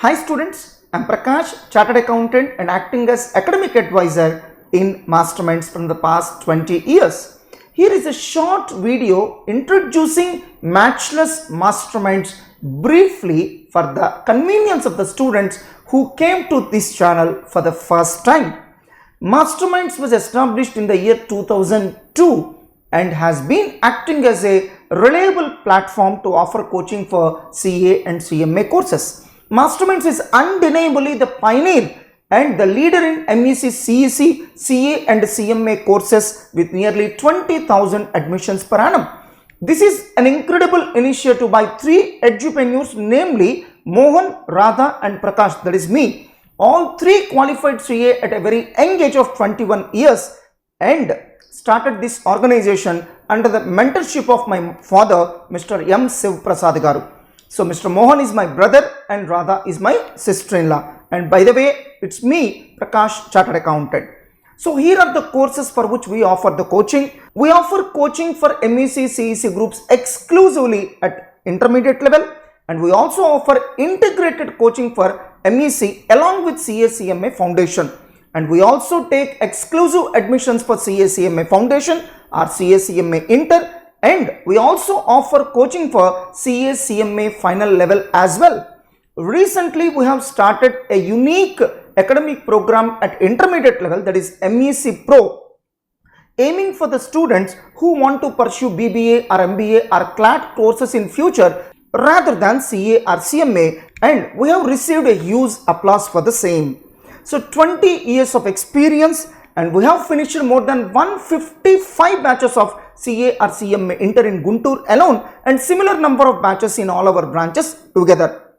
Hi students, I am Prakash, Chartered Accountant and acting as academic advisor in Masterminds from the past 20 years. Here is a short video introducing matchless Masterminds briefly for the convenience of the students who came to this channel for the first time. Masterminds was established in the year 2002 and has been acting as a reliable platform to offer coaching for CA and CMA courses. Masterminds is undeniably the pioneer and the leader in MEC, CEC, CA and CMA courses with nearly 20,000 admissions per annum. This is an incredible initiative by three edupreneurs, namely Mohan, Radha and Prakash, that is me. All three qualified CA at a very young age of 21 years and started this organization under the mentorship of my father, Mr. M. Siv Prasad Garu. So Mr. Mohan is my brother and Radha is my sister-in-law. And by the way, it's me, Prakash, Chartered Accountant. So here are the courses for which we offer the coaching. We offer coaching for MEC, CEC groups exclusively at intermediate level. And we also offer integrated coaching for MEC along with CA-CMA Foundation. And we also take exclusive admissions for CA-CMA Foundation or CA-CMA Inter. And we also offer coaching for CA-CMA final level as well. Recently, we have started a unique academic program at intermediate level, that is MEC Pro, aiming for the students who want to pursue BBA or MBA or CLAT courses in future rather than CA or CMA, and we have received a huge applause for the same. So 20 years of experience, and we have finished more than 155 batches of CA or CMA Inter in Guntur alone and similar number of batches in all our branches together.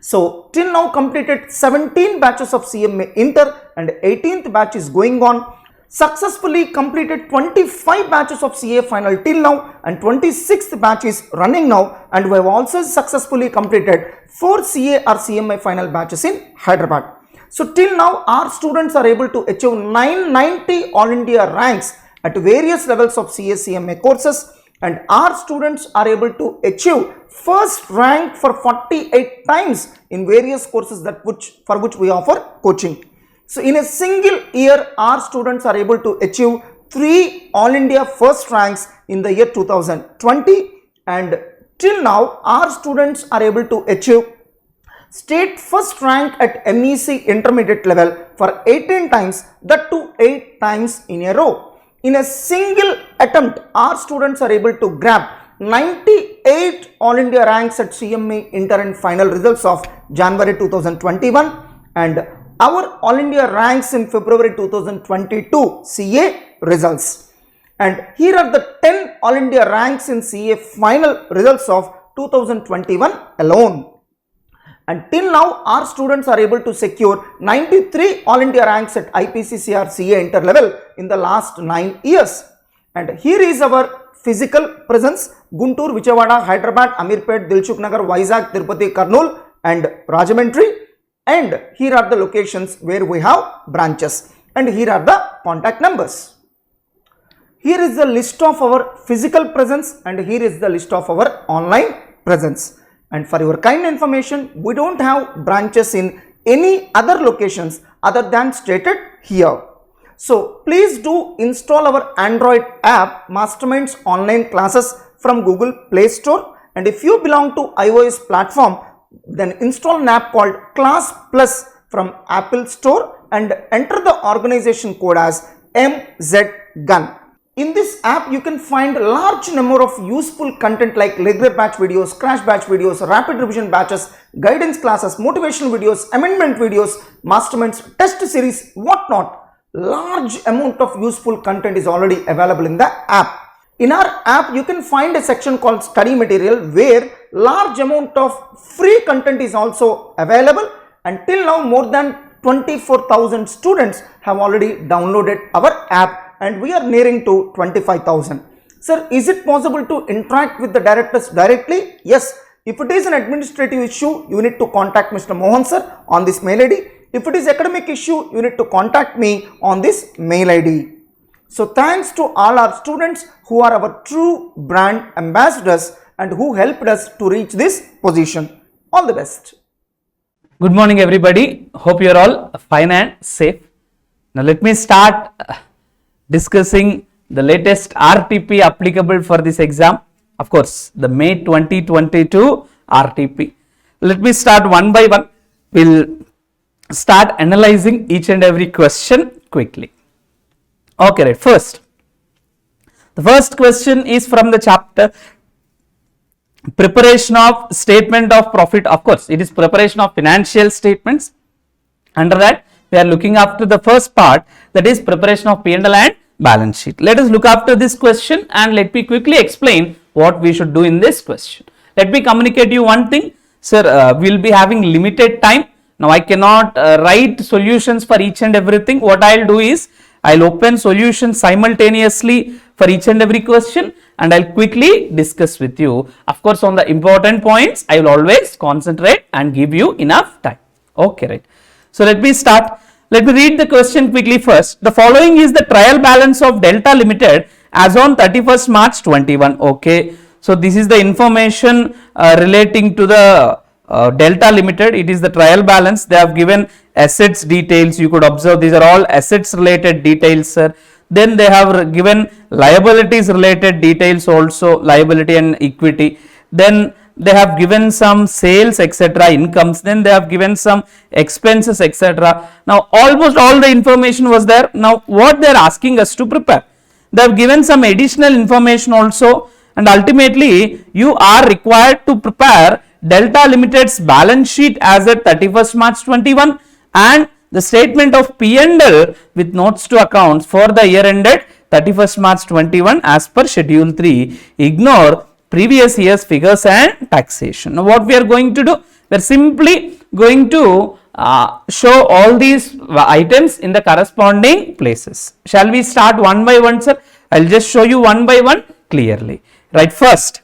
So till now completed 17 batches of CMA Inter and 18th batch is going on. Successfully completed 25 batches of CA final till now and 26th batch is running now, and we have also successfully completed 4 CA or CMA final batches in Hyderabad. So till now our students are able to achieve 990 All India ranks at various levels of CA-CMA courses, and our students are able to achieve first rank for 48 times in various courses for which we offer coaching. So in a single year our students are able to achieve 3 All India first ranks in the year 2020, and till now our students are able to achieve state first rank at MEC intermediate level for 18 times, that too 8 times in a row. In a single attempt, our students are able to grab 98 All India ranks at CMA Inter and final results of January 2021 and our All India ranks in February 2022 CA results. And here are the 10 All India ranks in CA final results of 2021 alone. And till now our students are able to secure 93 All India ranks at IPCCR CA Inter level in the last 9 years. And here is our physical presence: Guntur, Vijayawada, Hyderabad, Amirpet, Dilshuk Nagar, Vizag, Tirupati, Kurnool and Rajahmundry. And here are the locations where we have branches, and here are the contact numbers. Here is the list of our physical presence and here is the list of our online presence. And for your kind information, we don't have branches in any other locations other than stated here. So please do install our Android app Masterminds Online Classes from Google Play Store, and if you belong to iOS platform, then install an app called Class Plus from Apple Store and enter the organization code as MZGUN. In this app, you can find a large number of useful content like regular batch videos, crash batch videos, rapid revision batches, guidance classes, motivational videos, amendment videos, Masterminds test series, whatnot. Large amount of useful content is already available in the app. In our app, you can find a section called study material where large amount of free content is also available, and till now more than 24,000 students have already downloaded our app and we are nearing to 25,000. Sir, is it possible to interact with the directors directly? Yes. If it is an administrative issue, you need to contact Mr. Mohan sir on this mail ID. If it is academic issue, you need to contact me on this mail ID. So thanks to all our students who are our true brand ambassadors and who helped us to reach this position. All the best. Good morning everybody. Hope you are all fine and safe. Now let me start discussing the latest RTP applicable for this exam. Of course, the May 2022 RTP. Let me start one by one. We'll start analyzing each and every question quickly. Okay, right. First, the first question is from the chapter preparation of statement of profit. Of course, it is preparation of financial statements. Under that, we are looking after the first part, that is preparation of P&L and balance sheet. Let us look after this question and let me quickly explain what we should do in this question. Let me communicate you one thing, sir. We will be having limited time. Now I cannot write solutions for each and everything. What I'll do is I'll open solutions simultaneously for each and every question and I'll quickly discuss with you. Of course, on the important points, I will always concentrate and give you enough time. Okay, right. So let me start. Let me read the question quickly first. The following is the trial balance of Delta Limited as on 31st March 21. Okay. So this is the information relating to the Delta Limited. It is the trial balance. They have given assets details. You could observe these are all assets related details, sir. Then they have given liabilities related details also, liability and equity. Then they have given some sales etc. incomes. Then they have given some expenses etc. Now almost all the information was there. Now what they are asking us to prepare, they have given some additional information also, and ultimately you are required to prepare Delta Limited's balance sheet as at 31st March 21 and the statement of P&L with notes to accounts for the year ended 31st March 21 as per schedule 3. Ignore previous year's figures and taxation. Now what we are going to do, we are simply going to show all these items in the corresponding places. Shall we start one by one, sir? I will just show you one by one clearly. Right, first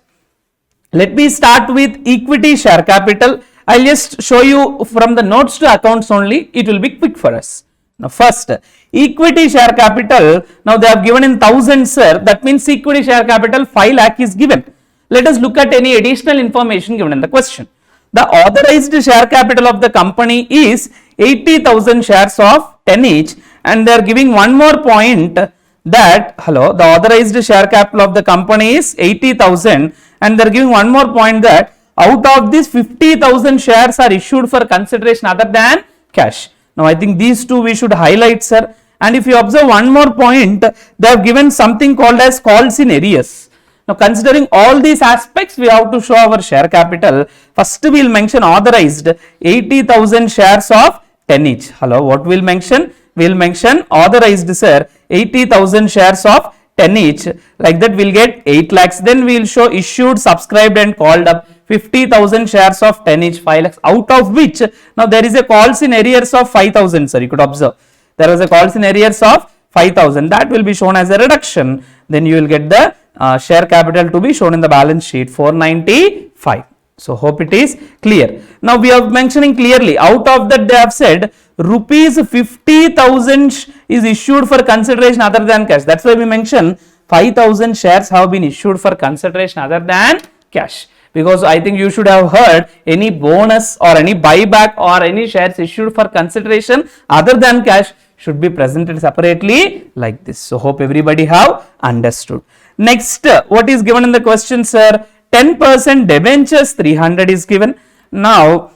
let me start with equity share capital. I'll just show you from the notes to accounts only. It will be quick for us. Now first, equity share capital. Now they have given in thousands, sir. That means equity share capital 5 lakh is given. Let us look at any additional information given in the question. The authorized share capital of the company is 80,000 shares of 10 each, and they are giving one more point that the authorized share capital of the company is 80,000, and they are giving one more point that out of this 50,000 shares are issued for consideration other than cash. Now I think these two we should highlight, sir. And if you observe one more point, they have given something called as calls in arrears. Now considering all these aspects, we have to show our share capital. First we will mention authorized 80,000 shares of 10 each. What we will mention? We will mention authorized, sir, 80,000 shares of 10 each. Like that we will get 8 lakhs. Then we will show issued, subscribed and called up 50,000 shares of 10 each, 5 lakhs, out of which now there is a calls in arrears of 5,000, sir. You could observe there was a calls in arrears of 5,000. That will be shown as a reduction. Then you will get the share capital to be shown in the balance sheet 495. So hope it is clear. Now we are mentioning clearly out of that they have said rupees 50,000 is issued for consideration other than cash. That's why we mention 5,000 shares have been issued for consideration other than cash. Because I think you should have heard any bonus or any buyback or any shares issued for consideration other than cash should be presented separately like this. So hope everybody have understood. Next, what is given in the question, sir? 10% debentures 300 is given. Now,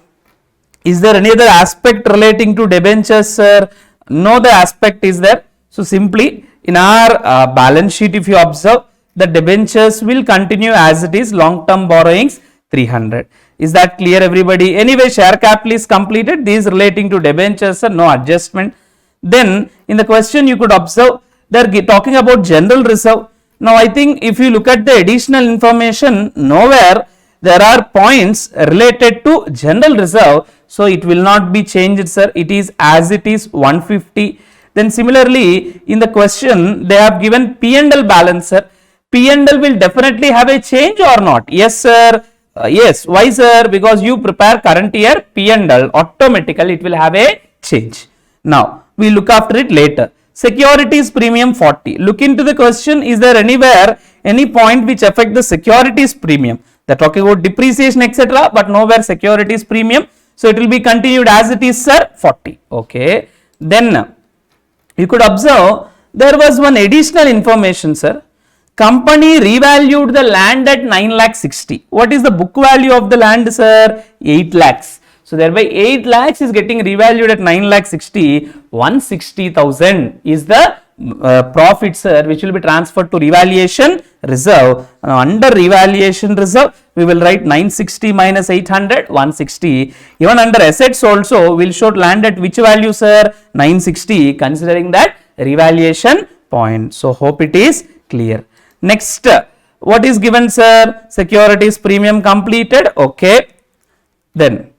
is there any other aspect relating to debentures, sir? No, the aspect is there. So simply in our balance sheet, if you observe, the debentures will continue as it is, long term borrowings 300. Is that clear, everybody? Anyway, share capital is completed. These relating to debentures, sir, no adjustment. Then in the question you could observe they are talking about general reserve. Now I think if you look at the additional information, nowhere there are points related to general reserve, so it will not be changed, sir. It is as it is 150. Then similarly in the question they have given P&L balance, sir. P&L will definitely have a change or not? Yes, sir. Yes. Why, sir? Because you prepare current year P&L, automatically it will have a change. Now we look after it later. Securities premium 40. Look into the question. Is there anywhere any point which affect the securities premium? They are talking about depreciation etc. but nowhere securities premium. So it will be continued as it is, sir, 40. Okay. Then you could observe there was one additional information, sir. Company revalued the land at 9,60,000. What is the book value of the land, sir? 8 lakhs. So thereby 8 lakhs is getting revalued at 9,60,000. 160,000 is the profit, sir, which will be transferred to revaluation reserve. Under revaluation reserve, we will write 960 minus 800, 160. Even under assets also, we will show land at which value, sir? 960, considering that revaluation point. So hope it is clear. Next, what is given, sir? Securities premium completed. Okay. Then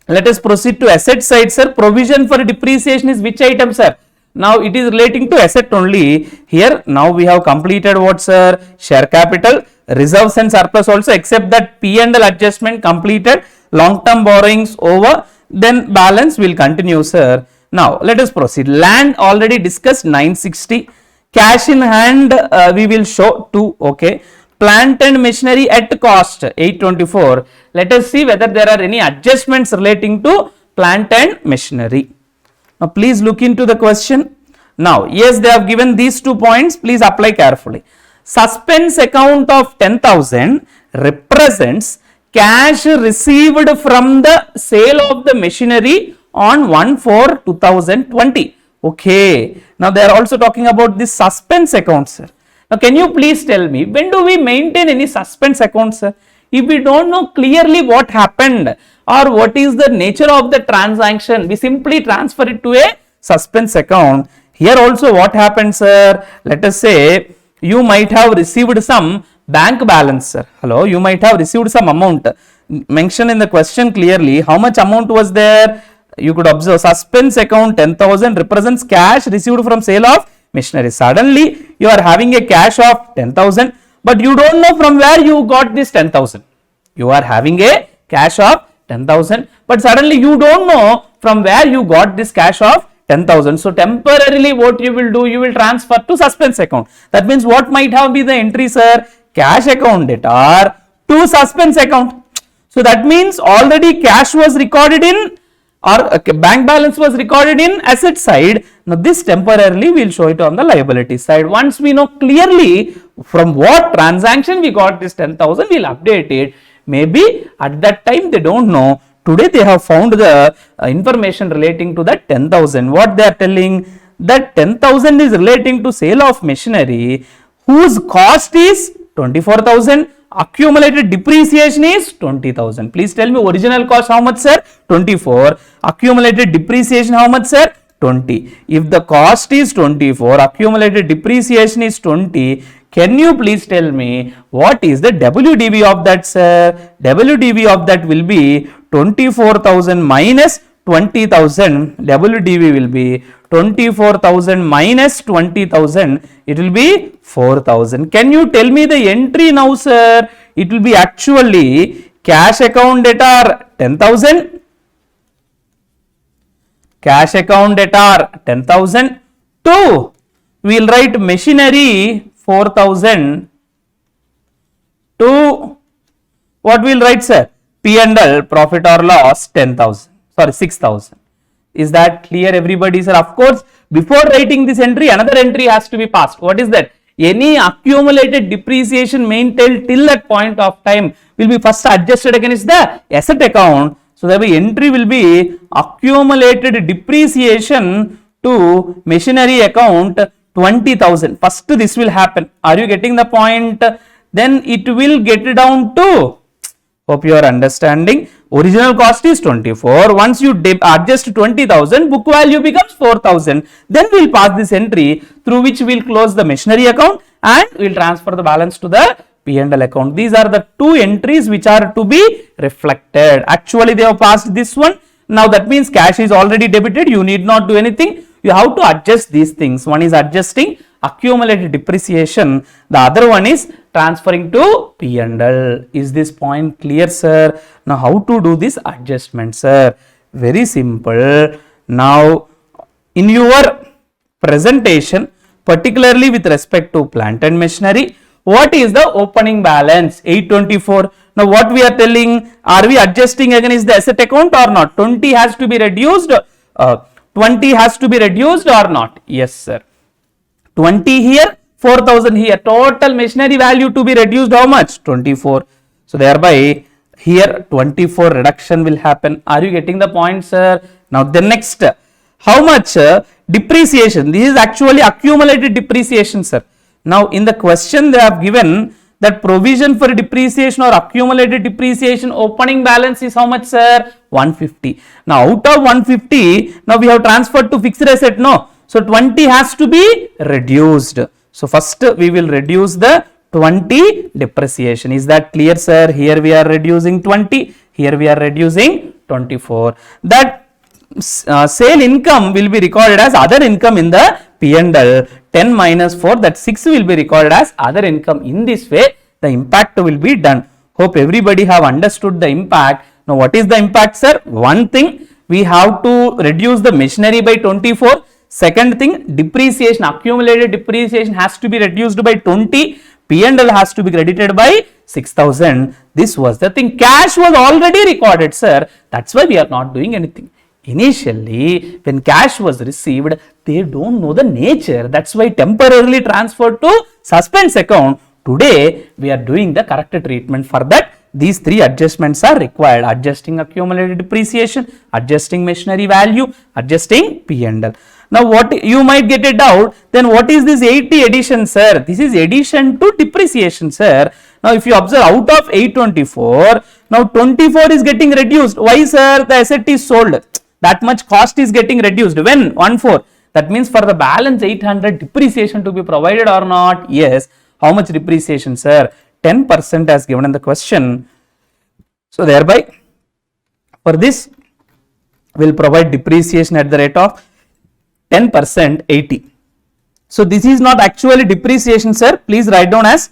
let us proceed to asset side, sir. Provision for depreciation is which item, sir? Now it is relating to asset only. Here now we have completed what, sir? Share capital, reserves and surplus also, except that P&L adjustment completed, long term borrowings over, then balance will continue, sir. Now let us proceed. Land already discussed, 960. Cash in hand we will show 2. Okay. Plant and machinery at cost, 824. Let us see whether there are any adjustments relating to plant and machinery. Now please look into the question. Now yes, they have given these 2 points, please apply carefully. Suspense account of 10,000 represents cash received from the sale of the machinery on 1/4/2020. Okay, now they are also talking about this suspense account, sir. Now can you please tell me, when do we maintain any suspense account, sir? If we don't know clearly what happened or what is the nature of the transaction, we simply transfer it to a suspense account. Here also what happens, sir? Let us say you might have received some bank balance, sir. Hello, you might have received some amount. Mention in the question clearly how much amount was there. You could observe suspense account 10,000 represents cash received from sale of machinery. Suddenly you are having a cash of 10,000, but you don't know from where you got this 10,000. You are having a cash of 10,000, but suddenly you don't know from where you got this cash of 10,000. So temporarily what you will do, you will transfer to suspense account. That means what might have been the entry, sir? Cash account debtor to suspense account. So that means already cash was recorded in, or bank balance was recorded in asset side. Now this temporarily we will show it on the liability side. Once we know clearly from what transaction we got this 10,000, we will update it. Maybe at that time they don't know. Today they have found the information relating to that 10,000. What they are telling, that 10,000 is relating to sale of machinery whose cost is 24,000. Accumulated depreciation is 20,000. Please tell me original cost how much, sir? 24. Accumulated depreciation how much, sir? 20. If the cost is 24, accumulated depreciation is 20, can you please tell me what is the WDV of that, sir? WDV of that will be 24,000 minus 20,000. WDV will be 24,000 minus 20,000. It will be 4,000. Can you tell me the entry now, sir? It will be actually cash account debtor 10,000. Cash account debtor 10,000. 2. We will write machinery 4,000. 2. What we will write, sir? P&L profit or loss 10,000. Sorry, 6,000. Is that clear, everybody, sir? Of course, before writing this entry, another entry has to be passed. What is that? Any accumulated depreciation maintained till that point of time will be first adjusted against the asset account. So the entry will be accumulated depreciation to machinery account 20,000. First this will happen. Are you getting the point? Then it will get down to, hope you are understanding, original cost is 24. Once you adjust 20,000, book value becomes 4,000. Then we will pass this entry through which we will close the machinery account and we will transfer the balance to the P&L account. These are the 2 entries which are to be reflected. Actually they have passed this one. Now that means cash is already debited. You need not do anything. You have to adjust these things. One is adjusting accumulated depreciation. The other one is transferring to P&L. Is this point clear, sir? Now how to do this adjustment, sir? Very simple. Now in your presentation, particularly with respect to plant and machinery, What is the opening balance? 824. Now what we are telling, are we adjusting against the asset account or not? 20 has to be reduced, 20 has to be reduced or not? Yes sir. 20 here, 4000 here, total machinery value to be reduced how much? 24. So thereby here 24 reduction will happen. Are you getting the point sir? Now the next, how much depreciation? This is actually accumulated depreciation sir. Now in the question they have given that provision for depreciation or accumulated depreciation opening balance is how much sir? 150. Now out of 150, now we have transferred to fixed asset, no? So 20 has to be reduced. So first we will reduce the 20 depreciation. Is that clear sir? Here we are reducing 20, here we are reducing 24. That sale income will be recorded as other income in the P&L. 10 minus 4, that 6 will be recorded as other income. In this way the impact will be done. Hope everybody have understood the impact. Now what is the impact sir? One thing, we have to reduce the machinery by 24. Second thing, depreciation, accumulated depreciation has to be reduced by 20. P&L has to be credited by 6000. This was the thing. Cash was already recorded sir. That's why we are not doing anything. Initially, when cash was received, they don't know the nature. That's why temporarily transferred to suspense account. Today, we are doing the correct treatment. For that, these three adjustments are required. Adjusting accumulated depreciation, adjusting machinery value, adjusting P&L. Now, what you might get a doubt, then what is this 80 addition, sir? This is addition to depreciation, sir. Now, if you observe out of 824, now 24 is getting reduced. Why, sir? The asset is sold. That much cost is getting reduced. When? 1/4. That means for the balance 800 depreciation to be provided or not? Yes. How much depreciation, sir? 10% as given in the question. So thereby, for this, we will provide depreciation at the rate of 10% 80. So this is not actually depreciation, sir. Please write down as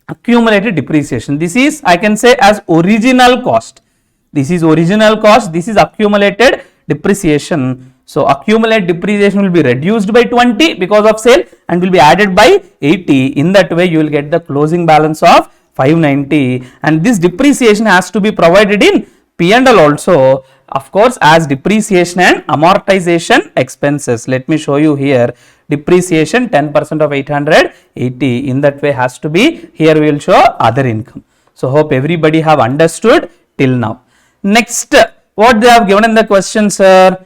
accumulated depreciation. This is, I can say, as original cost. This is original cost. This is accumulated depreciation. So accumulated depreciation will be reduced by 20 because of sale and will be added by 80. In that way, you will get the closing balance of 590. And this depreciation has to be provided in P&L also, of course, as depreciation and amortization expenses. Let me show you here. Depreciation 10% of 880. In that way has to be, here we will show other income. So hope everybody have understood till now. Next, what they have given in the question, sir?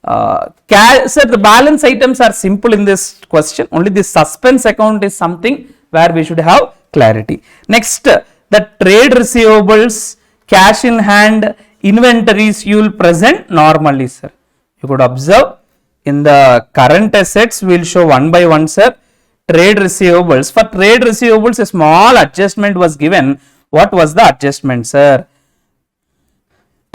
Sir, the balance items are simple in this question. Only this suspense account is something where we should have clarity. Next, the trade receivables, cash in hand, inventories you will present normally, sir. You could observe in the current assets we will show one by one, sir. Trade receivables. For trade receivables, a small adjustment was given. What was the adjustment, sir?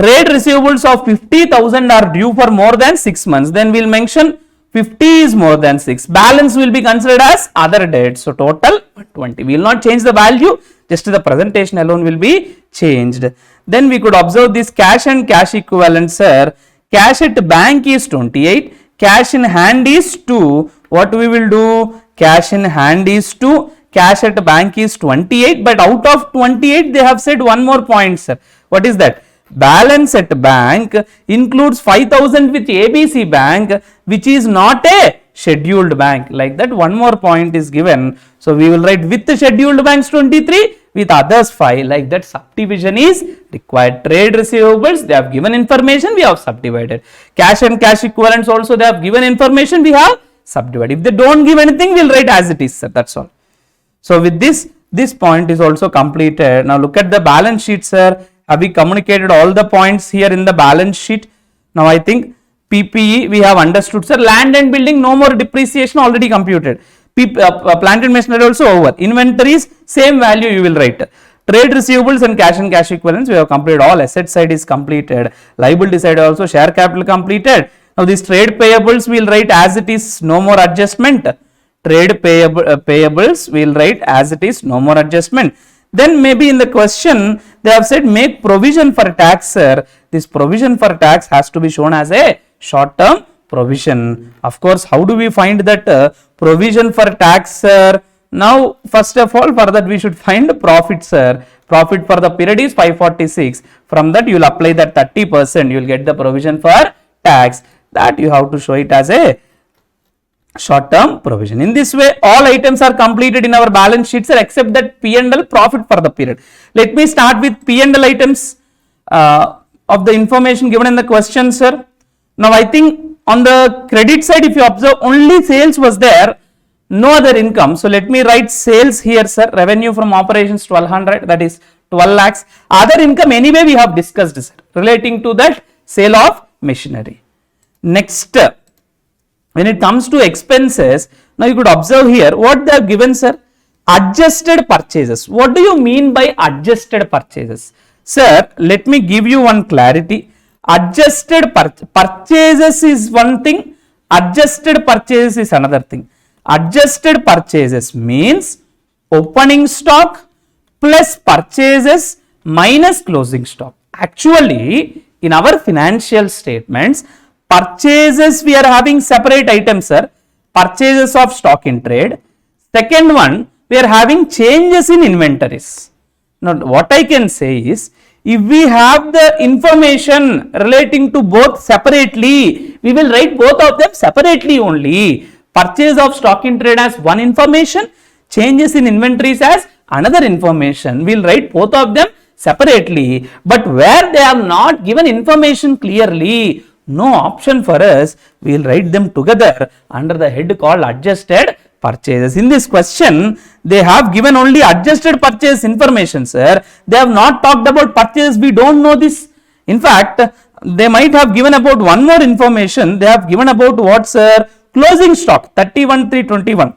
Trade receivables of 50,000 are due for more than 6 months. Then we will mention 50 is more than 6. Balance will be considered as other debts. So total 20. We will not change the value. Just the presentation alone will be changed. Then we could observe this cash and cash equivalent, sir. Cash at bank is 28. Cash in hand is 2. What we will do? Cash in hand is 2. Cash at bank is 28. But out of 28, they have said one more point, sir. What is that? Balance at bank includes 5,000 with ABC bank, which is not a scheduled bank. Like that, one more point is given. So we will write with the scheduled banks 23, with others 5. Like that, subdivision is required. Trade receivables, they have given information, we have subdivided. Cash and cash equivalents also, they have given information, we have subdivided. If they don't give anything, we will write as it is, sir. That's all. So with this point is also completed. Now look at the balance sheet, sir. Have we communicated all the points here in the balance sheet? Now I think PPE we have understood, sir. Land and building, no more depreciation, already computed. Plant and machinery also over. Inventories, same value you will write. Trade receivables and cash equivalents, we have completed. All asset side is completed. Liability side also, share capital completed. Now this trade payables we will write as it is, no more adjustment. Trade payables we will write as it is, no more adjustment. Then maybe in the question they have said make provision for tax, sir. This provision for tax has to be shown as a short term provision. Of course, how do we find that provision for tax, sir? now first of all, for that we should find profit, sir. Profit for the period is 546. From that you will apply that 30%, you will get the provision for tax. That you have to show it as a short term provision. In this way, all items are completed in our balance sheet, sir, except that P&L, profit for the period. Let me start with P&L items of the information given in the question, sir. Now I think on the credit side, if you observe, only sales was there, no other income. So let me write sales here, sir. Revenue from operations 1200, that is 12 lakhs. Other income anyway we have discussed, sir, relating to that sale of machinery. Next, when it comes to expenses, now you could observe here what they have given, sir. Adjusted purchases. What do you mean by adjusted purchases? Sir, let me give you one clarity. Adjusted purchases is one thing, adjusted purchases is another thing. Adjusted purchases means opening stock plus purchases minus closing stock. Actually, in our financial statements, purchases we are having separate items, sir. Purchases of stock in trade. Second one, we are having changes in inventories. Now, what I can say is, if we have the information relating to both separately, we will write both of them separately only. Purchase of stock in trade as one information, changes in inventories as another information. We will write both of them separately. But where they have not given information clearly, no option for us, we will write them together under the head called adjusted purchases. In this question, they have given only adjusted purchase information, sir. They have not talked about purchase. We don't know this. In fact, they might have given about one more information. They have given about what, sir? Closing stock 31,321.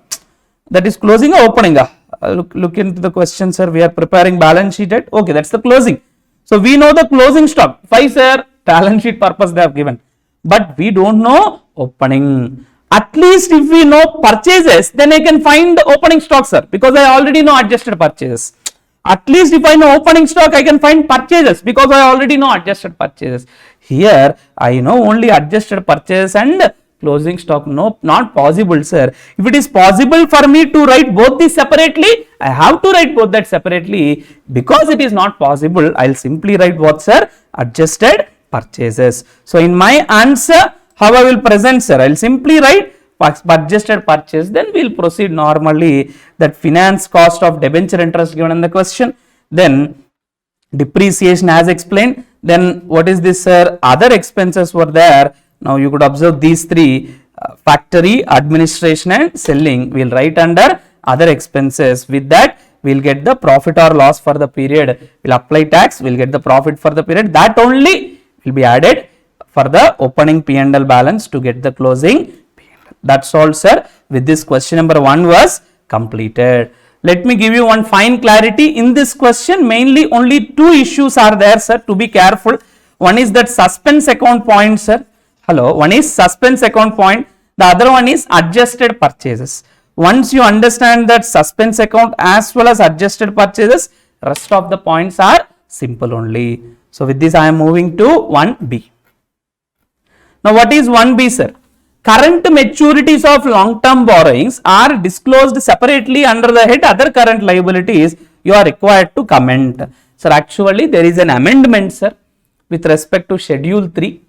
That is closing or opening? Look into the question, sir. We are preparing balance sheet at. Okay, that's the closing. So we know the closing stock. 5, sir. Balance sheet purpose they have given. But we don't know opening. At least if we know purchases, then I can find the opening stock, sir, because I already know adjusted purchases. At least if I know opening stock, I can find purchases because I already know adjusted purchases. Here, I know only adjusted purchase and closing stock. No, not possible, sir. If it is possible for me to write both these separately, I have to write both that separately. Because it is not possible, I'll simply write what, sir? Adjusted purchases. So in my answer, how I will present, sir? I will simply write adjusted purchase. Then we will proceed normally. That finance cost of debenture interest given in the question. Then depreciation as explained. Then what is this, sir? Other expenses were there. Now you could observe these three, factory, administration and selling. We will write under other expenses. With that, we will get the profit or loss for the period. We will apply tax. We will get the profit for the period. That only will be added for the opening P&L balance to get the closing P&L. That's all, sir. With this, question number 1 was completed. Let me give you one fine clarity. In this question, mainly only 2 issues are there, sir, to be careful. One is that suspense account point, sir. Hello, one is suspense account point. The other one is adjusted purchases. Once you understand that suspense account as well as adjusted purchases, rest of the points are simple only. So with this, I am moving to 1B. Now what is 1B, sir? Current maturities of long-term borrowings are disclosed separately under the head other current liabilities. You are required to comment. Sir, actually there is an amendment, sir, with respect to schedule 3.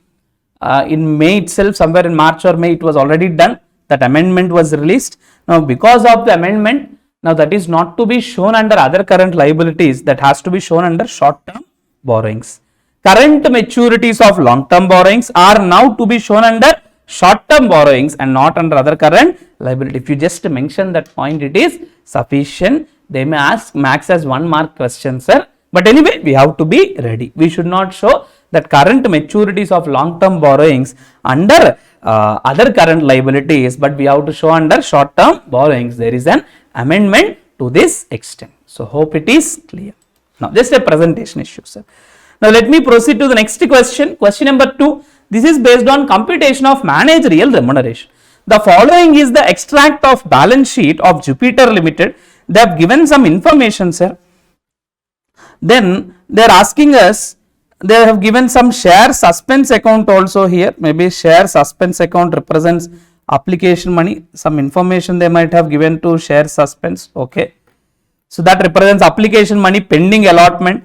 In May itself, somewhere in March or May, it was already done. That amendment was released. Now because of the amendment, now that is not to be shown under other current liabilities. That has to be shown under short-term borrowings. Current maturities of long-term borrowings are now to be shown under short-term borrowings and not under other current liability. If you just mention that point, it is sufficient. They may ask max as 1 mark question, sir. But anyway, we have to be ready. We should not show that current maturities of long-term borrowings under other current liabilities, but we have to show under short-term borrowings. There is an amendment to this extent. So hope it is clear. Now, just a presentation issue, sir. Now, let me proceed to the next question. Question number 2. This is based on computation of managerial remuneration. The following is the extract of balance sheet of Jupiter Limited. They have given some information, sir. Then they are asking us, they have given some share suspense account also here. Maybe share suspense account represents application money, some information they might have given to share suspense. Okay. So that represents application money pending allotment.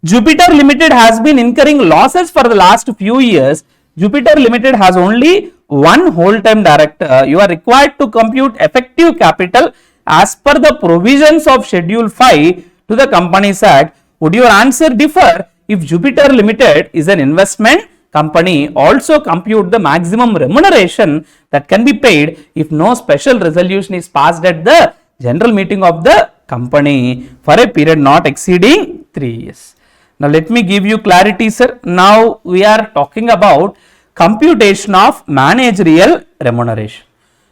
Jupiter Limited has been incurring losses for the last few years. Jupiter Limited has only one whole-time director. You are required to compute effective capital as per the provisions of Schedule 5 to the Companies Act. Would your answer differ if Jupiter Limited is an investment company? Also compute the maximum remuneration that can be paid if no special resolution is passed at the general meeting of the company for a period not exceeding 3 years. Now let me give you clarity, sir. Now we are talking about computation of managerial remuneration.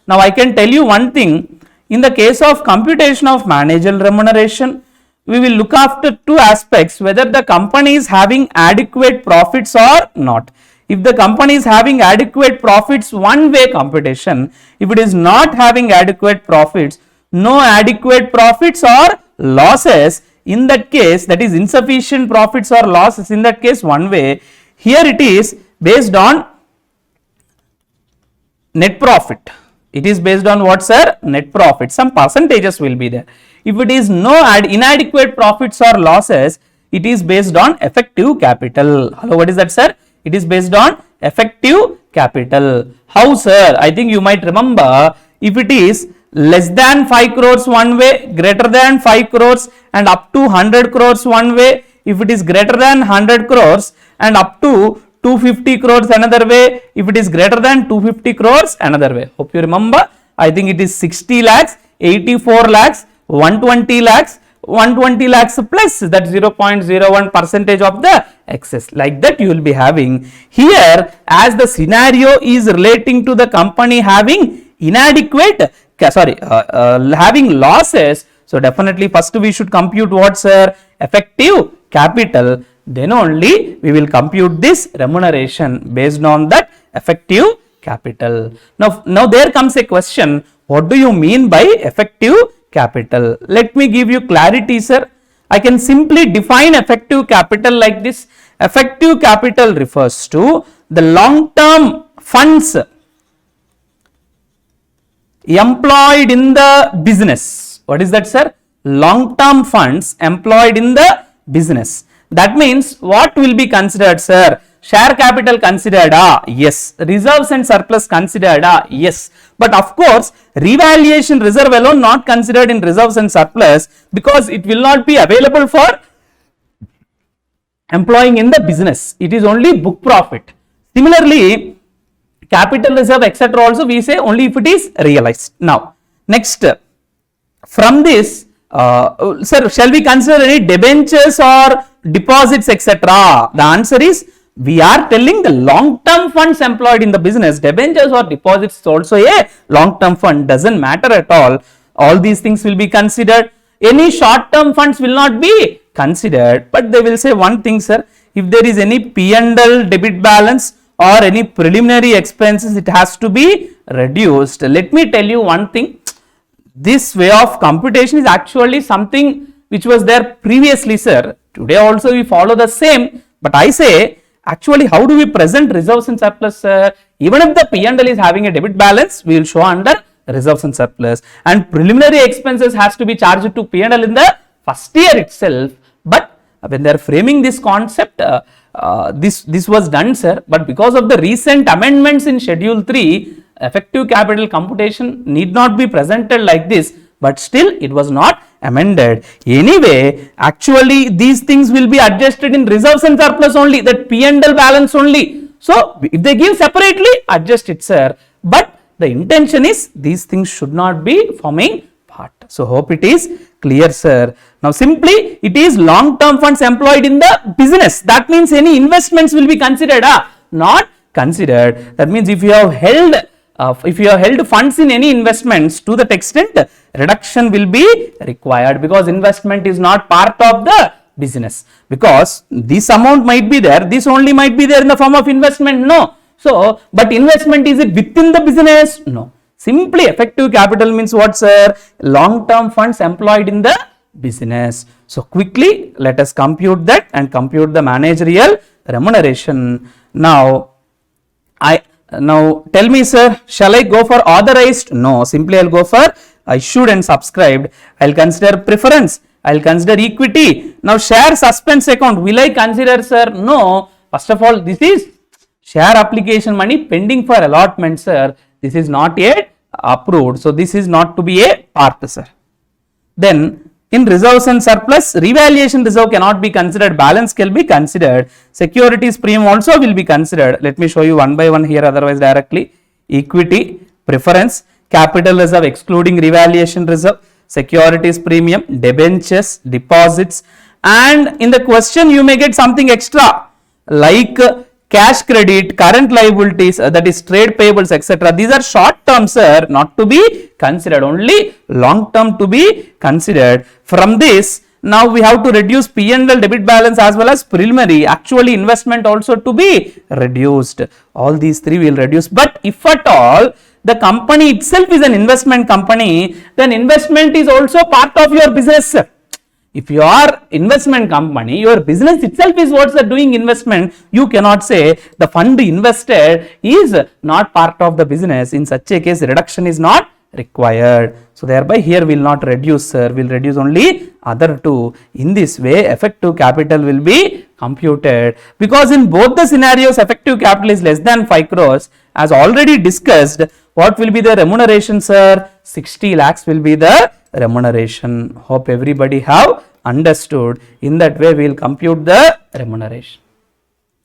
Now I can tell you one thing. In the case of computation of managerial remuneration, we will look after two aspects, whether the company is having adequate profits or not. If the company is having adequate profits, one way computation. If it is not having adequate profits, no adequate profits or losses, in that case, that is insufficient profits or losses, in that case one way. Here it is based on net profit. It is based on what, sir? Net profit. Some percentages will be there. If it is no inadequate profits or losses, it is based on effective capital. Hello, what is that, sir? It is based on effective capital. How, sir? I think you might remember, if it is less than 5 crores one way, greater than 5 crores and up to 100 crores one way. If it is greater than 100 crores and up to 250 crores another way. If it is greater than 250 crores another way. Hope you remember. I think it is 60 lakhs, 84 lakhs, 120 lakhs, 120 lakhs plus that 0.01 percentage of the excess. Like that you will be having. Here, as the scenario is relating to the company having inadequate, having losses. So definitely first we should compute what, sir? Effective capital. Then only we will compute this remuneration based on that effective capital. Now there comes a question. What do you mean by effective capital? Let me give you clarity, sir. I can simply define effective capital like this. Effective capital refers to the long-term funds employed in the business. What is that, sir? Long-term funds employed in the business. That means what will be considered, sir? Share capital considered, yes. Reserves and surplus considered, yes. But of course, revaluation reserve alone not considered in reserves and surplus, because it will not be available for employing in the business. It is only book profit. Similarly, capital reserve etc. also we say only if it is realized. Now, next, from this, sir, shall we consider any debentures or deposits etc.? The answer is, we are telling the long-term funds employed in the business. Debentures or deposits is also a long-term fund. Doesn't matter at all. All these things will be considered. Any short-term funds will not be considered. But they will say one thing, sir. If there is any P&L debit balance or any preliminary expenses, it has to be reduced. Let me tell you one thing. This way of computation is actually something which was there previously, sir. Today also we follow the same. But I say, actually, how do we present reserves and surplus? Even if the P&L is having a debit balance, we will show under reserves and surplus. And preliminary expenses has to be charged to P&L in the first year itself. But when they are framing this concept, this was done, sir. But because of the recent amendments in Schedule 3, effective capital computation need not be presented like this. But still, it was not amended. Anyway, actually, these things will be adjusted in reserves and surplus only, that P&L balance only. So, if they give separately, adjust it, sir. But the intention is, these things should not be forming part. So, hope it is clear, sir. Now, simply, it is long-term funds employed in the business. That means any investments will be considered, not considered. That means if you have held funds in any investments, to that extent, reduction will be required, because investment is not part of the business. Because this amount might be there, this only might be there in the form of investment, no. So, but investment, is it within the business? No. Simply effective capital means what, sir? Long-term funds employed in the business. So, quickly let us compute that and compute the managerial remuneration. Now, Now tell me, sir, shall I go for authorized? No, simply I'll go for issued and subscribed. I'll consider preference. I'll consider equity. Now share suspense account, will I consider, sir? No. First of all, this is share application money pending for allotment, sir. This is not yet approved. So this is not to be a part, sir. Then in reserves and surplus, revaluation reserve cannot be considered, balance can be considered, securities premium also will be considered. Let me show you one by one here, otherwise directly. Equity, preference, capital reserve excluding revaluation reserve, securities premium, debentures, deposits, and in the question you may get something extra like cash credit, current liabilities, that is trade payables, etc. These are short term, sir, not to be considered, only long term to be considered. From this, now we have to reduce P&L debit balance as well as preliminary, actually investment also to be reduced. All these three will reduce. But if at all the company itself is an investment company, then investment is also part of your business. If you are investment company, your business itself is what's doing investment, you cannot say the fund invested is not part of the business. In such a case, reduction is not required. So thereby here will not reduce, sir, will reduce only other two. In this way, effective capital will be computed, because in both the scenarios effective capital is less than 5 crores. As already discussed, what will be the remuneration, sir? 60 lakhs will be the remuneration. Hope everybody have understood. In that way we will compute the remuneration.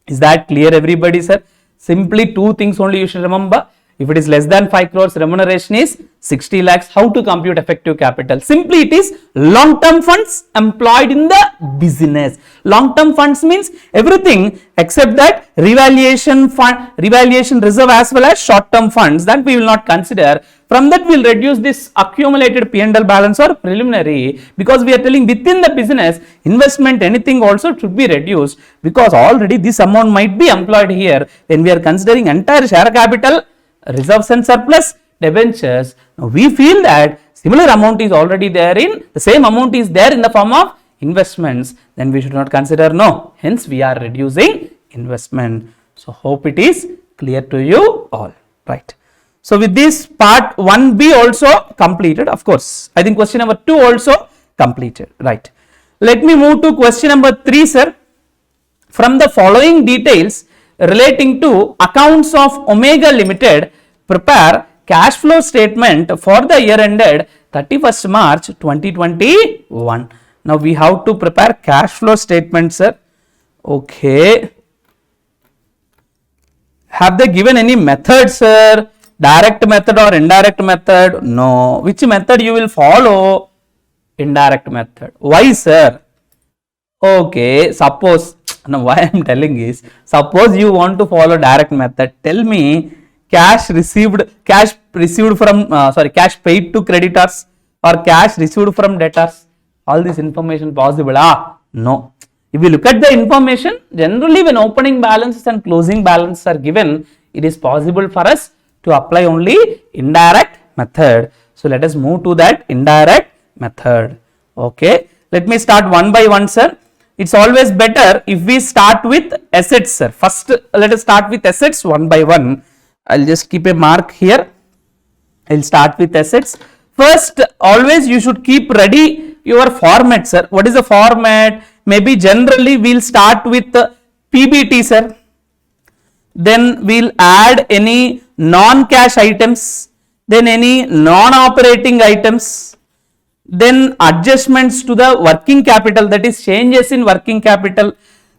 Is that clear, everybody, sir? Simply two things only you should remember. If it is less than 5 crores, remuneration is 60 lakhs. How to compute effective capital? Simply it is long term funds employed in the business. Long term funds means everything except that revaluation fund, revaluation reserve as well as short term funds, that we will not consider. From that we will reduce this accumulated P&L balance or preliminary, because we are telling within the business investment anything also should be reduced, because already this amount might be employed here when we are considering entire share capital, reserves and surplus, debentures. Now we feel that similar amount is already there in, the same amount is there in the form of investments, then we should not consider, no. Hence we are reducing investment. So hope it is clear to you all, right? So with this part 1B also completed, of course. I think question number 2 also completed, right? Let me move to question number 3, sir. From the following details relating to accounts of Omega Limited, prepare cash flow statement for the year ended 31st March 2021. Now we have to prepare cash flow statement, sir. Okay. Have they given any method, sir? Direct method or indirect method? No. Which method you will follow? Indirect method. Why, sir? Okay, suppose, now why I am telling is, suppose you want to follow direct method, tell me cash received from, cash paid to creditors or cash received from debtors. All this information possible? No. If you look at the information, generally when opening balances and closing balances are given, it is possible for us to apply only indirect method. So let us move to that indirect method. Okay. Let me start one by one, sir. It's always better if we start with assets, sir. First, let us start with assets one by one. I'll just keep a mark here. I'll start with assets. First, always you should keep ready your format, sir. What is the format? Maybe generally we'll start with PBT, sir. Then we'll add any non-cash items, then any non-operating items, then adjustments to the working capital, that is changes in working capital.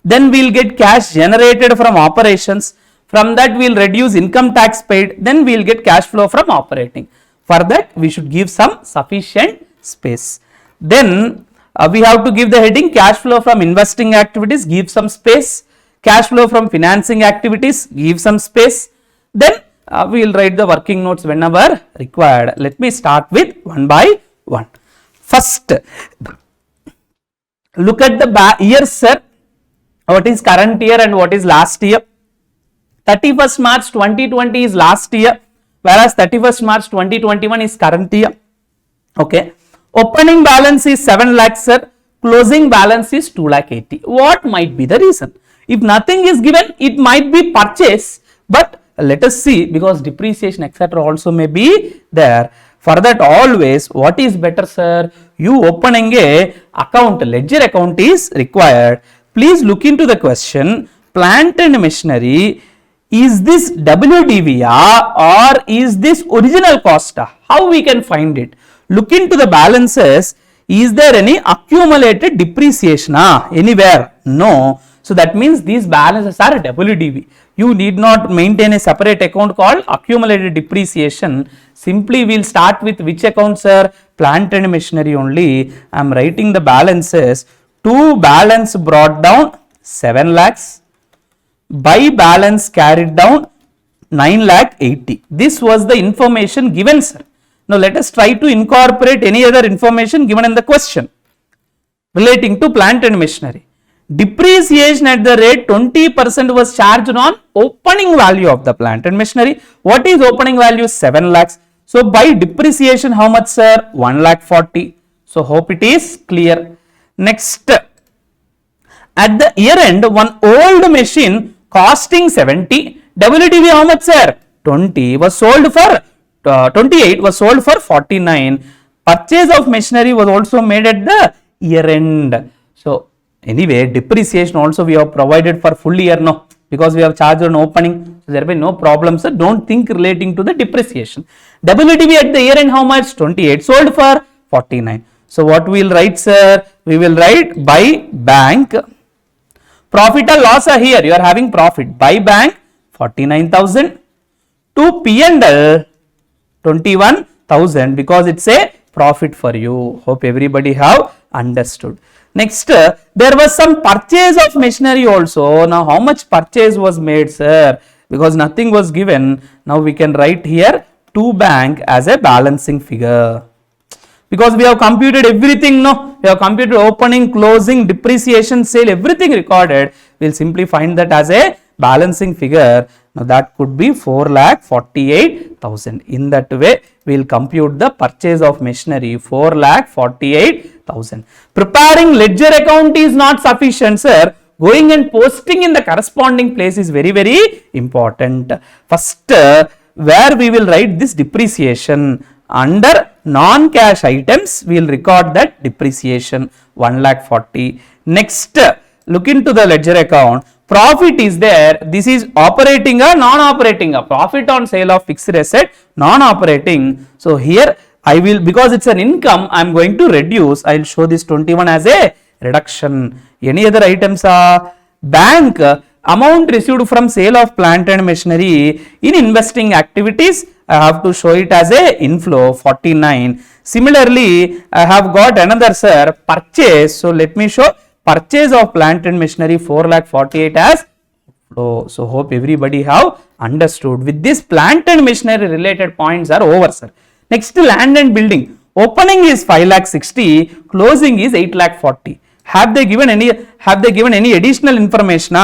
Then we'll get cash generated from operations. From that we'll reduce income tax paid. Then we'll get cash flow from operating. For that we should give some sufficient space. Then we have to give the heading cash flow from investing activities, give some space. Cash flow from financing activities, give some space. Then we will write the working notes whenever required. Let me start with one by one. First, look at the years, sir. What is current year and what is last year? 31st March 2020 is last year, whereas 31st March 2021 is current year. Okay. Opening balance is 7 lakhs, sir. Closing balance is 2 lakh 80. What might be the reason? If nothing is given, it might be purchase, but let us see, because depreciation etc. also may be there. For that, always what is better, sir? You opening a account, ledger account is required. Please look into the question. Plant and machinery, is this WDV or is this original cost? How we can find it? Look into the balances. Is there any accumulated depreciation anywhere? No. So that means these balances are WDV. You need not maintain a separate account called accumulated depreciation. Simply we'll start with which account, sir? Plant and machinery only. I am writing the balances. To balance brought down 7 lakhs. By balance carried down 9 lakh 80. This was the information given, sir. Now let us try to incorporate any other information given in the question relating to plant and machinery. Depreciation at the rate 20% was charged on opening value of the plant and machinery. What is opening value? 7 lakhs. So by depreciation how much, sir? 1 lakh 40. So hope it is clear. Next, at the year end, one old machine costing 70, WDV how much, sir? 20 was sold for 28 was sold for 49. Purchase of machinery was also made at the year end. So anyway, depreciation also we have provided for full year now, because we have charged on opening. So there will be no problem, sir. Don't think relating to the depreciation. WDV at the year end how much? 28, sold for 49. So what we will write, sir? We will write by bank. Profit or loss are here. You are having profit. By bank 49,000. To P&L 21,000, because it's a profit for you. Hope everybody have understood. Next, there was some purchase of machinery also. Now how much purchase was made, sir? Because nothing was given. Now we can write here to bank as a balancing figure. Because we have computed everything, no? We have computed opening, closing, depreciation, sale, everything recorded. We will simply find that as a balancing figure. Now that could be 4,48,000. In that way, we will compute the purchase of machinery 4,48,000. Preparing ledger account is not sufficient, sir. Going and posting in the corresponding place is very, very important. First, where we will write this depreciation? Under non-cash items, we will record that depreciation 1,40,000. Next, look into the ledger account. Profit is there. This is operating or non-operating? Profit on sale of fixed asset, non-operating. So here I will, because it's an income, I am going to reduce. I will show this 21 as a reduction. Any other items? Bank amount received from sale of plant and machinery in investing activities. I have to show it as a inflow 49. Similarly, I have got another, sir, purchase. So let me show purchase of plant and machinery 4,48,000 as flow. So hope everybody have understood. With this, plant and machinery related points are over, sir. Next, land and building. Opening is 5,60,000, closing is 8,40,000. Have they given any additional information?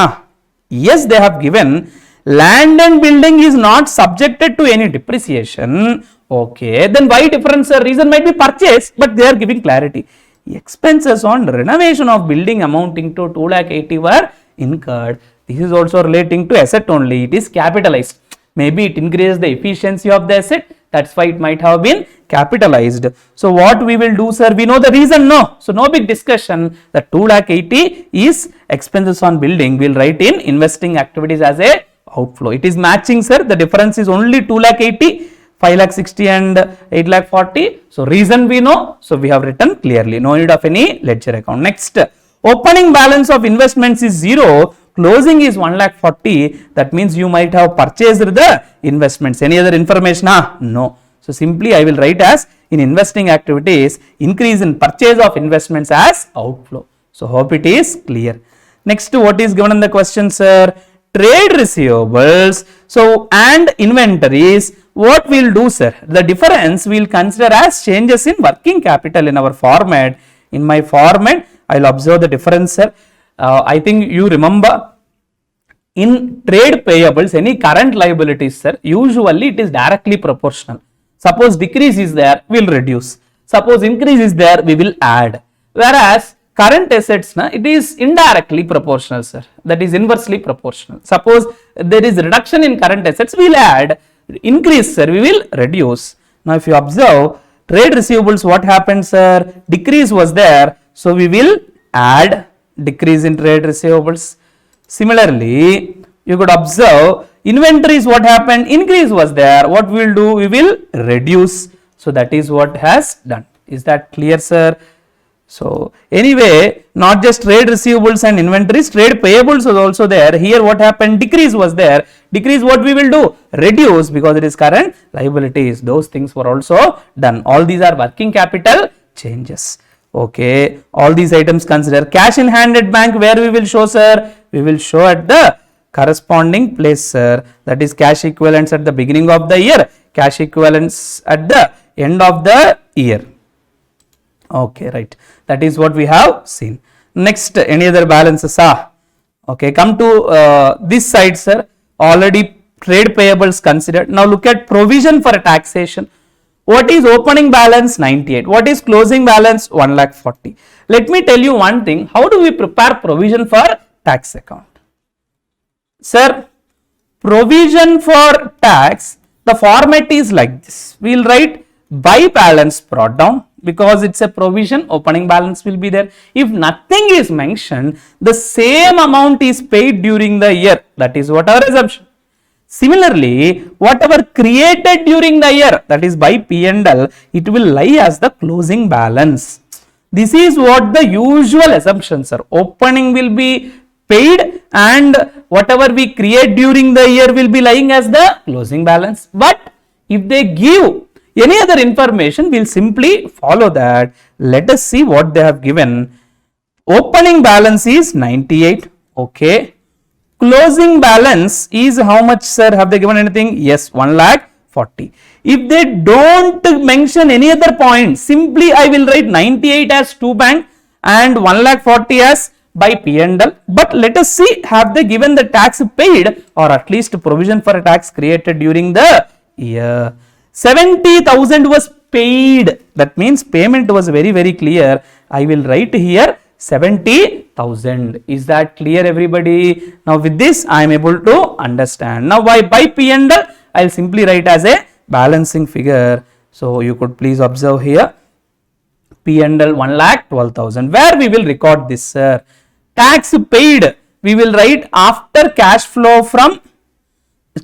Yes, they have given. Land and building is not subjected to any depreciation. Okay, then why difference, sir? Reason might be purchase, but they are giving clarity. Expenses on renovation of building amounting to 2,80,000 were incurred. This is also relating to asset only. It is capitalized. Maybe it increases the efficiency of the asset. That's why it might have been capitalized. So what we will do, sir? We know the reason, no? So no big discussion. The 2,80,000 is expenses on building. We'll write in investing activities as a outflow. It is matching, sir. The difference is only 2,80,000. 5,60,000 and 8,40,000. So reason we know. So we have written clearly. No need of any ledger account. Next, opening balance of investments is 0. Closing is 1,40,000. That means you might have purchased the investments. Any other information? No. So simply I will write as in investing activities, increase in purchase of investments as outflow. So hope it is clear. Next, what is given in the question, sir? Trade receivables. So and inventories. What we will do, sir? The difference we will consider as changes in working capital in our format. In my format, I will observe the difference, sir. I think you remember in trade payables, any current liabilities, sir, usually it is directly proportional. Suppose decrease is there, we will reduce. Suppose increase is there, we will add. Whereas current assets, it is indirectly proportional, sir. That is inversely proportional. Suppose there is reduction in current assets, we will add. Increase, sir, we will reduce. Now, if you observe trade receivables, what happened, sir? Decrease was there, so we will add decrease in trade receivables. Similarly, you could observe inventories, what happened? Increase was there. What we will do? We will reduce. So that is what has done. Is that clear, sir? So anyway, not just trade receivables and inventories, trade payables was also there. Here what happened? Decrease was there. Decrease, what we will do? Reduce, because it is current liabilities. Those things were also done. All these are working capital changes. Okay, all these items consider. Cash in hand at bank, where we will show, sir? We will show at the corresponding place, sir. That is cash equivalents at the beginning of the year, cash equivalents at the end of the year. Okay, right. That is what we have seen. Next, any other balances? Okay, come to this side, sir. Already trade payables considered. Now look at provision for taxation. What is opening balance? 98. What is closing balance? 1,40,000. Let me tell you one thing. How do we prepare provision for tax account? Sir, provision for tax, the format is like this. We will write by balance brought down, because it's a provision, opening balance will be there. If nothing is mentioned, the same amount is paid during the year. That is what our assumption. Similarly, whatever created during the year, that is by P&L, it will lie as the closing balance. This is what the usual assumptions are. Opening will be paid and whatever we create during the year will be lying as the closing balance. But if they give any other information, we will simply follow that. Let us see what they have given. Opening balance is 98. Okay. Closing balance is how much, sir? Have they given anything? Yes, 1,40,000. If they don't mention any other point, simply I will write 98 as to bank and 1,40,000 as by P&L. But let us see, have they given the tax paid or at least provision for a tax created during the year? 70,000 was paid. That means payment was very, very clear. I will write here 70,000. Is that clear, everybody? Now with this I am able to understand. Now by P&L I will simply write as a balancing figure. So you could please observe here P&L 1,12,000. Where we will record this, sir? Tax paid we will write after cash flow from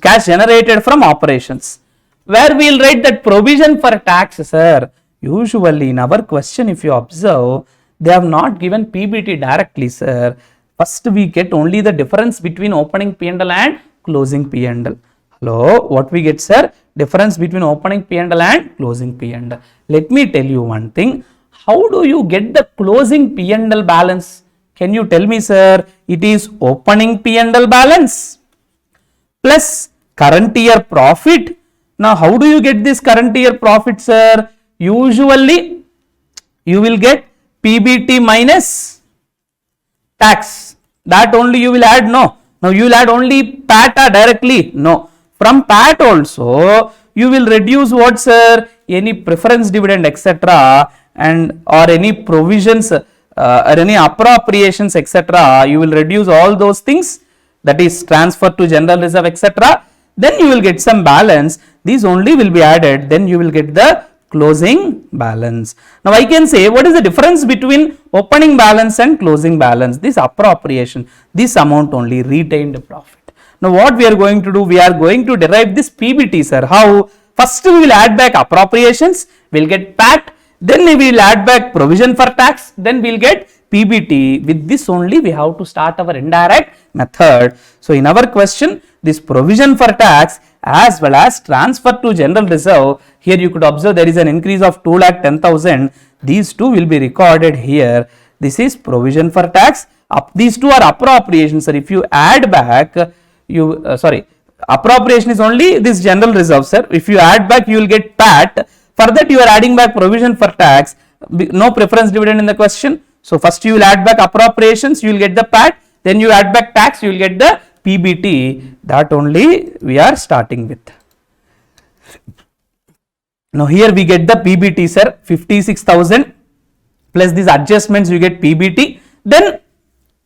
cash generated from operations. Where we will write that provision for tax, sir? Usually in our question, if you observe, they have not given PBT directly, sir. First we get only the difference between opening P&L and closing P&L. Hello, what we get, sir? Difference between opening P&L and closing P&L. Let me tell you one thing. How do you get the closing P&L balance? Can you tell me, sir? It is opening P&L balance plus current year profit. Now, how do you get this current year profit, sir? Usually, you will get PBT minus tax. That only you will add, no. Now, you will add only PAT directly, no. From PAT also, you will reduce what, sir? Any preference dividend, etc. and or any provisions or any appropriations, etc. You will reduce all those things, that is transfer to general reserve, etc. Then you will get some balance. These only will be added. Then you will get the closing balance. Now I can say, what is the difference between opening balance and closing balance? This appropriation, this amount only, retained profit. Now what we are going to do? We are going to derive this PBT, sir. How? First we will add back appropriations, we will get PAT, then we will add back provision for tax, then we will get PBT. With this only we have to start our indirect method. So in our question, this provision for tax as well as transfer to general reserve, here you could observe there is an increase of 2,10,000. These two will be recorded here. This is provision for tax. These two are appropriations, sir. If you add back, appropriation is only this general reserve, sir. If you add back, you will get PAT. For that you are adding back provision for tax. No preference dividend in the question. So first you will add back appropriations, you will get the PAT. Then you add back tax, you will get the PBT. That only we are starting with. Now here we get the PBT, sir, 56,000. plus these adjustments you get PBT, then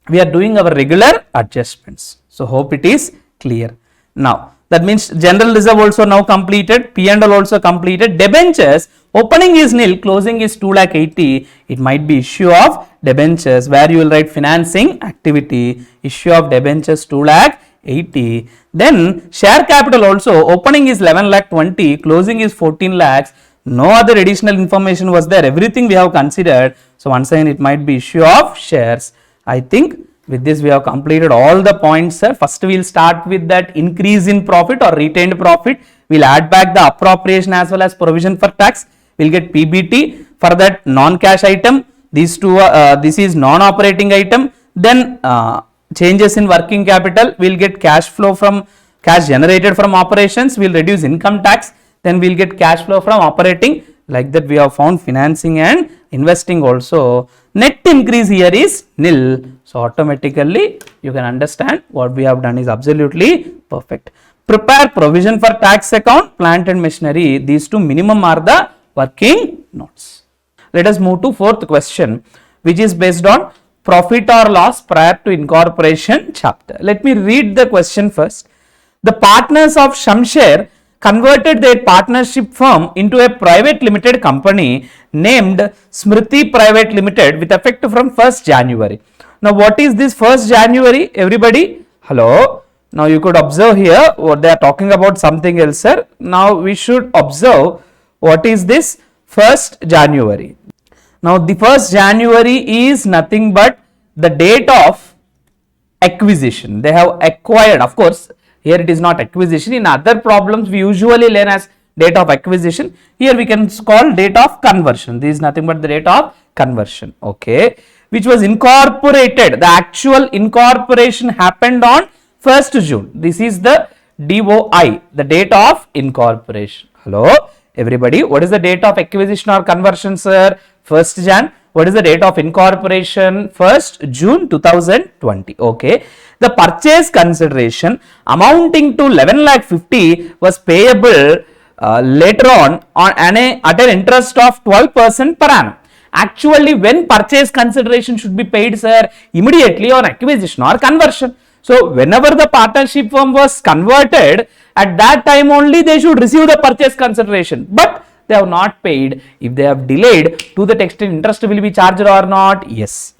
we are doing our regular adjustments. So hope it is clear. Now that means general reserve also now completed, P&L also completed, debentures opening is nil, closing is 2,80,000. It might be issue of debentures where you will write financing activity, issue of debentures 2,80,000. Then share capital also opening is 11,20,000, closing is 14 lakhs. No other additional information was there, everything we have considered. So once again it might be issue of shares. I think with this we have completed all the points, sir. First we will start with that increase in profit or retained profit. We will add back the appropriation as well as provision for tax. We will get PBT for that non-cash item. These two, this is non-operating item. Then changes in working capital. We will get cash flow from cash generated from operations. We will reduce income tax. Then we will get cash flow from operating. Like that we have found financing and investing also. Net increase here is nil. So automatically you can understand what we have done is absolutely perfect. Prepare provision for tax account, plant and machinery. These two minimum are the working notes. Let us move to fourth question, which is based on profit or loss prior to incorporation chapter. Let me read the question first. The partners of Shamsher converted their partnership firm into a private limited company named Smriti Private Limited with effect from 1st January. Now what is this 1st January? Everybody, hello. Now you could observe here what they are talking about something else, sir. Now we should observe what is this 1st January. Now the 1st January is nothing but the date of acquisition. They have acquired, of course. Here it is not acquisition. In other problems we usually learn as date of acquisition. Here we can call date of conversion. This is nothing but the date of conversion. Okay. Which was incorporated. The actual incorporation happened on 1st June. This is the DOI, the date of incorporation. Hello. Everybody, what is the date of acquisition or conversion, sir? 1st Jan. What is the date of incorporation? 1st June 2020. Okay. The purchase consideration amounting to 11,50,000 was payable later on at an interest of 12% per annum. Actually, when purchase consideration should be paid, sir? Immediately on acquisition or conversion. So whenever the partnership firm was converted, at that time only they should receive the purchase consideration. But they have not paid. If they have delayed, to that extent interest will be charged or not? Yes.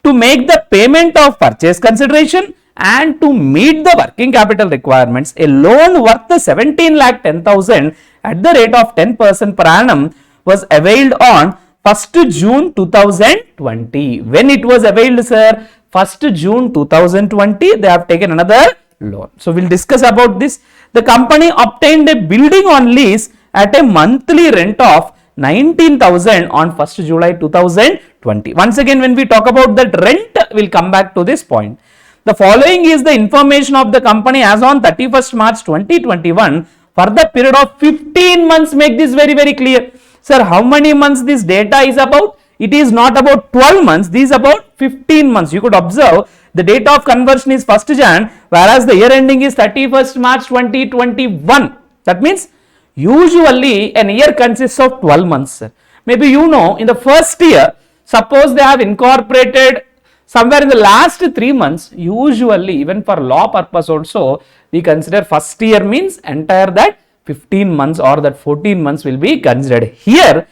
To make the payment of purchase consideration and to meet the working capital requirements, a loan worth 17,10,000 at the rate of 10% per annum was availed on 1st June 2020. When it was availed, sir? 1st June 2020, they have taken another loan. So we'll discuss about this. The company obtained a building on lease at a monthly rent of 19,000 on 1st July 2020. Once again, when we talk about that rent, we'll come back to this point. The following is the information of the company as on 31st March 2021 for the period of 15 months. Make this very, very clear. Sir, how many months this data is about? It is not about 12 months. This is about 15 months. You could observe the date of conversion is 1st Jan, whereas the year ending is 31st March 2021. That means usually an year consists of 12 months, sir. Maybe you know in the first year, suppose they have incorporated somewhere in the last 3 months, usually even for law purpose also, we consider first year means entire that 15 months or that 14 months will be considered. Here,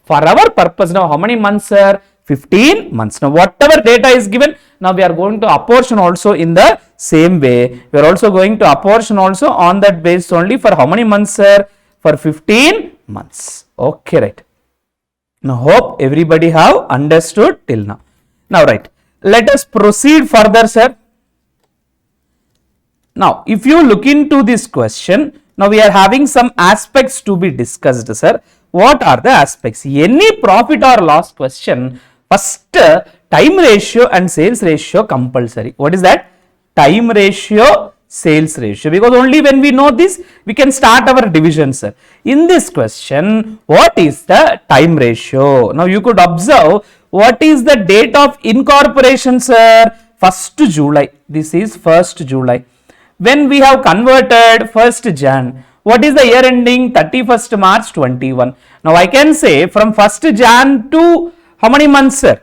for our purpose now, how many months, sir? 15 months. Now, whatever data is given, now we are going to apportion also in the same way. We are also going to apportion also on that basis only for how many months, sir? For 15 months. Okay, right. Now, hope everybody have understood till now. Now, right. Let us proceed further, sir. Now, if you look into this question, now we are having some aspects to be discussed, sir. What are the aspects? Any profit or loss question, first time ratio and sales ratio compulsory. What is that? Time ratio, sales ratio. Because only when we know this, we can start our division, sir. In this question, what is the time ratio? Now you could observe what is the date of incorporation, sir? 1st July. This is 1st July. When we have converted 1st Jan. What is the year ending? 31st March 21. Now I can say from 1st Jan to How many months, sir?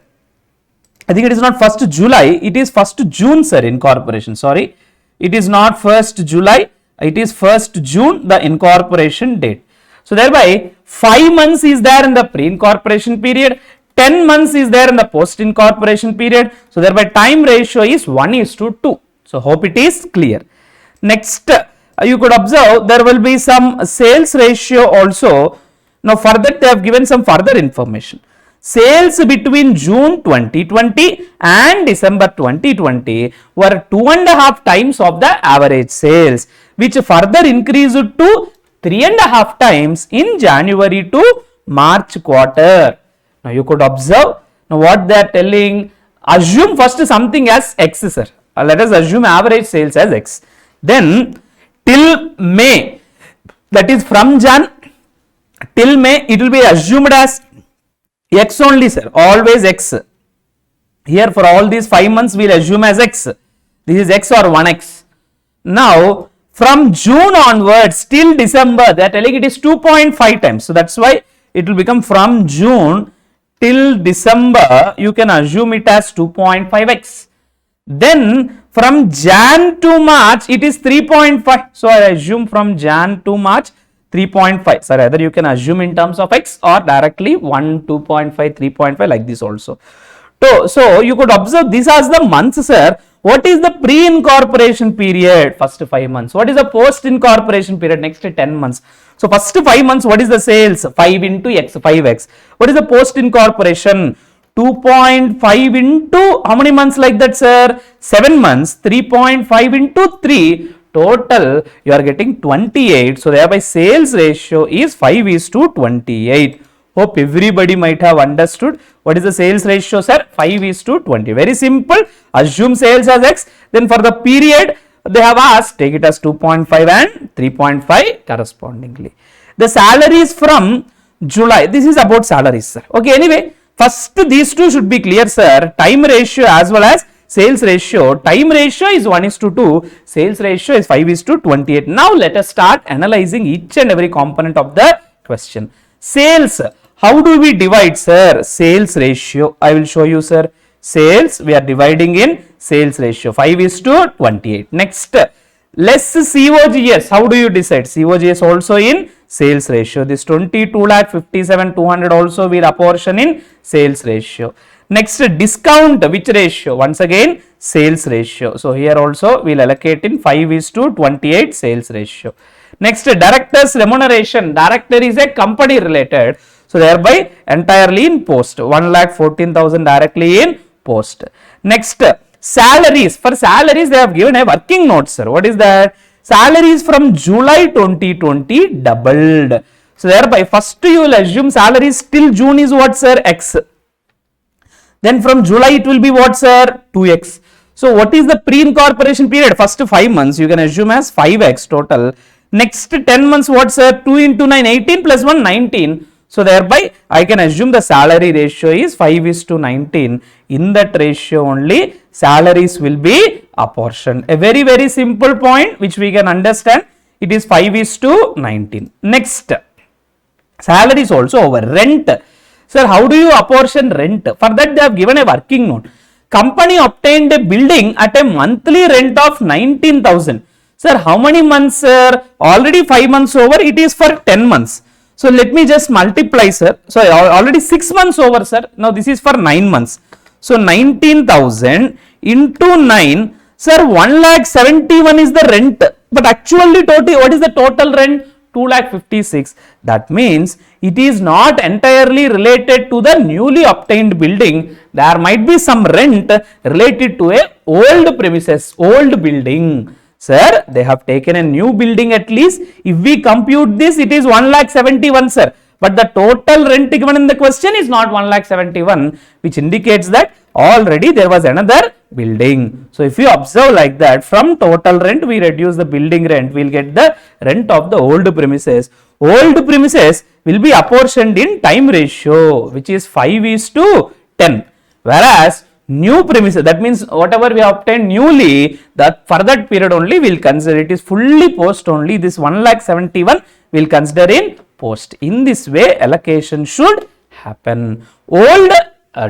I think it is not 1st July, it is 1st June, sir, incorporation. Sorry, it is not 1st July, it is 1st June, the incorporation date. So thereby 5 months is there in the pre-incorporation period, 10 months is there in the post-incorporation period. So thereby time ratio is 1:2. So hope it is clear. Next, you could observe there will be some sales ratio also. Now further they have given some further information. Sales between June 2020 and December 2020 were 2.5 times of the average sales, which further increased to 3.5 times in January to March quarter. Now you could observe, now what they are telling, assume first something as X, sir. Let us assume average sales as X. Then till May, that is from Jan till May, it will be assumed as X only, sir, always X. Here for all these 5 months we will assume as X. This is X or 1X. Now from June onwards till December they are telling it is 2.5 times. So that's why it will become from June till December you can assume it as 2.5x. Then from Jan to March it is 3.5. So I assume from Jan to March 3.5. So either you can assume in terms of x or directly 1, 2.5, 3.5 like this also. So you could observe these are the months, sir. What is the pre-incorporation period? First 5 months. What is the post-incorporation period? Next 10 months. So first 5 months, what is the sales? 5 into x, 5x. What is the post-incorporation? 2.5 into how many months like that, sir? 7 months. 3.5 into 3. Total you are getting 28. So thereby sales ratio is 5:28. Hope everybody might have understood what is the sales ratio, sir. 5:20. Very simple. Assume sales as X. Then for the period they have asked, take it as 2.5 and 3.5 correspondingly. The salaries from July. This is about salaries, sir. Okay, anyway, first these two should be clear, sir. Time ratio as well as sales ratio. Time ratio is 1:2. Sales ratio is 5:28. Now let us start analyzing each and every component of the question. Sales. How do we divide, sir? Sales ratio. I will show you, sir. Sales we are dividing in sales ratio 5:28. Next, less COGS. How do you decide? COGS also in sales ratio. This 22,57,200 also will apportion in sales ratio. Next, discount, which ratio? Once again, sales ratio. So here also we will allocate in 5:28 sales ratio. Next, director's remuneration. Director is a company related. So thereby entirely in post. 1,14,000 directly in post. Next, salaries. For salaries they have given a working note, sir. What is that? Salaries from July 2020 doubled. So thereby first you will assume salaries till June is what, sir? X. Then from July it will be what, sir? 2x. So what is the pre-incorporation period? First 5 months you can assume as 5x total. Next 10 months what, sir? 2 into 9, 18 plus 1, 19. So thereby I can assume the salary ratio is 5:19. In that ratio only salaries will be apportioned. A very, very simple point which we can understand. It is 5:19. Next, salaries also over. Rent. Sir, how do you apportion rent? For that they have given a working note. Company obtained a building at a monthly rent of 19,000. Sir, how many months, sir? Already 5 months over. It is for 10 months. So let me just multiply, sir. So already 6 months over, sir. Now this is for 9 months. So 19,000 into 9. Sir, 1,71,000 is the rent. But actually total, what is the total rent? 2,56,000. That means it is not entirely related to the newly obtained building. There might be some rent related to a old premises, old building. Sir, they have taken a new building at least. If we compute this, it is 1,71,000, sir. But the total rent given in the question is not 1,71,000, which indicates that already there was another building. So if you observe like that, from total rent we reduce the building rent, we will get the rent of the old premises. Old premises will be apportioned in time ratio, which is 5:10. Whereas new premises, that means whatever we obtained newly, that for that period only we will consider it is fully post only. This 1,71,000 we will consider in post. In this way allocation should happen. Old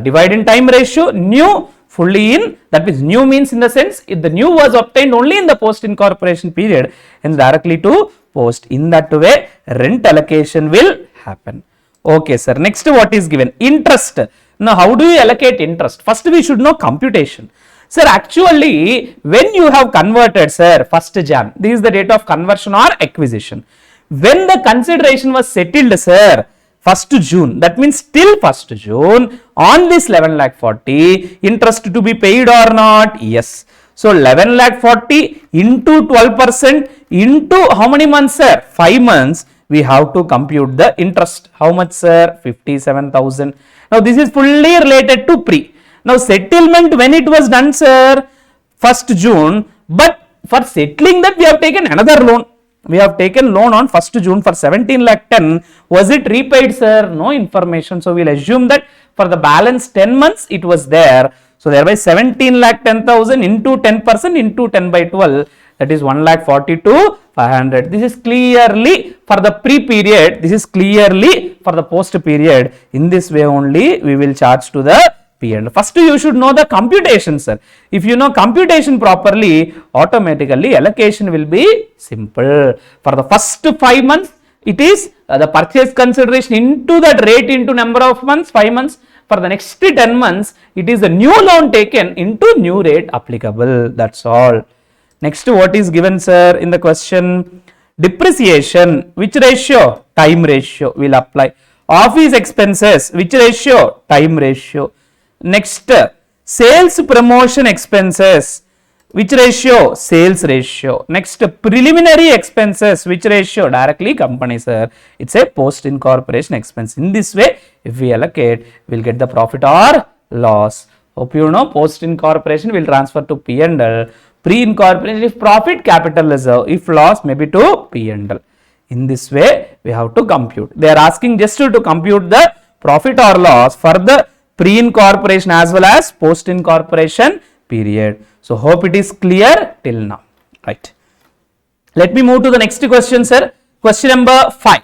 divide in time ratio, new fully in, that means new means in the sense if the new was obtained only in the post incorporation period and directly to post. In that way rent allocation will happen. Okay sir, next what is given? Interest. Now how do you allocate interest? First we should know computation. Sir, actually when you have converted, sir, 1st Jan, this is the date of conversion or acquisition. When the consideration was settled, sir, 1st June, that means till 1st June, on this 11 lakh 40, interest to be paid or not? Yes. So 11 lakh 40 into 12% into how many months, sir? 5 months. We have to compute the interest. How much, sir? 57,000. Now this is fully related to pre. Now settlement when it was done, sir? 1st June. But for settling that we have taken another loan. We have taken loan on 1st June for 17 lakh 10. Was it repaid, sir? No information. So we'll assume that for the balance 10 months it was there. So thereby 17 lakh 10,000 into 10% into 10 by 12. That is 1 lakh 42 500. This is clearly for the pre period. This is clearly for the post period. In this way only we will charge to the P&L. First you should know the computation, sir. If you know computation properly, automatically allocation will be simple. For the first 5 months, it is the purchase consideration into that rate into number of months, 5 months. For the next 10 months, it is the new loan taken into new rate applicable. That's all. Next, what is given, sir, in the question? Depreciation, which ratio? Time ratio will apply. Office expenses, which ratio? Time ratio. Next, sales promotion expenses, which ratio? Sales ratio. Next, preliminary expenses, which ratio? Directly company, sir. It's a post incorporation expense. In this way, if we allocate, we'll get the profit or loss. Hope you know post incorporation will transfer to P&L. Pre incorporation, if profit, capital reserve. If loss, maybe to P&L. In this way, we have to compute. They are asking just to compute the profit or loss for the pre-incorporation as well as post-incorporation period. So, hope it is clear till now. Right. Let me move to the next question, sir. Question number 5.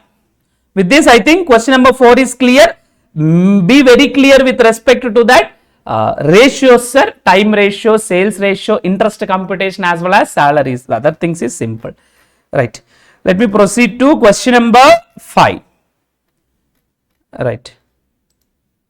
With this, I think question number 4 is clear. Be very clear with respect to that. Ratios, sir, time ratio, sales ratio, interest computation as well as salaries. The other things is simple. Right. Let me proceed to question number 5. Right.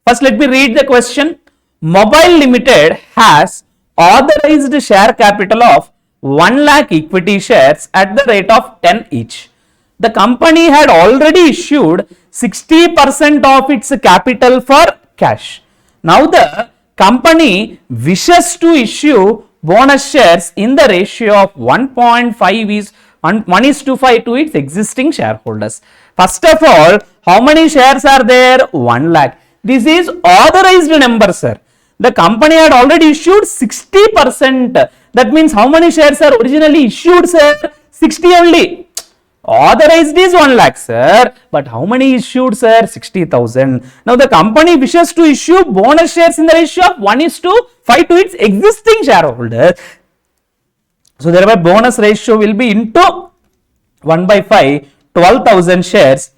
First, let me read the question. Mobile Limited has authorized share capital of 1 lakh equity shares at the rate of 10 each. The company had already issued 60% of its capital for cash. Now the company wishes to issue bonus shares in the ratio of 1:5 to its existing shareholders. First of all, how many shares are there? 1 lakh. This is authorized number, sir. The company had already issued 60%. That means how many shares are originally issued, sir? 60 only. Authorized is 1 lakh, sir. But how many issued, sir? 60,000. Now the company wishes to issue bonus shares in the ratio of 1:5 to its existing shareholders. So thereby bonus ratio will be into 1/5, 12,000 shares.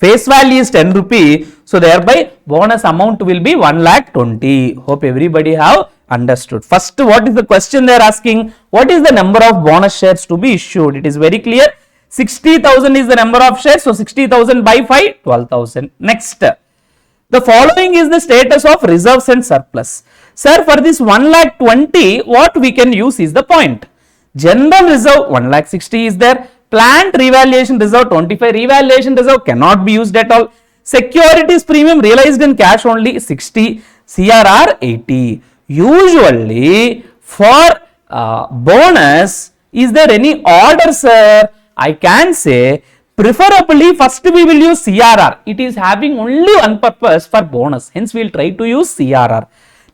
Face value is 10 rupee. So thereby bonus amount will be 1,20,000. Hope everybody have understood. First, what is the question they are asking? What is the number of bonus shares to be issued? It is very clear. 60,000 is the number of shares. So 60,000 by 5, 12,000. Next, the following is the status of reserves and surplus. Sir, for this 1,20,000, what we can use is the point. General reserve 1,60,000 is there. Plant revaluation reserve 25. Revaluation reserve cannot be used at all. Securities premium realized in cash only 60. CRR 80. Usually for bonus, is there any order, sir? I can say preferably first we will use CRR. It is having only one purpose for bonus. Hence we will try to use CRR.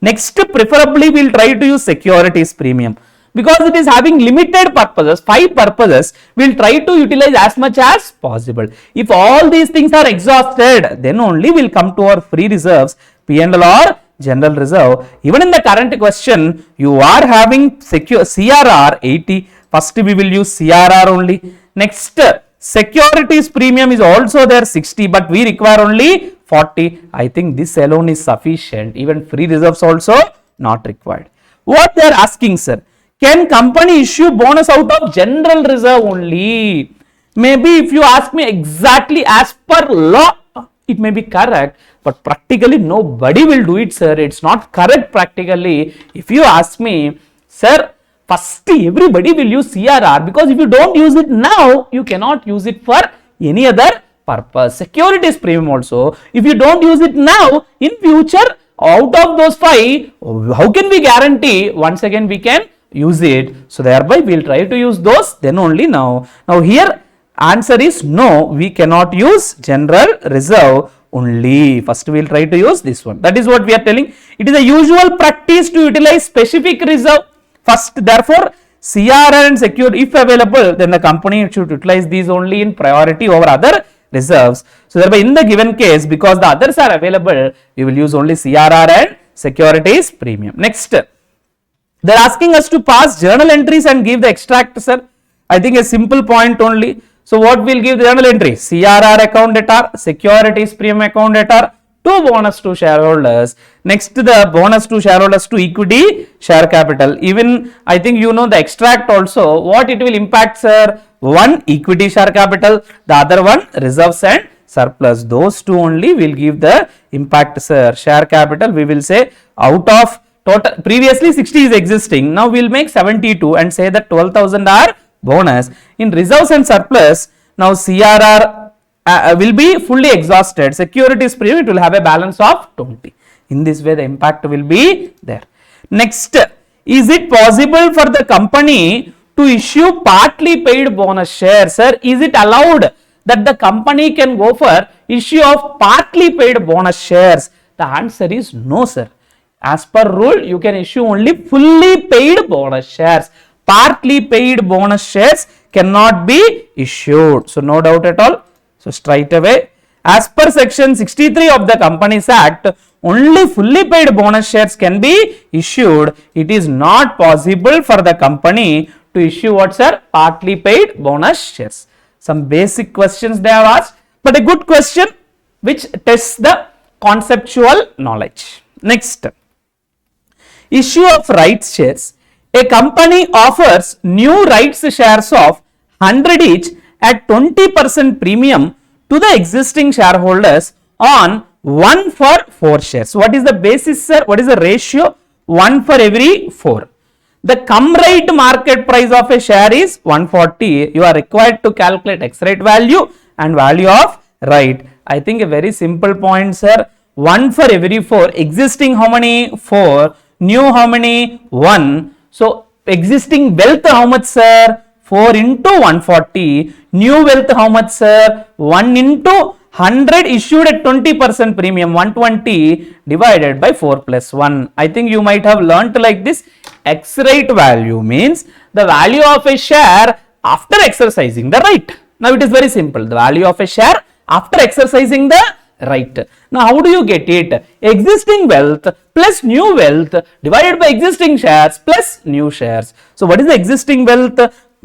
Next, preferably we will try to use securities premium. Because it is having limited purposes, 5 purposes, we will try to utilize as much as possible. If all these things are exhausted, then only we will come to our free reserves, P&L or general reserve. Even in the current question, you are having CRR 80. First we will use CRR only. Next, securities premium is also there 60, but we require only 40. I think this alone is sufficient. Even free reserves also not required. What they are asking, sir? Can company issue bonus out of general reserve only? Maybe if you ask me exactly as per law, it may be correct, but practically nobody will do it, sir. It's not correct practically. If you ask me, sir, first everybody will use CRR, because if you don't use it now, you cannot use it for any other purpose. Securities premium also, if you don't use it now, in future, out of those 5, how can we guarantee once again we can use it? So thereby we will try to use those, then only now. Now here answer is no, we cannot use general reserve only. First we will try to use this one. That is what we are telling. It is a usual practice to utilize specific reserve first. Therefore CRR and secured, if available, then the company should utilize these only in priority over other reserves. So thereby in the given case, because the others are available, we will use only CRR and securities premium. Next, they are asking us to pass journal entries and give the extract, sir. I think a simple point only. So what will give the journal entry? CRR account data, securities premium account data, to bonus to shareholders. Next, the bonus to shareholders to equity share capital. Even I think you know the extract also, what it will impact, sir? One equity share capital, the other one reserves and surplus. Those two only will give the impact, sir. Share capital, we will say out of total, previously 60 is existing, now we will make 72 and say that 12,000 are bonus. In reserves and surplus, now CRR will be fully exhausted. Securities premium, it will have a balance of 20. In this way the impact will be there. Next, is it possible for the company to issue partly paid bonus shares, sir? Is it allowed that the company can go for issue of partly paid bonus shares? The answer is no, sir. As per rule, you can issue only fully paid bonus shares. Partly paid bonus shares cannot be issued. So no doubt at all. So straight away, as per section 63 of the Companies Act, only fully paid bonus shares can be issued. It is not possible for the company to issue what, sir? Partly paid bonus shares. Some basic questions they have asked, but a good question which tests the conceptual knowledge. Next, issue of rights shares. A company offers new rights shares of 100 each at 20% premium to the existing shareholders on 1 for 4 shares. What is the basis, sir? What is the ratio? 1 for every 4. The come right market price of a share is 140. You are required to calculate X rate value and value of right. I think a very simple point, sir. 1 for every 4. Existing how many? 4. New how many? 1. So existing wealth how much, sir? 4 into 140. New wealth how much, sir? 1 into 100 issued at 20% premium, 120 divided by 4 plus 1. I think you might have learnt like this. X rate value means the value of a share after exercising the right. Now it is very simple. The value of a share after exercising the right. Now how do you get it? Existing wealth plus new wealth divided by existing shares plus new shares. So what is the existing wealth?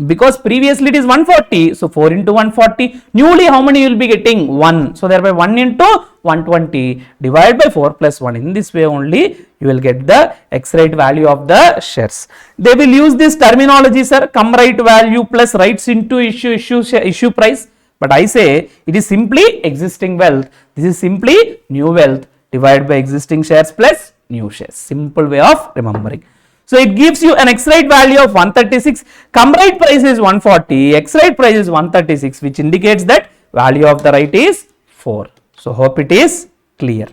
Because previously it is 140, so 4 into 140. Newly how many you will be getting? 1. So thereby 1 into 120 divided by 4 plus 1. In this way only you will get the X rate value of the shares. They will use this terminology, sir. Come right value plus rights into issue price. But I say it is simply existing wealth. This is simply new wealth divided by existing shares plus new shares. Simple way of remembering. So it gives you an X rate value of 136. Come right price is 140. X rate price is 136, which indicates that value of the right is 4. So hope it is clear.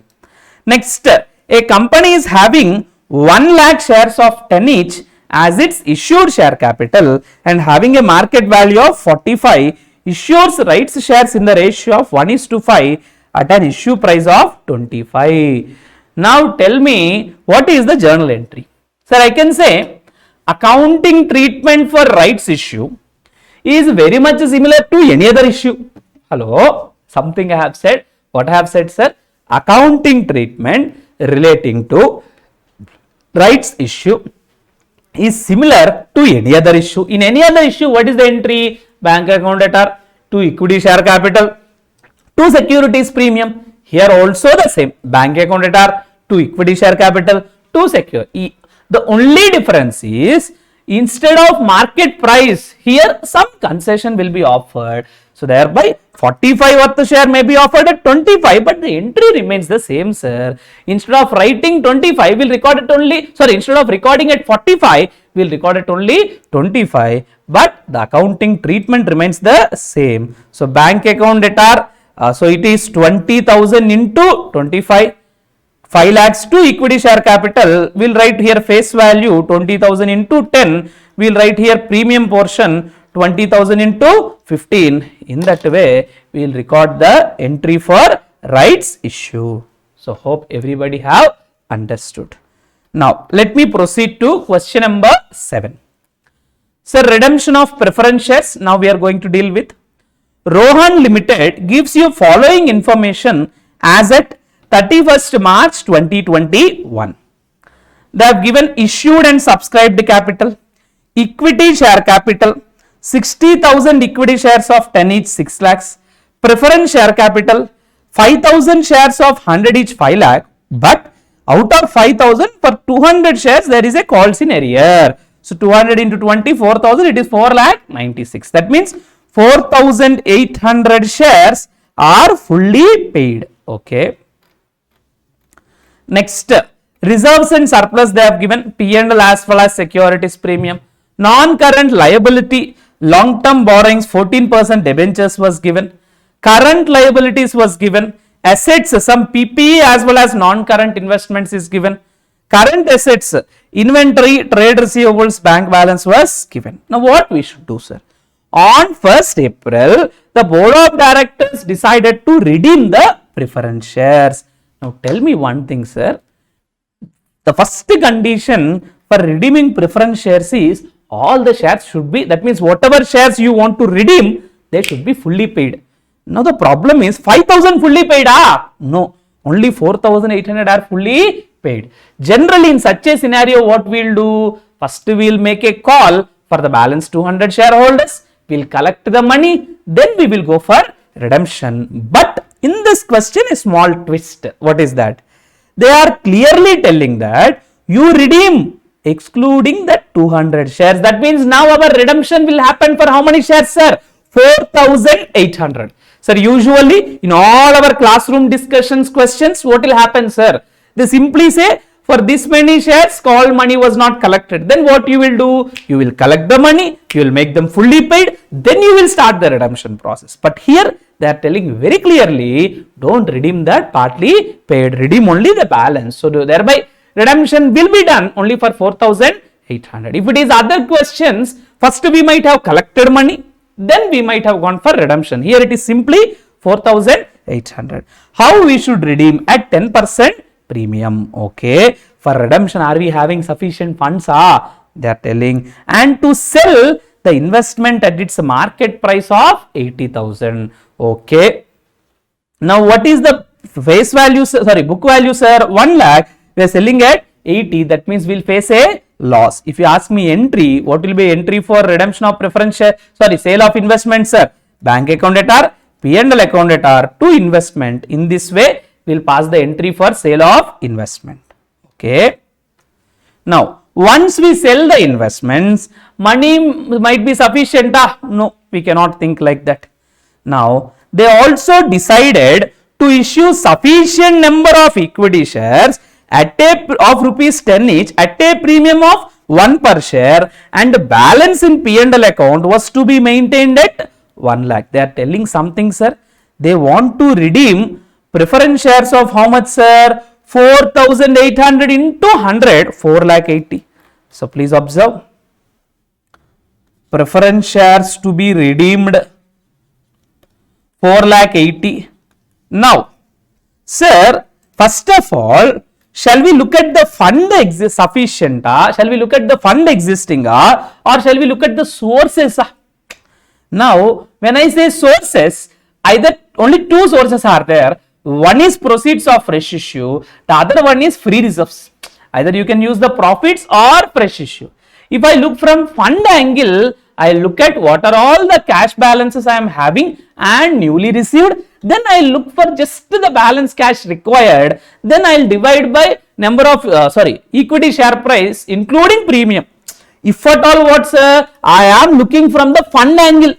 Next, a company is having 1 lakh shares of 10 each as its issued share capital and having a market value of 45. Issues rights shares in the ratio of 1:5 at an issue price of 25. Now tell me, what is the journal entry? Sir, I can say accounting treatment for rights issue is very much similar to any other issue. Hello, something I have said. What I have said, sir? Accounting treatment relating to rights issue is similar to any other issue. In any other issue, what is the entry? Bank account data, to equity share capital, to securities premium. Here also the same, bank account at R, to equity share capital, to secure. The only difference is, instead of market price, here some concession will be offered. So thereby 45 worth share may be offered at 25, but the entry remains the same, sir. Instead of writing 25, we'll record it only, sorry, instead of recording at 45, we'll record it only 25, but the accounting treatment remains the same. So bank account at R, so it is 20,000 into 25, 5 lakhs to equity share capital. We'll write here face value 20,000 into 10. We'll write here premium portion 20,000 into 15. In that way, we'll record the entry for rights issue. So hope everybody have understood. Now let me proceed to question number 7. So redemption of preference shares. Now we are going to deal with. Rohan Limited gives you following information as at 31st March 2021. They have given issued and subscribed capital, equity share capital, 60,000 equity shares of 10 each 6 lakhs, preference share capital, 5,000 shares of 100 each 5 lakh, but out of 5,000 for 200 shares there is a calls in arrear. So 200 into 20, 4,000, it is 4 lakh 96. That means 4,800 shares are fully paid. Okay. Next, reserves and surplus they have given, P&L as well as securities premium. Non-current liability, long-term borrowings 14% debentures was given. Current liabilities was given. Assets, some PPE as well as non-current investments is given. Current assets, inventory, trade receivables, bank balance was given. Now what we should do, sir? On 1st April, the board of directors decided to redeem the preference shares. Now tell me one thing, sir. The first condition for redeeming preference shares is all the shares should be, that means whatever shares you want to redeem, they should be fully paid. Now the problem is 5,000 fully paid. No, only 4,800 are fully paid. Generally in such a scenario, what we'll do? First we'll make a call for the balance 200 shareholders. We'll collect the money, then we will go for redemption. But in this question, a small twist. What is that? They are clearly telling that you redeem excluding the 200 shares. That means now our redemption will happen for how many shares, sir? 4,800. Sir, usually in all our classroom discussions questions, what will happen, sir? They simply say, for this many shares, call money was not collected. Then what you will do? You will collect the money, you will make them fully paid, then you will start the redemption process. But here they are telling very clearly, don't redeem that partly paid, redeem only the balance. So thereby redemption will be done only for 4,800. If it is other questions, first we might have collected money, then we might have gone for redemption. Here it is simply 4,800. How we should redeem? At 10% premium. Okay. For redemption, are we having sufficient funds? They are telling. And to sell the investment at its market price of 80,000. Okay. Now what is the face value, sorry, book value, sir? 1 lakh. We are selling at 80. That means we'll face a loss. If you ask me entry, what will be entry for redemption of preference share? Sorry, sale of investment, sir. Bank account at R, P&L account at R to investment. In this way, we'll pass the entry for sale of investment. Okay. Now, once we sell the investments, money might be sufficient. No, we cannot think like that. Now, they also decided to issue sufficient number of equity shares at of rupees 10 each at a premium of 1 per share, and the balance in P&L account was to be maintained at 1 lakh. They are telling something, sir. They want to redeem preference shares of how much, sir? 4,800 into 100, 4 lakh 80. So please observe. Preference shares to be redeemed 4 lakh 80. Now, sir, first of all, shall we look at the fund sufficient? Shall we look at the fund existing? Or shall we look at the sources? Now, when I say sources, either only two sources are there. One is proceeds of fresh issue. The other one is free reserves. Either you can use the profits or fresh issue. If I look from fund angle, I look at what are all the cash balances I am having and newly received. Then I look for just the balance cash required. Then I'll divide by number of equity share price including premium. If at all what sir, I am looking from the fund angle.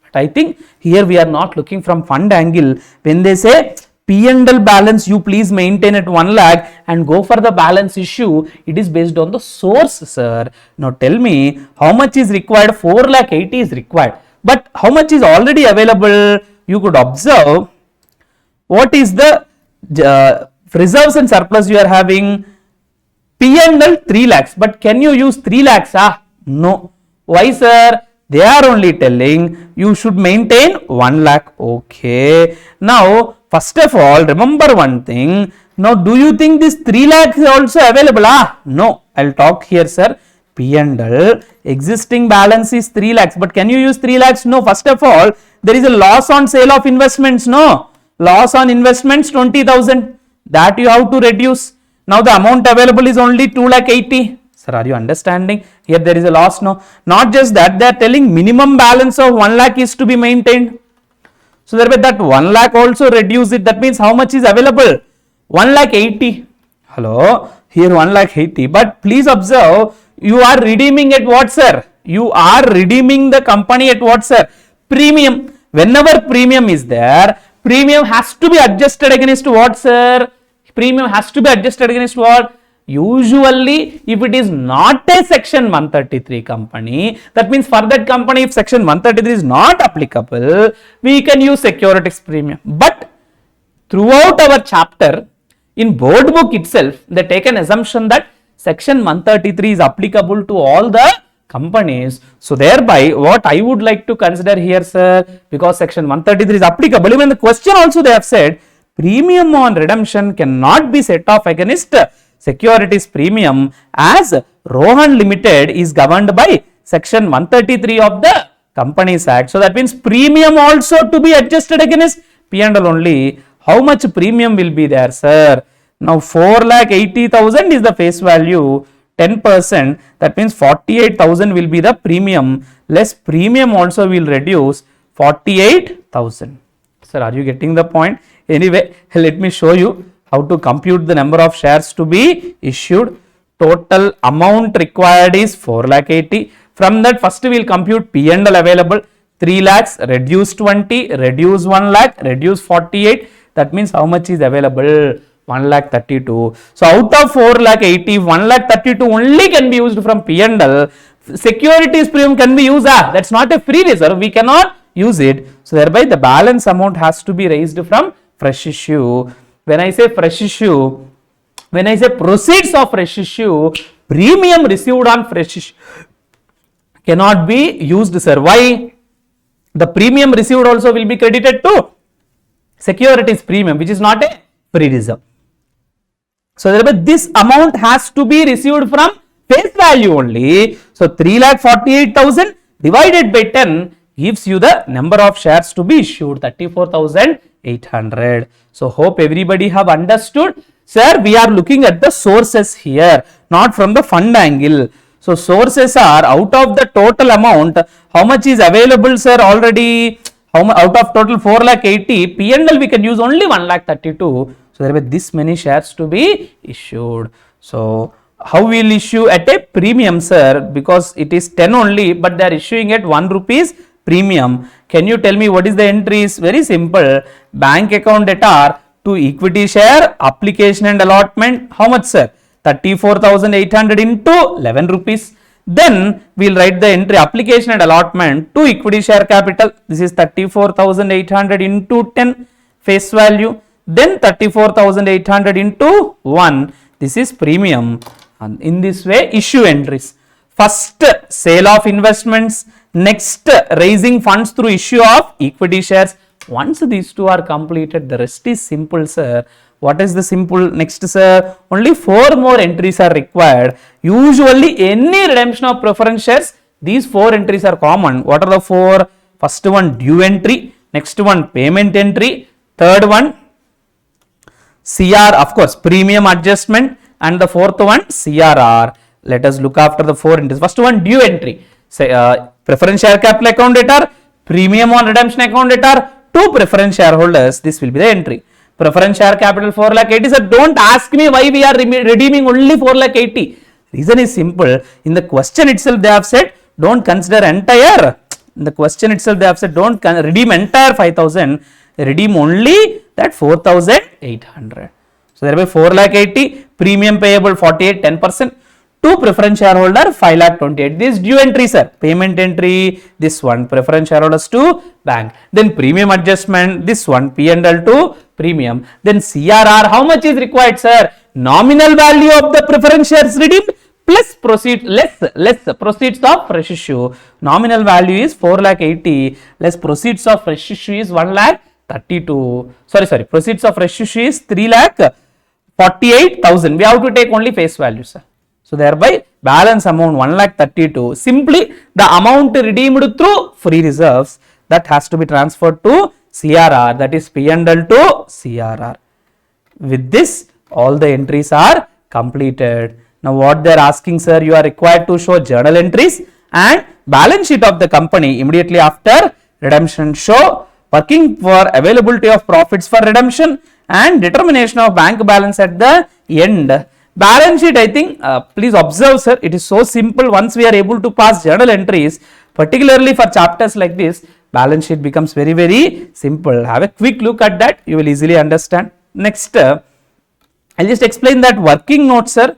But I think here we are not looking from fund angle. When they say P&L balance you please maintain at 1 lakh and go for the balance issue, it is based on the source sir. Now tell me how much is required. 4 lakh 80 is required. But how much is already available? You could observe what is the reserves and surplus you are having. P&L 3 lakhs, but can you use 3 lakhs? No. Why sir? They are only telling you should maintain 1 lakh. Okay. Now, first of all, remember one thing. Now, do you think this 3 lakhs is also available? No. I'll talk here sir. P&L existing balance is 3 lakhs, but can you use 3 lakhs? No. First of all, there is a loss on sale of investments. No. Loss on investments 20,000. That you have to reduce. Now the amount available is only 2 lakh 80. Sir, are you understanding? Here there is a loss. No. Not just that, they are telling minimum balance of 1 lakh is to be maintained. So thereby that 1 lakh also reduce it. That means how much is available? 1 lakh 80. Hello. Here 1 lakh 80. But please observe, you are redeeming at what sir? You are redeeming the company at what sir? Premium. Whenever premium is there, premium has to be adjusted against what sir? Premium has to be adjusted against what? Usually, if it is not a section 133 company, that means for that company, if section 133 is not applicable, we can use securities premium. But throughout our chapter, in board book itself, they take an assumption that section 133 is applicable to all the companies. So thereby, what I would like to consider here, sir, because section 133 is applicable, even the question also they have said, premium on redemption cannot be set off against securities premium as Rohan Limited is governed by section 133 of the Companies Act. So that means premium also to be adjusted against P&L only. How much premium will be there, sir? Now 4,80,000 is the face value, 10%, that means 48,000 will be the premium, less premium also will reduce 48,000. Sir, are you getting the point? Anyway, let me show you how to compute the number of shares to be issued. Total amount required is 4,80,000. From that, first we will compute P&L available. 3 lakhs, reduce 20, reduce 1 lakh, reduce 48. That means how much is available? 1,32,000. So out of 4,80,000, 1,32,000 only can be used from P&L. Securities premium can be used. That's not a free reserve. We cannot use it. So thereby the balance amount has to be raised from fresh issue. When I say fresh issue, when I say proceeds of fresh issue, premium received on fresh issue cannot be used, sir. Why? The premium received also will be credited to securities premium, which is not a free reserve. So thereby this amount has to be received from face value only. So 3,48,000 divided by 10 gives you the number of shares to be issued, 34,800. So hope everybody have understood. Sir, we are looking at the sources here, not from the fund angle. So sources are out of the total amount, how much is available, sir, already? Out of total 4,80,000, P&L we can use only 1,32,000. So there will be this many shares to be issued. So how we will issue at a premium, sir, because it is 10 only, but they are issuing at 1 rupees premium. Can you tell me what is the entries? Very simple. Bank account debtor to equity share, application and allotment. How much, sir? 34,800 into 11 rupees. Then we will write the entry application and allotment to equity share capital. This is 34,800 into 10 face value. Then 34,800 into 1. This is premium. And in this way, issue entries. First, sale of investments. Next, raising funds through issue of equity shares. Once these two are completed, the rest is simple, sir. What is the simple next, sir? Only 4 more entries are required. Usually, any redemption of preference shares, these 4 entries are common. What are the 4? First one, due entry. Next one, payment entry. Third one, CR, of course, premium adjustment. And the fourth one, CRR. Let us look after the 4 entries. First one, due entry. say preference share capital account debtor, premium on redemption account debtor to preference shareholders. This will be the entry. Preference share capital 4,80,000. Sir, don't ask me why we are redeeming only 4,80,000. Reason is simple. In the question itself, they have said don't consider entire. In the question itself, they have said don't redeem entire 5,000. Redeem only that 4,800. So thereby 4,80,000, premium payable 48, 10%. To preference shareholder 5,28,000. This due entry, sir. Payment entry, this one. Preference shareholders to bank. Then premium adjustment, this one. P&L to premium. Then CRR, how much is required, sir? Nominal value of the preference shares redeemed plus proceeds, less proceeds of fresh issue. Nominal value is 4,80,000 less proceeds of fresh issue is 1,32,000. Sorry. Proceeds of fresh issue is 3,48,000. We have to take only face value, sir. So thereby balance amount 1,32,000. Simply the amount redeemed through free reserves that has to be transferred to CRR, that is P&L to CRR. With this, all the entries are completed. Now what they are asking, sir, you are required to show journal entries and balance sheet of the company immediately after redemption. Show working for availability of profits for redemption and determination of bank balance at the end. Balance sheet, I think, please observe, sir, it is so simple. Once we are able to pass journal entries, particularly for chapters like this, balance sheet becomes very, very simple. Have a quick look at that, you will easily understand. Next, I'll just explain that working note, sir.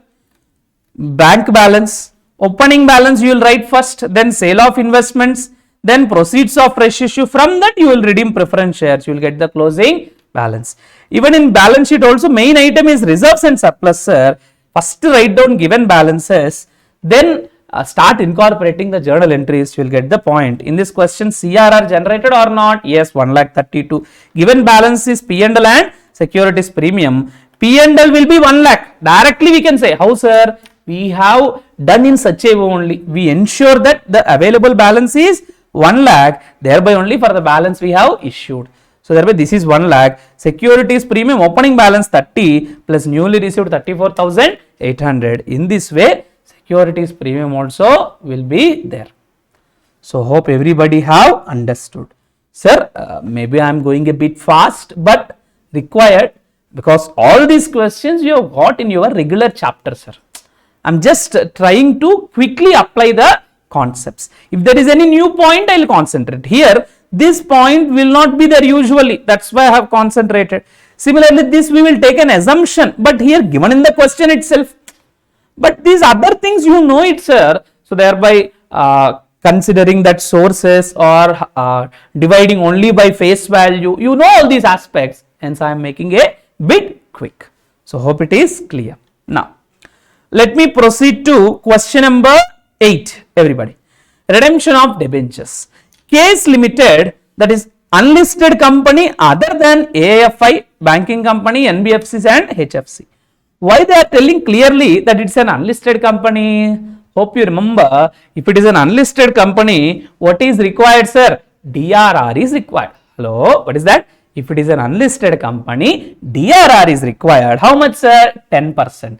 Bank balance, opening balance you will write first, then sale of investments, then proceeds of fresh issue. From that you will redeem preference shares, you will get the closing balance. Even in balance sheet also, main item is reserves and surplus, sir. First write down given balances, then start incorporating the journal entries, you will get the point. In this question, CRR generated or not? Yes, 1,32,000. Given balance is P&L and securities premium. P&L will be 1 lakh. Directly we can say, how, sir? We have done in such a way only. We ensure that the available balance is 1 lakh. Thereby only for the balance we have issued. So thereby this is 1 lakh. Securities premium opening balance 30 plus newly received 34,800. In this way, securities premium also will be there. So hope everybody have understood. Sir, maybe I am going a bit fast, but required because all these questions you have got in your regular chapter, sir. I am just trying to quickly apply the concepts. If there is any new point, I will concentrate. Here, this point will not be there usually. That's why I have concentrated. Similarly, this we will take an assumption, but here given in the question itself. But these other things you know it, sir. So thereby considering that sources or dividing only by face value, you know all these aspects. Hence, I am making a bit quick. So hope it is clear. Now, let me proceed to question number 8, everybody. Redemption of debentures. Case Limited, that is unlisted company other than AIFI, banking company, NBFCs and HFC. Why they are telling clearly that it's an unlisted company? Hope you remember, if it is an unlisted company, what is required, sir? DRR is required. Hello, what is that? If it is an unlisted company, DRR is required. How much, sir? 10%.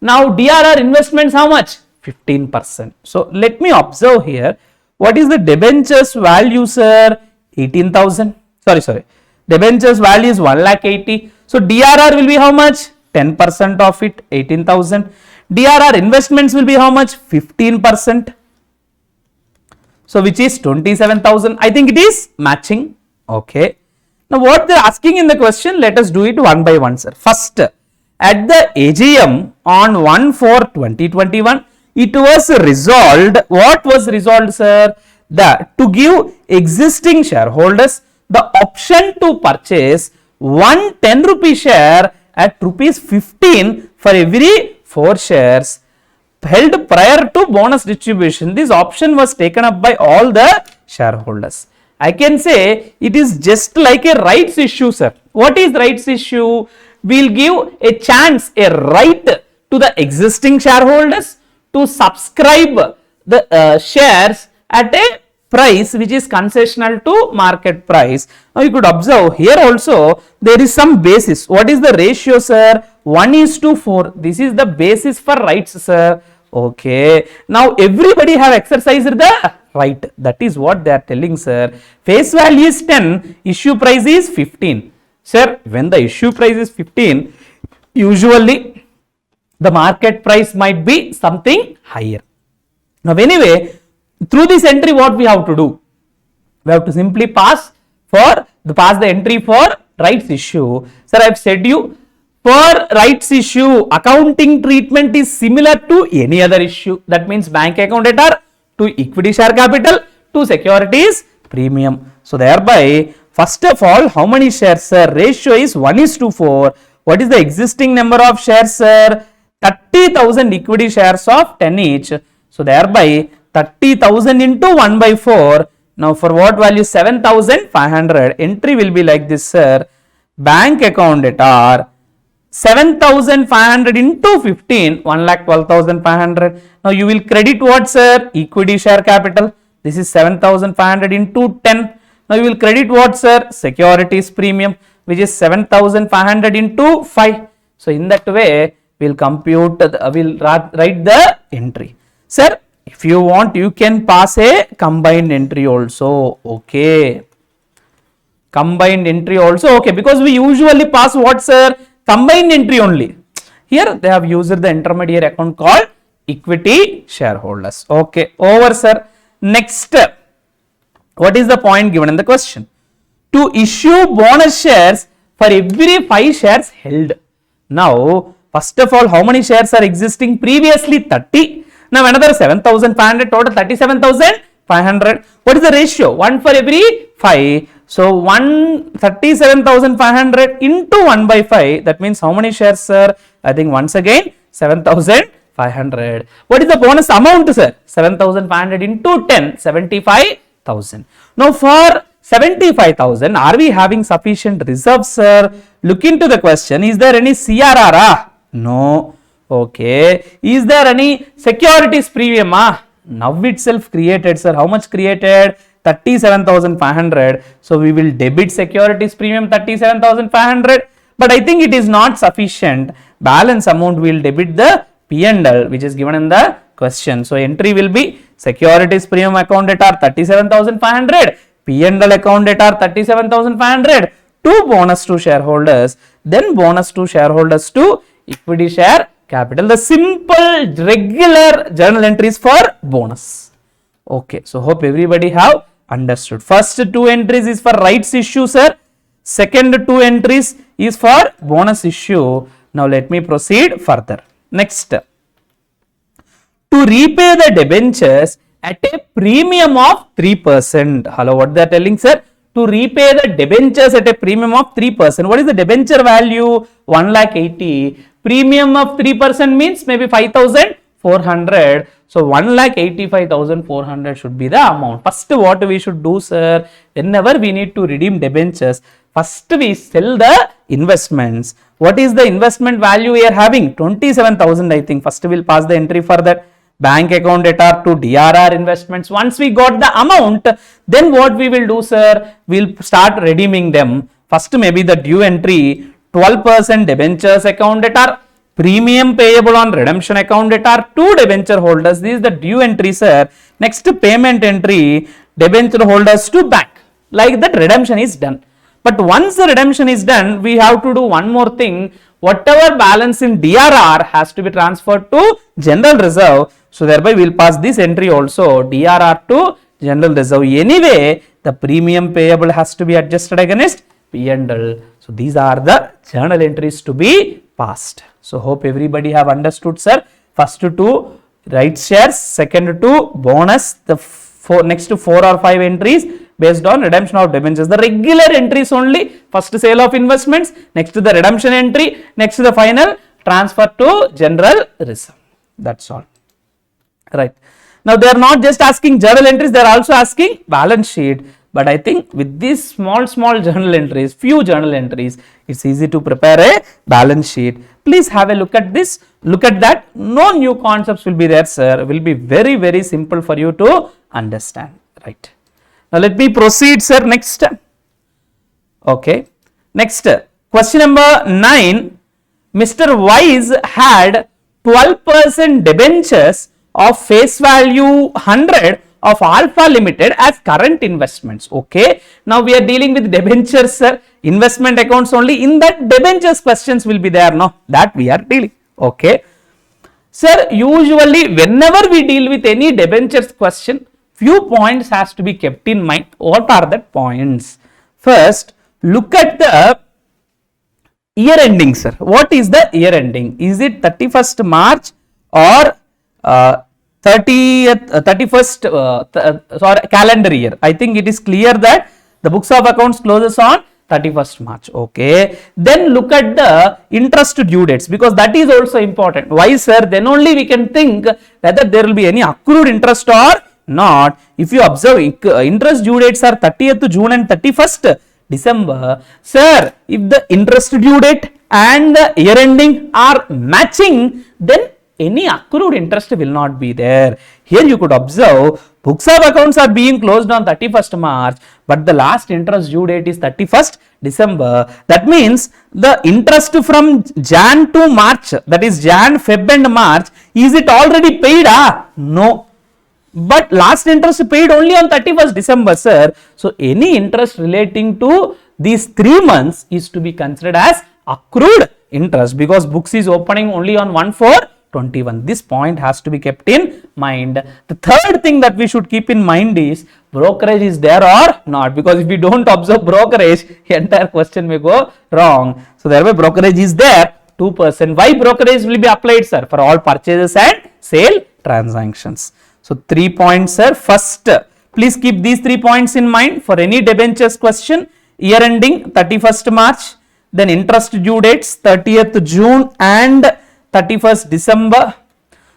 Now, DRR investments, how much? 15%. So, let me observe here. What is the debentures value, sir? 18,000. Sorry. Debentures value is 1,80,000. So, DRR will be how much? 10% of it, 18,000. DRR investments will be how much? 15%. So, which is 27,000. I think it is matching. Okay. Now, what they are asking in the question, let us do it one by one, sir. First, at the AGM on 1/4/2021, it was resolved. What was resolved, sir? That to give existing shareholders the option to purchase one 10 rupee share at rupees 15 for every 4 shares held prior to bonus distribution. This option was taken up by all the shareholders. I can say it is just like a rights issue, sir. What is rights issue? We will give a chance, a right to the existing shareholders to subscribe the shares at a price which is concessional to market price. Now you could observe here also there is some basis. What is the ratio, sir? 1:4. This is the basis for rights, sir. Okay. Now everybody have exercised the right. That is what they are telling, sir. Face value is 10, issue price is 15. Sir, when the issue price is 15, usually the market price might be something higher. Now anyway, through this entry what we have to do? We have to simply pass the entry for rights issue. Sir, I have said you, for rights issue, accounting treatment is similar to any other issue. That means bank account debtor to equity share capital to securities premium. So thereby, first of all, how many shares, sir? Ratio is 1:4. What is the existing number of shares, sir? 30,000 equity shares of 10 each. So thereby, 30,000 into 1/4. Now for what value? 7,500. Entry will be like this, sir. Bank account debtor 7,500 into 15, 1,12,500. Now you will credit what, sir? Equity share capital. This is 7,500 into 10. Now you will credit what, sir? Securities premium, which is 7,500 into 5. So in that way, we'll compute, we'll write the entry. Sir, if you want, you can pass a combined entry also. Okay. Combined entry also. Okay. Because we usually pass what, sir? Combined entry only. Here they have used the intermediate account called equity shareholders. Okay. Over, sir. Next. What is the point given in the question? To issue bonus shares for every 5 shares held. Now, first of all, how many shares are existing? Previously 30. Now another 7,500, total 37,500. What is the ratio? 1 for every 5. So 37,500 into 1/5. That means how many shares, sir? I think once again 7,500. What is the bonus amount, sir? 7,500 into 10, 75,000. Now for 75,000, are we having sufficient reserves, sir? Look into the question. Is there any CRR? No. Okay. Is there any securities premium? Now itself created, sir. How much created? 37,500. So we will debit securities premium 37,500. But I think it is not sufficient. Balance amount will debit the P&L, which is given in the question. So entry will be securities premium account debtor 37,500. P&L account debtor 37,500. To bonus to shareholders. Then bonus to shareholders to equity share capital. The simple regular journal entries for bonus. Okay, so hope everybody have understood. First 2 entries is for rights issue, sir. Second 2 entries is for bonus issue. Now let me proceed further. Next, to repay the debentures at a premium of 3%. Hello, what they are telling, sir? To repay the debentures at a premium of 3%. What is the debenture value? 1,80,000. Premium of 3% means maybe 5,400. So 1,85,400 should be the amount. First, what we should do, sir? Whenever we need to redeem debentures, first we sell the investments. What is the investment value we are having? 27,000, I think. First, we'll pass the entry for that. Bank account debtor to DRR investments. Once we got the amount, then what we will do, sir? We'll start redeeming them. First, maybe the due entry 12% debentures account debtor, premium payable on redemption account debtor to debenture holders. This is the due entry, sir. Next, payment entry debenture holders to bank. Like that, redemption is done. But once the redemption is done, we have to do one more thing. Whatever balance in DRR has to be transferred to general reserve. So thereby we'll pass this entry also, DRR to general reserve. Anyway, the premium payable has to be adjusted against P&L. So these are the journal entries to be passed. So hope everybody have understood, sir. First 2 rights shares, second 2 bonus, the next 4 or 5 entries based on redemption of debentures. The regular entries only. First sale of investments, next the redemption entry, next the final transfer to general reserve. That's all. Right. Now they are not just asking journal entries, they are also asking balance sheet. But I think with these small journal entries, few journal entries, it's easy to prepare a balance sheet. Please have a look at this, look at that. No new concepts will be there, sir. It will be very simple for you to understand. Right. Now let me proceed, sir. Next. Okay. Next, question number 9. Mr. Wise had 12% debentures of face value 100 of Alpha Limited as current investments. Okay. Now we are dealing with debentures, sir. Investment accounts only. In that debentures questions will be there. No, that we are dealing. Okay. Sir, usually whenever we deal with any debentures question, few points has to be kept in mind. What are the points? First, look at the year ending, sir. What is the year ending? Is it 31st March or 31st sorry, calendar year? I think it is clear that the books of accounts closes on 31st March. Okay. Then look at the interest due dates, because that is also important. Why, sir? Then only we can think whether there will be any accrued interest or not. If you observe, interest due dates are 30th June and 31st December. Sir, if the interest due date and the year ending are matching, then any accrued interest will not be there. Here you could observe books of accounts are being closed on 31st March, but the last interest due date is 31st December. That means the interest from Jan to March, that is Jan, Feb and March, is it already paid? No. But last interest paid only on 31st December, sir. So any interest relating to these 3 months is to be considered as accrued interest, because books is opening only on 1/4/21. This point has to be kept in mind. The third thing that we should keep in mind is brokerage is there or not, because if we don't observe brokerage, entire question may go wrong. So thereby brokerage is there, 2%. Why brokerage will be applied, sir? For all purchases and sale transactions. So 3 points, sir. First, please keep these 3 points in mind for any debentures question. Year ending 31st March, then interest due dates 30th June and 31st December.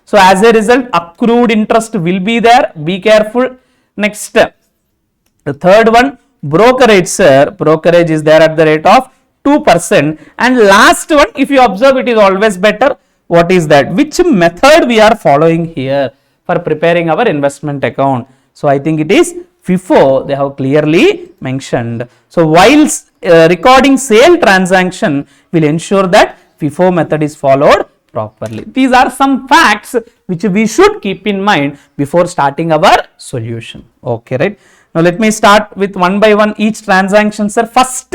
So as a result, accrued interest will be there. Be careful. Next, the third one, brokerage, sir. Brokerage is there at the rate of 2%. And last one, if you observe, it is always better. What is that? Which method we are following here for preparing our investment account? So I think it is FIFO, they have clearly mentioned. So whilst recording sale transaction, will ensure that FIFO method is followed properly. These are some facts which we should keep in mind before starting our solution. Okay, right? Now let me start with one by one each transaction, sir. First,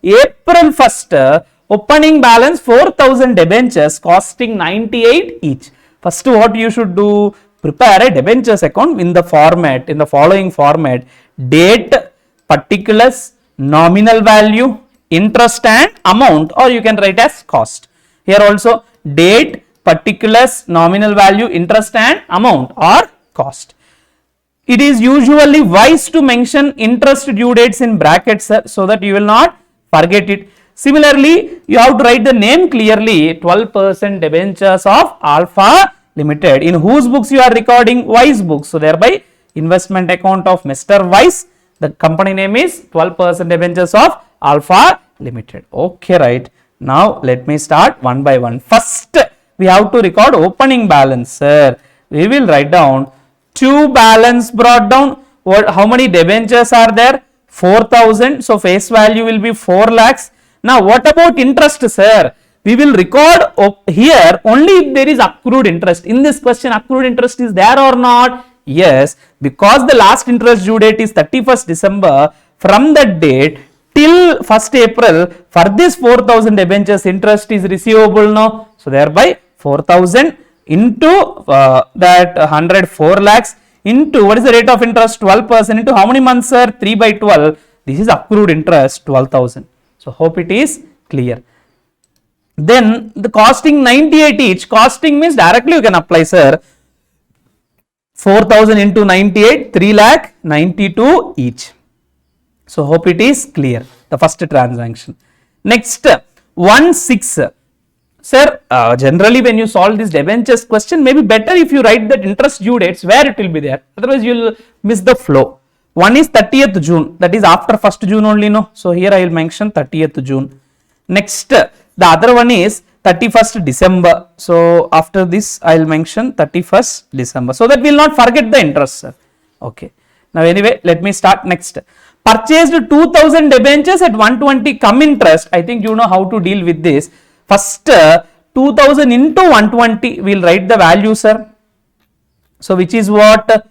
April 1st, opening balance 4,000 debentures costing 98 each. First, what you should do? Prepare a debentures account in the format, in the following format: date, particulars, nominal value, interest and amount, or you can write as cost. Here also date, particulars, nominal value, interest and amount or cost. It is usually wise to mention interest due dates in brackets, sir, so that you will not forget it. Similarly, you have to write the name clearly: 12% debentures of Alpha Limited, in whose books you are recording? Wise books. So thereby investment account of Mr. Wise, the company name is 12% debentures of Alpha Limited. Okay, right? Now let me start one by one. First, we have to record opening balance, sir. We will write down two balance brought down. How many debentures are there? 4,000. So face value will be 4 lakhs. Now what about interest, sir? We will record here only if there is accrued interest. In this question, accrued interest is there or not? Yes, because the last interest due date is 31st December. From that date till 1st April, for this 4,000 debentures, interest is receivable now. So thereby 4,000 into that 104 lakhs into what is the rate of interest? 12% into how many months, sir? 3/12. This is accrued interest, 12,000. So hope it is clear. Then the costing 98 each. Costing means directly you can apply, sir. 4,000 into 98, 3,92,000 each. So hope it is clear. The first transaction. Next, 1/6. Sir, generally when you solve this debentures question, maybe better if you write that interest due dates where it will be there. Otherwise you will miss the flow. One is 30th June. That is after 1st June only, no. So here I will mention 30th June. Next, the other one is 31st December. So after this I will mention 31st December, so that we will not forget the interest, sir. Okay. Now anyway, let me start next. Purchased 2,000 debentures at 120 come interest. I think you know how to deal with this. First, 2,000 into 120, we will write the value, sir. So which is what?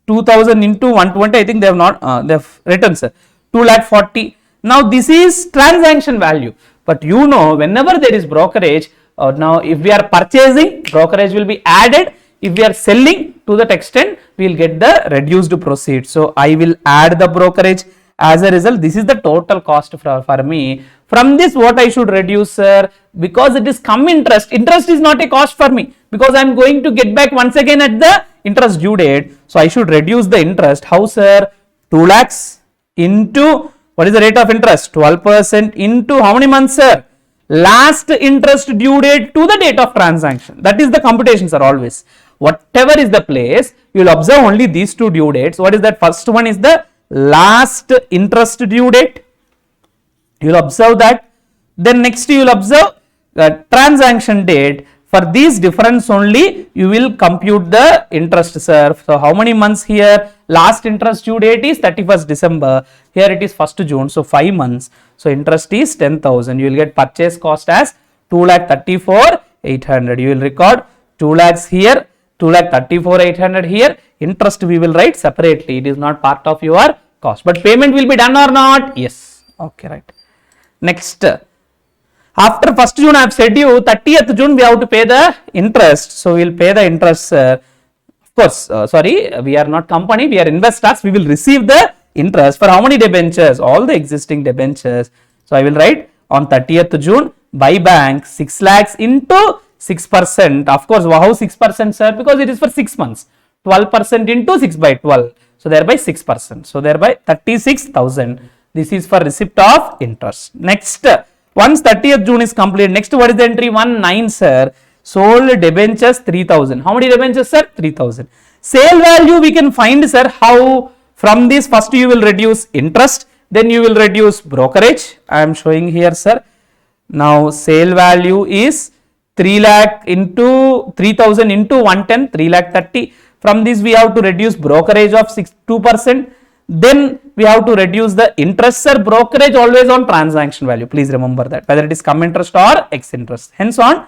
2000 into 120, I think they have not, they have written, sir, 2,40,000. Now this is transaction value, but you know, whenever there is brokerage, now if we are purchasing, brokerage will be added. If we are selling, to that extent, we will get the reduced proceeds. So I will add the brokerage. As a result, this is the total cost for me. From this, what I should reduce, sir? Because it is come interest. Interest is not a cost for me because I am going to get back once again at the interest due date. So I should reduce the interest. How, sir? 2 lakhs into, what is the rate of interest? 12% into how many months, sir? Last interest due date to the date of transaction. That is the computation, sir, always. Whatever is the place, you will observe only these two due dates. What is that? First one is the last interest due date. You will observe that. Then next you will observe the transaction date. For these difference only, you will compute the interest, sir. So how many months here? Last interest due date is 31st December. Here it is 1st June. So 5 months. So interest is 10,000. You will get purchase cost as 2,34,800. You will record 2 lakhs here, 2,34,800 here. Interest we will write separately. It is not part of your cost. But payment will be done or not? Yes. Okay, right. Next. After 1st June, I have said you 30th June we have to pay the interest. So we will pay the interest. Of course, sorry, we are not company, we are investors. We will receive the interest for how many debentures? All the existing debentures. So I will write on 30th June by bank 6 lakhs into 6%. Of course, how 6%, sir? Because it is for 6 months. 12% into 6 by 12. So thereby 6%. So thereby 36,000. This is for receipt of interest. Next, once 30th June is complete, next what is the entry? 19, sir. Sold debentures 3,000. How many debentures, sir? 3,000. Sale value we can find, sir. How? From this, first you will reduce interest, then you will reduce brokerage. I am showing here, sir. Now sale value is 3 lakh into 3,000 into 110, 3 lakh 30. From this we have to reduce brokerage of 2%. Then we have to reduce the interest, sir. Brokerage always on transaction value. Please remember that, whether it is come interest or ex interest. Hence on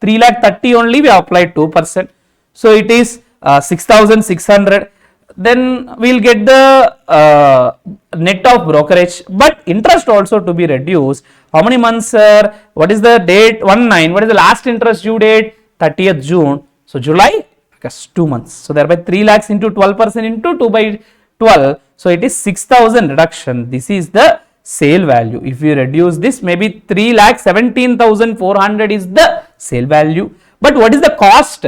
3 lakh 30 only we have applied 2%. So it is 6,600. Then we will get the net of brokerage, but interest also to be reduced. How many months, sir? What is the date? 19. What is the last interest due date? 30th June. So July, yes, 2 months. So thereby 3 lakhs into 12% into 2 by 12. So it is 6,000 reduction. This is the sale value. If you reduce this, maybe 3 lakh 17,400 is the sale value. But what is the cost?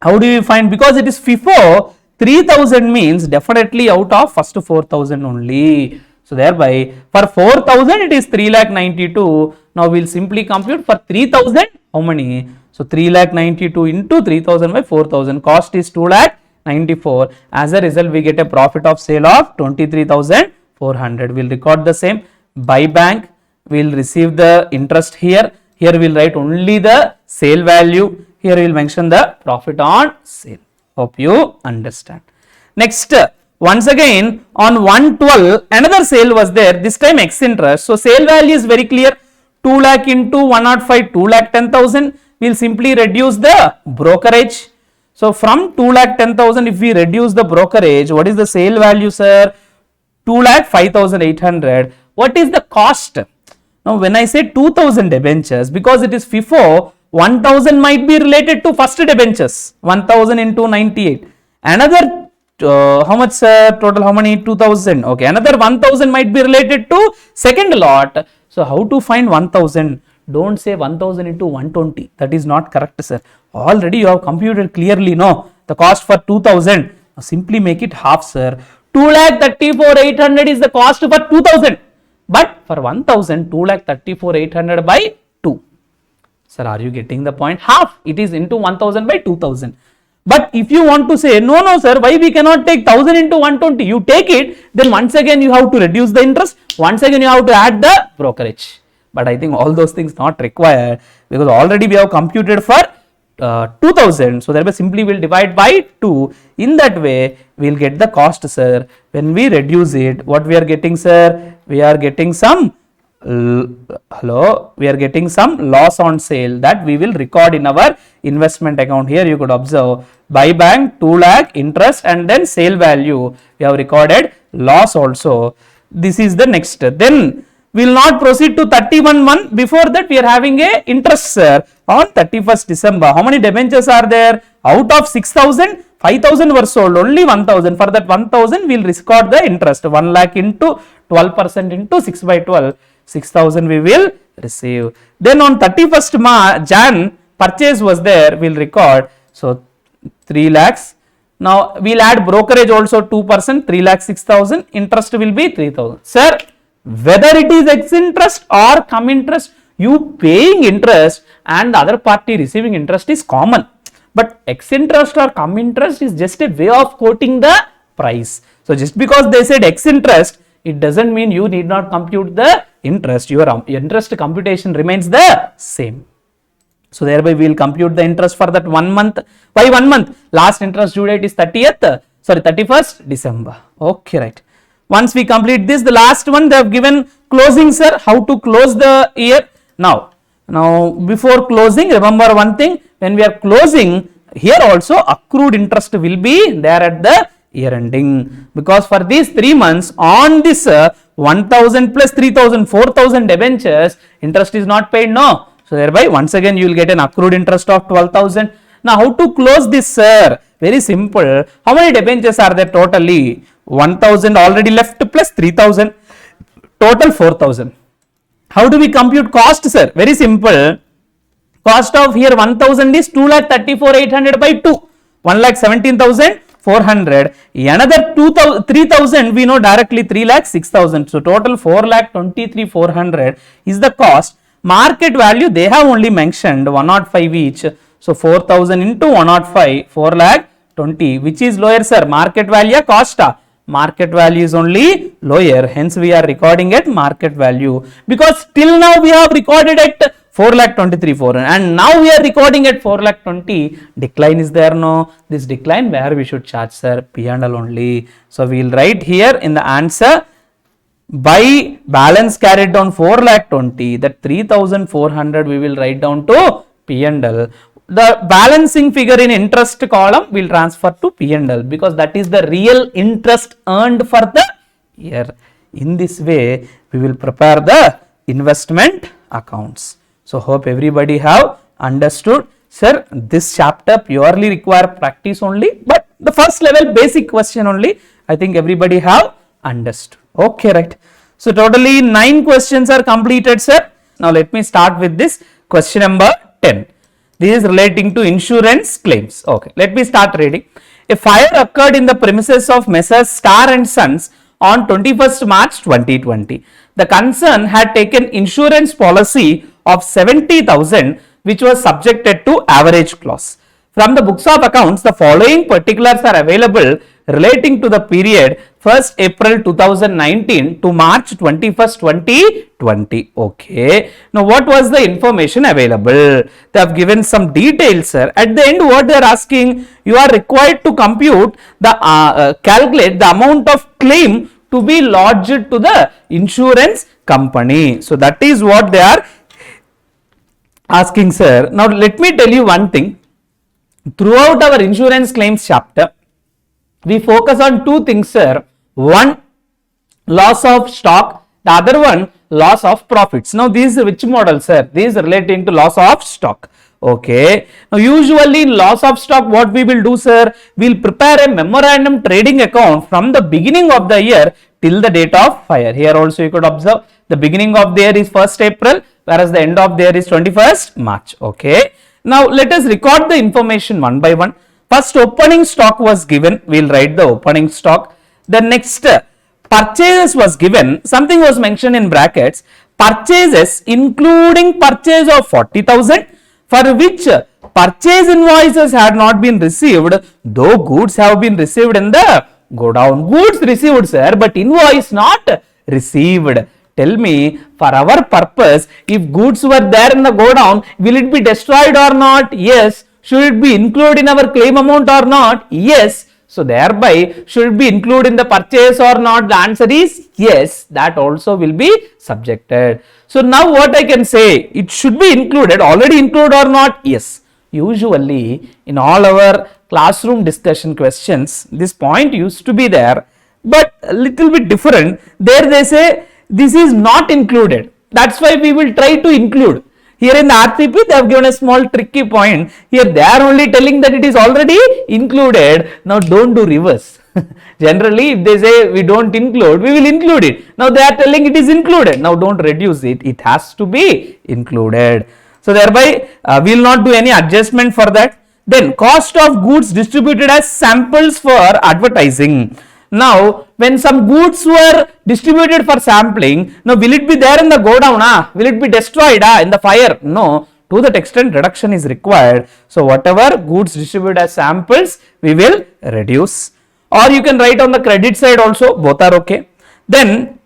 How do you find? Because it is FIFO, 3,000 means definitely out of first 4,000 only. So thereby for 4,000 it is 3 lakh 92. Now we will simply compute for 3,000 how many? So 3 lakh 92 into 3,000 by 4,000. Cost is 2 lakh 94. As a result we get a profit of sale of 23,400. We will record the same. By bank we will receive the interest here. Here we will write only the sale value. Here we will mention the profit on sale. Hope you understand. Next, once again on 112 another sale was there, this time ex interest. So sale value is very clear, 2 lakh into 105, 2 lakh 10,000. We will simply reduce the brokerage. So from 2 lakh 10,000 if we reduce the brokerage, what is the sale value, sir? 2 lakh 5,800. What is the cost? Now when I say 2,000 debentures, because it is FIFO, 1,000 might be related to first debentures, 1,000 into 98. Another how much, total how many? 2,000. Okay, another 1,000 might be related to second lot. So how to find 1,000? Don't say 1,000 into 120. That is not correct, sir. Already you have computed clearly, no? The cost for 2,000. Simply make it half, sir. 2,34,800 is the cost for 2,000. But for 1,000, 2,34,800 by 2. Sir, are you getting the point? Half. It is into 1,000 by 2,000. But if you want to say, no, sir, why we cannot take 1,000 into 120? You take it, then once again you have to reduce the interest. Once again you have to add the brokerage. But I think all those things not required because already we have computed for 2,000. So thereby simply we will divide by 2. In that way, we will get the cost, sir. When we reduce it, what we are getting, sir? We are getting some hello, we are getting some loss on sale that we will record in our investment account. Here you could observe buy bank 2 lakh interest and then sale value we have recorded loss also. This is the next. Then we will not proceed to 31 month. Before that we are having a interest, sir, on 31st December. How many debentures are there? Out of 6,000, 5,000 were sold, only 1,000. For that 1,000 we will record the interest. 1 lakh into 12% into 6 by 12. 6,000 we will receive. Then on 31st Jan purchase was there, we will record. So 3 lakhs. Now we will add brokerage also 2%, 3 lakh 6,000. Interest will be 3,000. Sir, whether it is ex interest or cum interest, you paying interest and the other party receiving interest is common. But ex interest or cum interest is just a way of quoting the price. So just because they said ex interest, it doesn't mean you need not compute the interest. Your interest computation remains the same. So thereby we will compute the interest for that 1 month. Why 1 month? Last interest due date is 31st December. Okay, right. Once we complete this, the last one they have given closing, sir. How to close the year? Now before closing, remember one thing, when we are closing, here also accrued interest will be there at the year ending, because for these 3 months on this 1,000 plus 3,000, 4,000 debentures, interest is not paid, no. So thereby once again you will get an accrued interest of 12,000. Now how to close this, sir? Very simple. How many debentures are there totally? 1,000 already left plus 3,000, total 4,000. How do we compute cost, sir? Very simple. Cost of here 1,000 is 2,34,800 by 2, 1,17,400. Another 3,000 we know directly 3,06,000. So total 4,23,400 is the cost. Market value they have only mentioned 105 each. So 4,000 into 105, 4,20,000. Which is lower, sir? Market value or cost? Market value is only lower. Hence we are recording at market value, because till now we have recorded at 4,23,400 and now we are recording at 4,20,000. Decline is there, no? This decline where we should charge, sir? P&L only. So we will write here in the answer, by balance carried down 4,20,000, that 3,400 we will write down to P&L. The balancing figure in interest column will transfer to P&L, because that is the real interest earned for the year. In this way we will prepare the investment accounts. So hope everybody have understood. Sir, this chapter purely require practice only, but the first level basic question only I think everybody have understood. Okay, right. So totally 9 questions are completed, sir. Now let me start with this question number 10. This is relating to insurance claims. Okay, let me start reading. A fire occurred in the premises of Messrs. Star and Sons on 21st March 2020. The concern had taken insurance policy of 70,000 which was subjected to average clause. From the books of accounts, the following particulars are available relating to the period 1st April 2019 to March 21st 2020. Okay, now what was the information available? They have given some details, sir. At the end what they are asking, you are required to compute the calculate the amount of claim to be lodged to the insurance company. So that is what they are asking, sir. Now let me tell you one thing. Throughout our insurance claims chapter, we focus on 2 things, sir. One, loss of stock. The other one, loss of profits. Now these are which model, sir? These are relating to loss of stock. Okay. Now usually in loss of stock, what we will do, sir? We will prepare a memorandum trading account from the beginning of the year till the date of fire. Here also you could observe the beginning of the year is 1st April, whereas the end of the year is 21st March. Okay. Now let us record the information one by one. First, opening stock was given. We will write the opening stock. The next, purchases was given. Something was mentioned in brackets. Purchases including purchase of 40,000 for which purchase invoices had not been received, though goods have been received in the godown. Goods received, sir, but invoice not received. Tell me, for our purpose, if goods were there in the godown, will it be destroyed or not? Yes. Should it be included in our claim amount or not? Yes. So thereby, should it be included in the purchase or not? The answer is yes, that also will be subjected. So now what I can say, it should be included, already included or not? Yes. Usually in all our classroom discussion questions, this point used to be there, but a little bit different. There they say this is not included. That's why we will try to include. Here in the RTP, they have given a small tricky point. Here they are only telling that it is already included. Now don't do reverse. Generally, if they say we don't include, we will include it. Now they are telling it is included. Now don't reduce it. It has to be included. So thereby, we will not do any adjustment for that. Then cost of goods distributed as samples for advertising. Now, when some goods were distributed for sampling, now will it be there in the go down? Will it be destroyed in the fire? No. To that extent, reduction is required. So, whatever goods distributed as samples, we will reduce. Or you can write on the credit side also, both are okay. Then,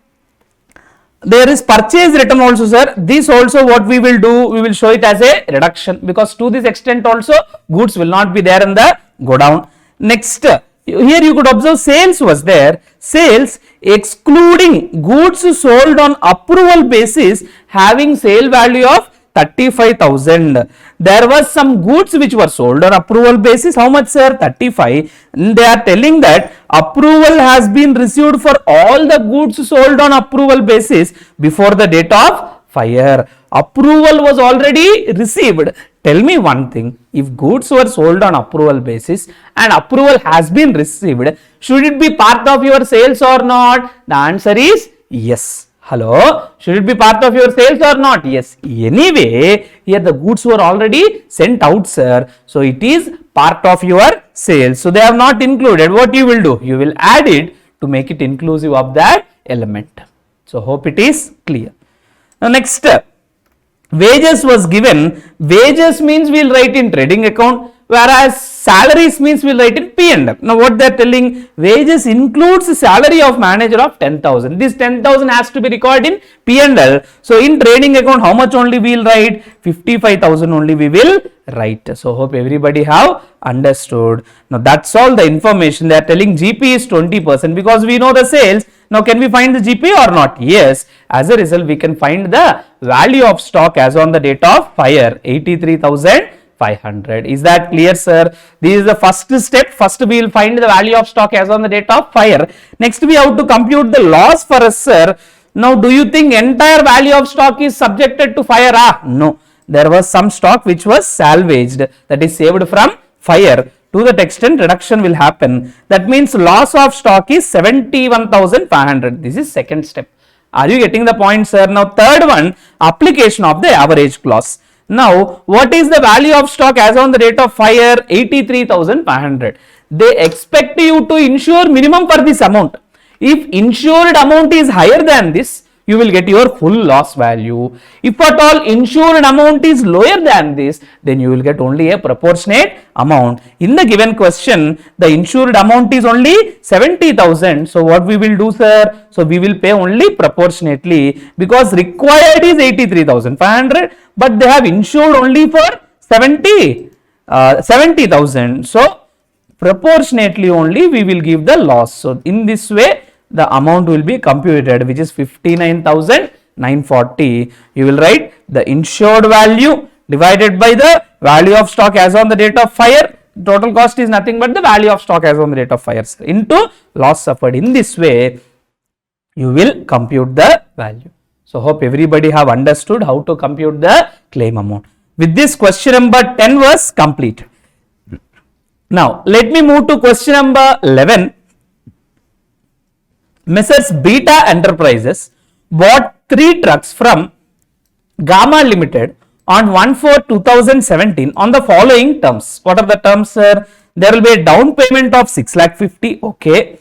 there is purchase return also, sir. This also what we will do, we will show it as a reduction, because to this extent also, goods will not be there in the go down. Next, here you could observe sales was there. Sales excluding goods sold on approval basis having sale value of 35,000. There was some goods which were sold on approval basis. How much, sir? 35. They are telling that approval has been received for all the goods sold on approval basis before the date of fire. Approval was already received. Tell me one thing, if goods were sold on approval basis and approval has been received, should it be part of your sales or not? The answer is yes. Hello, should it be part of your sales or not? Yes. Anyway, here the goods were already sent out, sir. So it is part of your sales. So they have not included. What you will do? You will add it to make it inclusive of that element. So hope it is clear. Now next step. Wages was given. Wages means we will write in trading account, whereas salaries means we will write in P&L. Now what they are telling, wages includes the salary of manager of 10,000. This 10,000 has to be recorded in P&L. So in trading account, how much only we will write? 55,000 only we will write. So hope everybody have understood. Now that's all the information. They are telling GP is 20% because we know the sales. Now can we find the GP or not? Yes. As a result, we can find the value of stock as on the date of fire, 83,500. Is that clear, sir? This is the first step. First we will find the value of stock as on the date of fire. Next we have to compute the loss for us, sir. Now do you think entire value of stock is subjected to fire? No. There was some stock which was salvaged, that is saved from fire. To that extent, reduction will happen. That means loss of stock is 71,500. This is second step. Are you getting the point, sir? Now third one, application of the average clause. Now what is the value of stock as on the date of fire? 83,500. They expect you to insure minimum for this amount. If insured amount is higher than this, you will get your full loss value. If at all insured amount is lower than this, then you will get only a proportionate amount. In the given question, the insured amount is only 70,000. So what we will do, sir? So we will pay only proportionately, because required is 83,500, but they have insured only for 70,000. So proportionately only we will give the loss. So in this way, the amount will be computed, which is 59,940. You will write the insured value divided by the value of stock as on the date of fire. Total cost is nothing but the value of stock as on the date of fire into loss suffered. In this way, you will compute the value. So hope everybody have understood how to compute the claim amount. With this, question number 10 was complete. Now let me move to question number 11. Messrs. Beta Enterprises bought 3 trucks from Gamma Limited on 1/4/2017 on the following terms. What are the terms, sir? There will be a down payment of 6,50,000. Okay.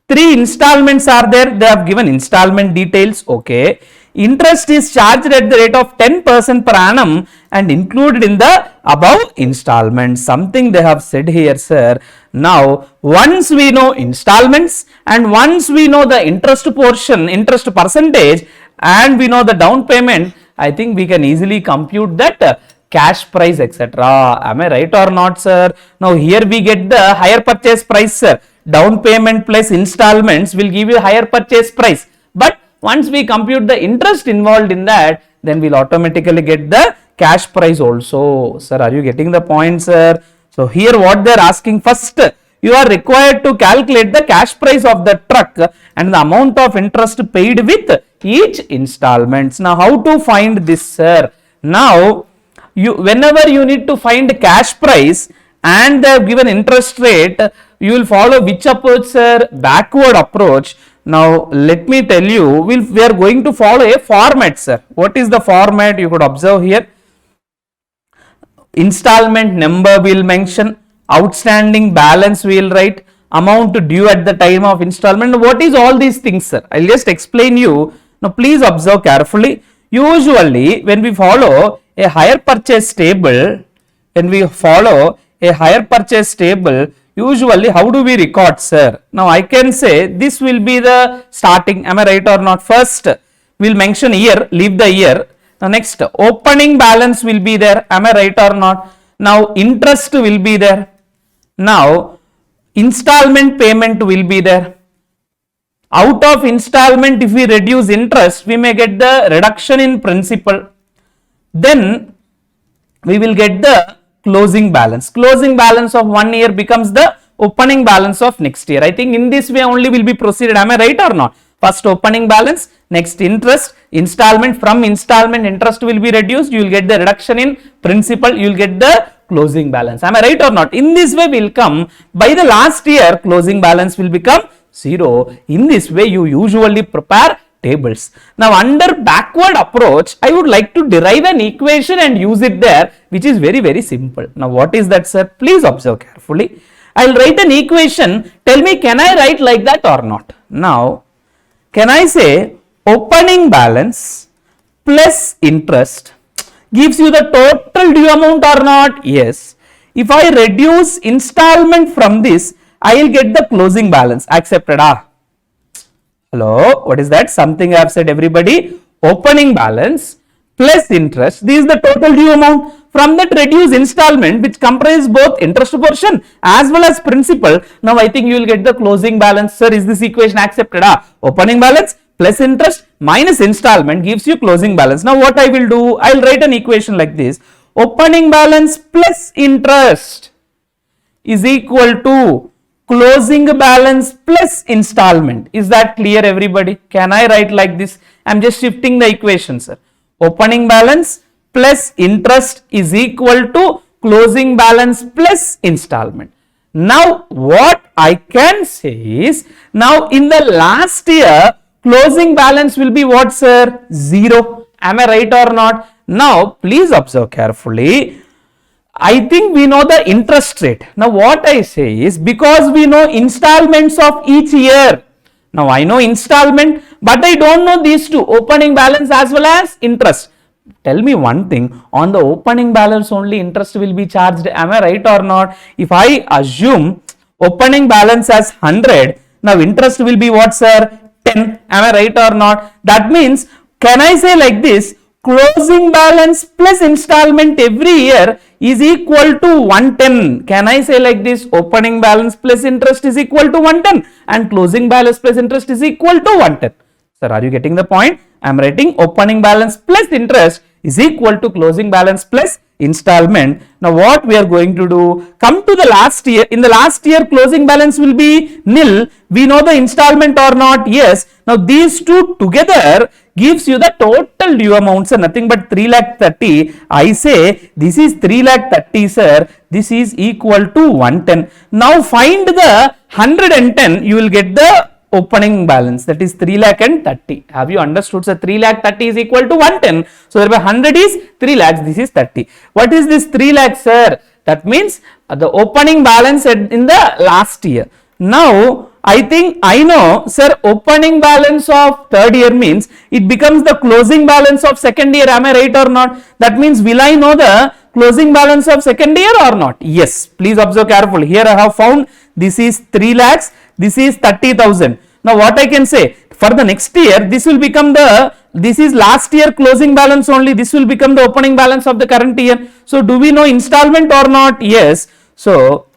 3 installments are there. They have given installment details. Okay. Interest is charged at the rate of 10% per annum and included in the above installment. Something they have said here, sir. Now, once we know installments and once we know the interest portion, interest percentage, and we know the down payment, I think we can easily compute that cash price, etc. Am I right or not, sir? Now here we get the higher purchase price, sir. Down payment plus installments will give you higher purchase price. But once we compute the interest involved in that, then we'll automatically get the cash price also. Sir, are you getting the point, sir? So here what they're asking, first you are required to calculate the cash price of the truck and the amount of interest paid with each installments. Now how to find this, sir? Now whenever you need to find cash price and they have given interest rate, you will follow which approach, sir? Backward approach. Now let me tell you, we are going to follow a format, sir. What is the format? You could observe here. Installment number we will mention, outstanding balance we will write, amount due at the time of installment. What is all these things, sir? I'll just explain you. Now please observe carefully. Usually when we follow a hire purchase table, usually how do we record, sir? Now I can say this will be the starting. Am I right or not? First we'll mention year, leave the year. Now next opening balance will be there. Am I right or not? Now interest will be there. Now installment payment will be there. Out of installment, if we reduce interest, we may get the reduction in principal. Then we will get the closing balance. Closing balance of 1 year becomes the opening balance of next year. I think in this way only will be proceeded. Am I right or not? First opening balance, next interest, installment. From installment, interest will be reduced. You will get the reduction in principal. You will get the closing balance. Am I right or not? In this way will come by the last year, closing balance will become 0. In this way you usually prepare tables. Now under backward approach, I would like to derive an equation and use it there, which is very simple. Now what is that, sir? Please observe carefully. I will write an equation. Tell me, can I write like that or not? Now can I say opening balance plus interest gives you the total due amount or not? Yes. If I reduce installment from this, I will get the closing balance. Accepted? Hello, what is that? Something I have said, everybody. Opening balance plus interest. This is the total due amount. From that reduce installment, which comprises both interest portion as well as principal. Now I think you will get the closing balance. Sir, is this equation accepted? Opening balance plus interest minus installment gives you closing balance. Now what I will do? I will write an equation like this. Opening balance plus interest is equal to closing balance plus installment. Is that clear, everybody? Can I write like this? I am just shifting the equation, sir. Opening balance plus interest is equal to closing balance plus installment. Now what I can say is, now in the last year closing balance will be what, sir? 0. Am I right or not? Now please observe carefully. I think we know the interest rate. Now what I say is, because we know installments of each year. Now I know installment, but I don't know these two, opening balance as well as interest. Tell me one thing, on the opening balance only interest will be charged. Am I right or not? If I assume opening balance as 100, now interest will be what, sir? 10. Am I right or not? That means, can I say like this? Closing balance plus installment every year is equal to 110. Can I say like this? Opening balance plus interest is equal to 110 and closing balance plus interest is equal to 110. Sir, are you getting the point? I am writing opening balance plus interest is equal to closing balance plus installment. Now what we are going to do? Come to the last year. In the last year closing balance will be nil. We know the installment or not? Yes. Now these two together gives you the total due amounts, sir, nothing but 3,30,000. I say this is 3,30,000, sir. This is equal to 110. Now find the 110. You will get the opening balance, that is 3,30,000. Have you understood, sir? 3,30,000 is equal to 110. So thereby 100 is 3 lakhs. This is 30. What is this 3 lakhs, sir? That means the opening balance in the last year. Now I think I know, sir, opening balance of third year means it becomes the closing balance of second year. Am I right or not? That means will I know the closing balance of second year or not? Yes. Please observe carefully. Here I have found this is 3 lakhs. This is 30,000. Now what I can say? For the next year, this will become the this is last year closing balance only. This will become the opening balance of the current year. So do we know installment or not? Yes. So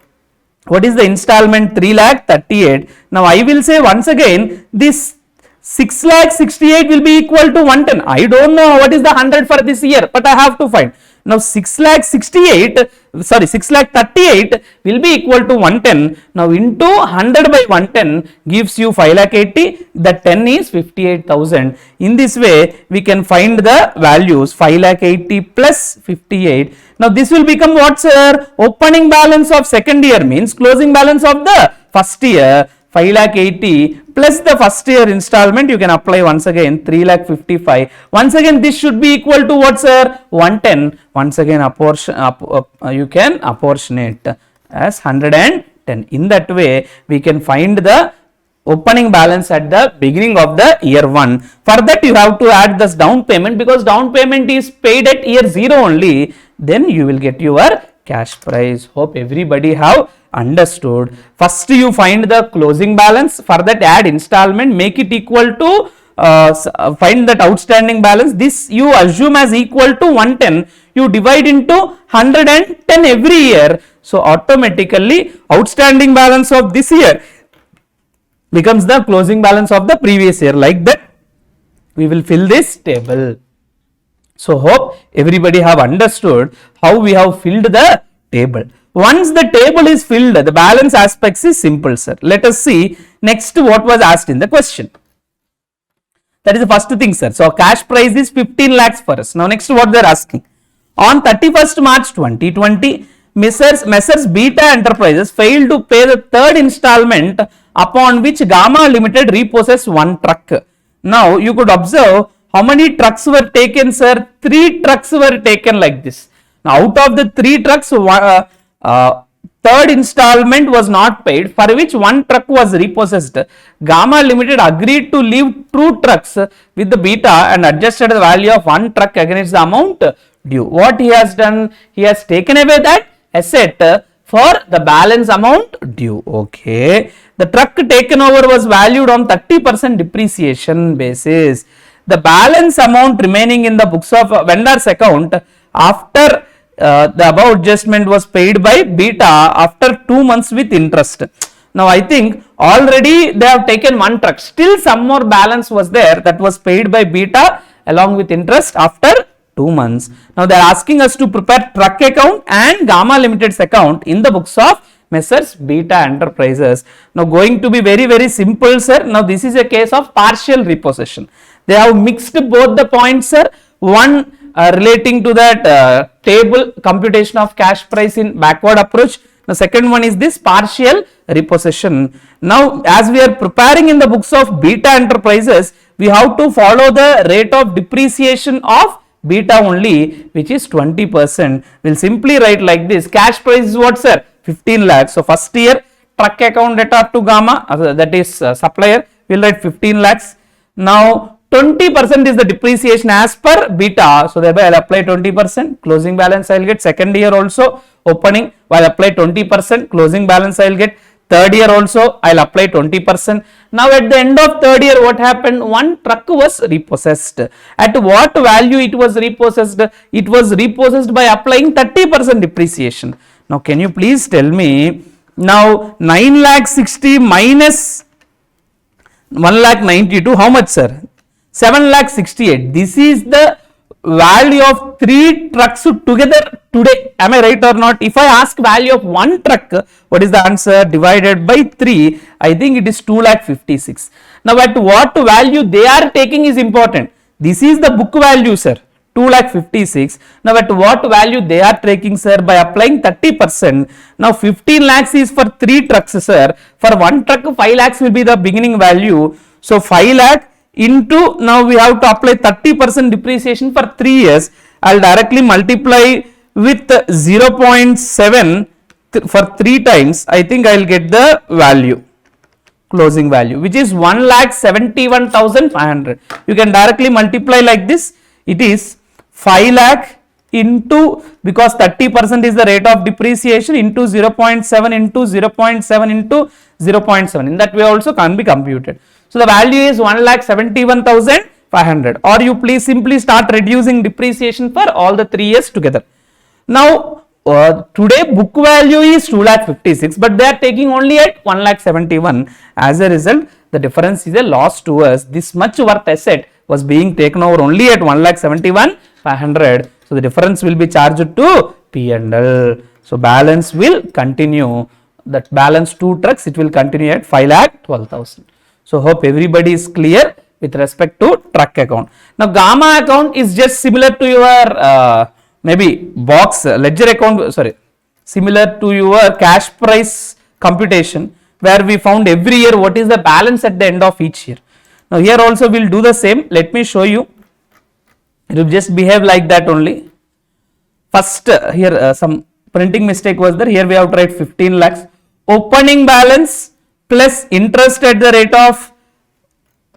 what is the installment? 3,38,000. Now I will say once again, this 6,68,000 will be equal to 110. I don't know what is the 100 for this year, but I have to find. Now 6,38,000 will be equal to 110. Now into 100 by 110 gives you 5,80,000. The 10 is 58,000. In this way, we can find the values 5,80,000 plus 58. Now this will become what, sir? Opening balance of second year means closing balance of the first year. 5,80,000 plus the first year installment, you can apply once again 3,55,000. Once again this should be equal to what, sir? 110. Once again you can apportion it as 110. In that way we can find the opening balance at the beginning of the year 1. For that you have to add this down payment, because down payment is paid at year 0 only. Then you will get your cash price. Hope everybody have understood. First you find the closing balance, for that add installment, make it equal to find that outstanding balance. This you assume as equal to 110, you divide into 110 every year. So automatically outstanding balance of this year becomes the closing balance of the previous year. Like that we will fill this table. So hope everybody have understood how we have filled the table. Once the table is filled, the balance aspects is simple, sir. Let us see next what was asked in the question. That is the first thing, sir. So cash price is 15 lakhs for us. Now next what they are asking. On 31st March 2020, Messrs Beta Enterprises failed to pay the third installment, upon which Gamma Limited repossessed one truck. Now you could observe how many trucks were taken, sir? 3 trucks were taken like this. Now out of the 3 trucks, third installment was not paid, for which one truck was repossessed. Gamma Limited agreed to leave 2 trucks with the Beta and adjusted the value of one truck against the amount due. What he has done? He has taken away that asset for the balance amount due. Okay. The truck taken over was valued on 30% depreciation basis. The balance amount remaining in the books of vendor's account after the above adjustment was paid by Beta after 2 months with interest. Now I think already they have taken one truck, still some more balance was there, that was paid by Beta along with interest after 2 months. Now they are asking us to prepare truck account and Gamma Limited's account in the books of Messrs Beta Enterprises. Now going to be very simple, sir. Now this is a case of partial repossession. They have mixed both the points, sir. One relating to that table computation of cash price in backward approach. The second one is this partial repossession. Now as we are preparing in the books of Beta Enterprises, we have to follow the rate of depreciation of Beta only, which is 20%. We'll simply write like this. Cash price is what, sir? 15 lakhs. So first year truck account debtor to Gamma, that is supplier, we'll write 15 lakhs. Now 20% is the depreciation as per Beta, so thereby I'll apply 20%. Closing balance I'll get. Second year also opening, I'll apply 20%. Closing balance I'll get. Third year also I'll apply 20%. Now at the end of third year, what happened? One truck was repossessed. At what value it was repossessed? It was repossessed by applying 30% depreciation. Now can you please tell me, now 9,60,000 minus 1,92,000, how much, sir? 7,68,000. This is the value of 3 trucks together today. Am I right or not? If I ask value of one truck, what is the answer? Divided by 3, I think it is 2,56,000. Now at what value they are taking is important. This is the book value, sir. 2,56,000. Now at what value they are taking, sir? By applying 30%. Now 15 lakhs is for 3 trucks, sir. For one truck, 5 lakhs will be the beginning value. So 5 lakh into, now we have to apply 30% depreciation for 3 years. I'll directly multiply with 0.7 for 3 times. I think I'll get the value, closing value, which is 1,71,500. You can directly multiply like this. It is 5 lakh into, because 30% is the rate of depreciation, into 0.7 into 0.7 into 0.7. In that way also can be computed. So the value is 1,71,500. 500, or you please simply start reducing depreciation for all the 3 years together. Now today book value is 2,56,000, but they are taking only at 1,71,000. As a result, the difference is a loss to us. This much worth asset was being taken over only at 1,71,500. So the difference will be charged to P&L. So balance will continue. That balance 2 trucks, it will continue at 5,12,000. So hope everybody is clear with respect to truck account. Now gamma account is just similar to your maybe box ledger account, similar to your cash price computation, where we found every year what is the balance at the end of each year. Now here also we will do the same. Let me show you. It will just behave like that only. First here some printing mistake was there. Here we have to write 15 lakhs. Opening balance plus interest at the rate of,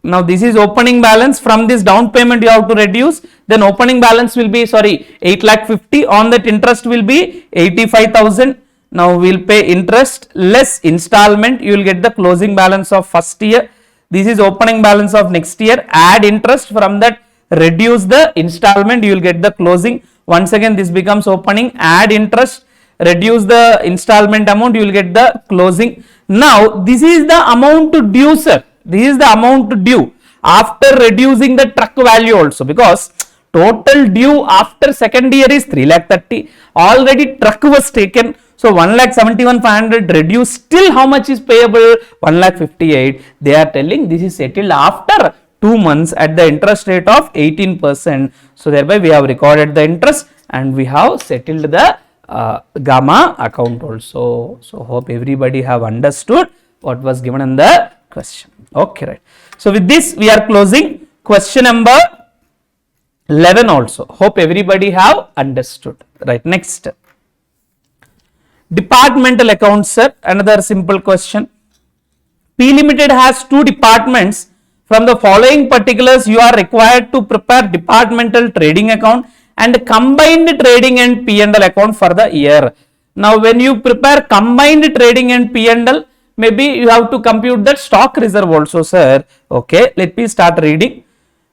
now this is opening balance. From this down payment you have to reduce, then opening balance will be 8,50,000, on that interest will be 85,000. Now we will pay interest less installment, you will get the closing balance of first year. This is opening balance of next year, add interest, from that reduce the installment, you will get the closing. Once again this becomes opening, add interest, reduce the installment amount, you will get the closing. Now this is the amount due, sir. This is the amount due after reducing the truck value also, because total due after second year is 3,30,000. Already truck was taken. So 1,71,500 reduced, still how much is payable? 1,58,000. They are telling this is settled after 2 months at the interest rate of 18%. So thereby we have recorded the interest and we have settled the gamma account also. So hope everybody have understood what was given in the question. Okay, right. So with this we are closing question number 11 also. Hope everybody have understood. Right, next. Departmental accounts, sir. Another simple question. P Limited has 2 departments. From the following particulars, you are required to prepare departmental trading account and combined trading and P&L account for the year. Now, when you prepare combined trading and P&L, maybe you have to compute that stock reserve also, sir. Okay, let me start reading.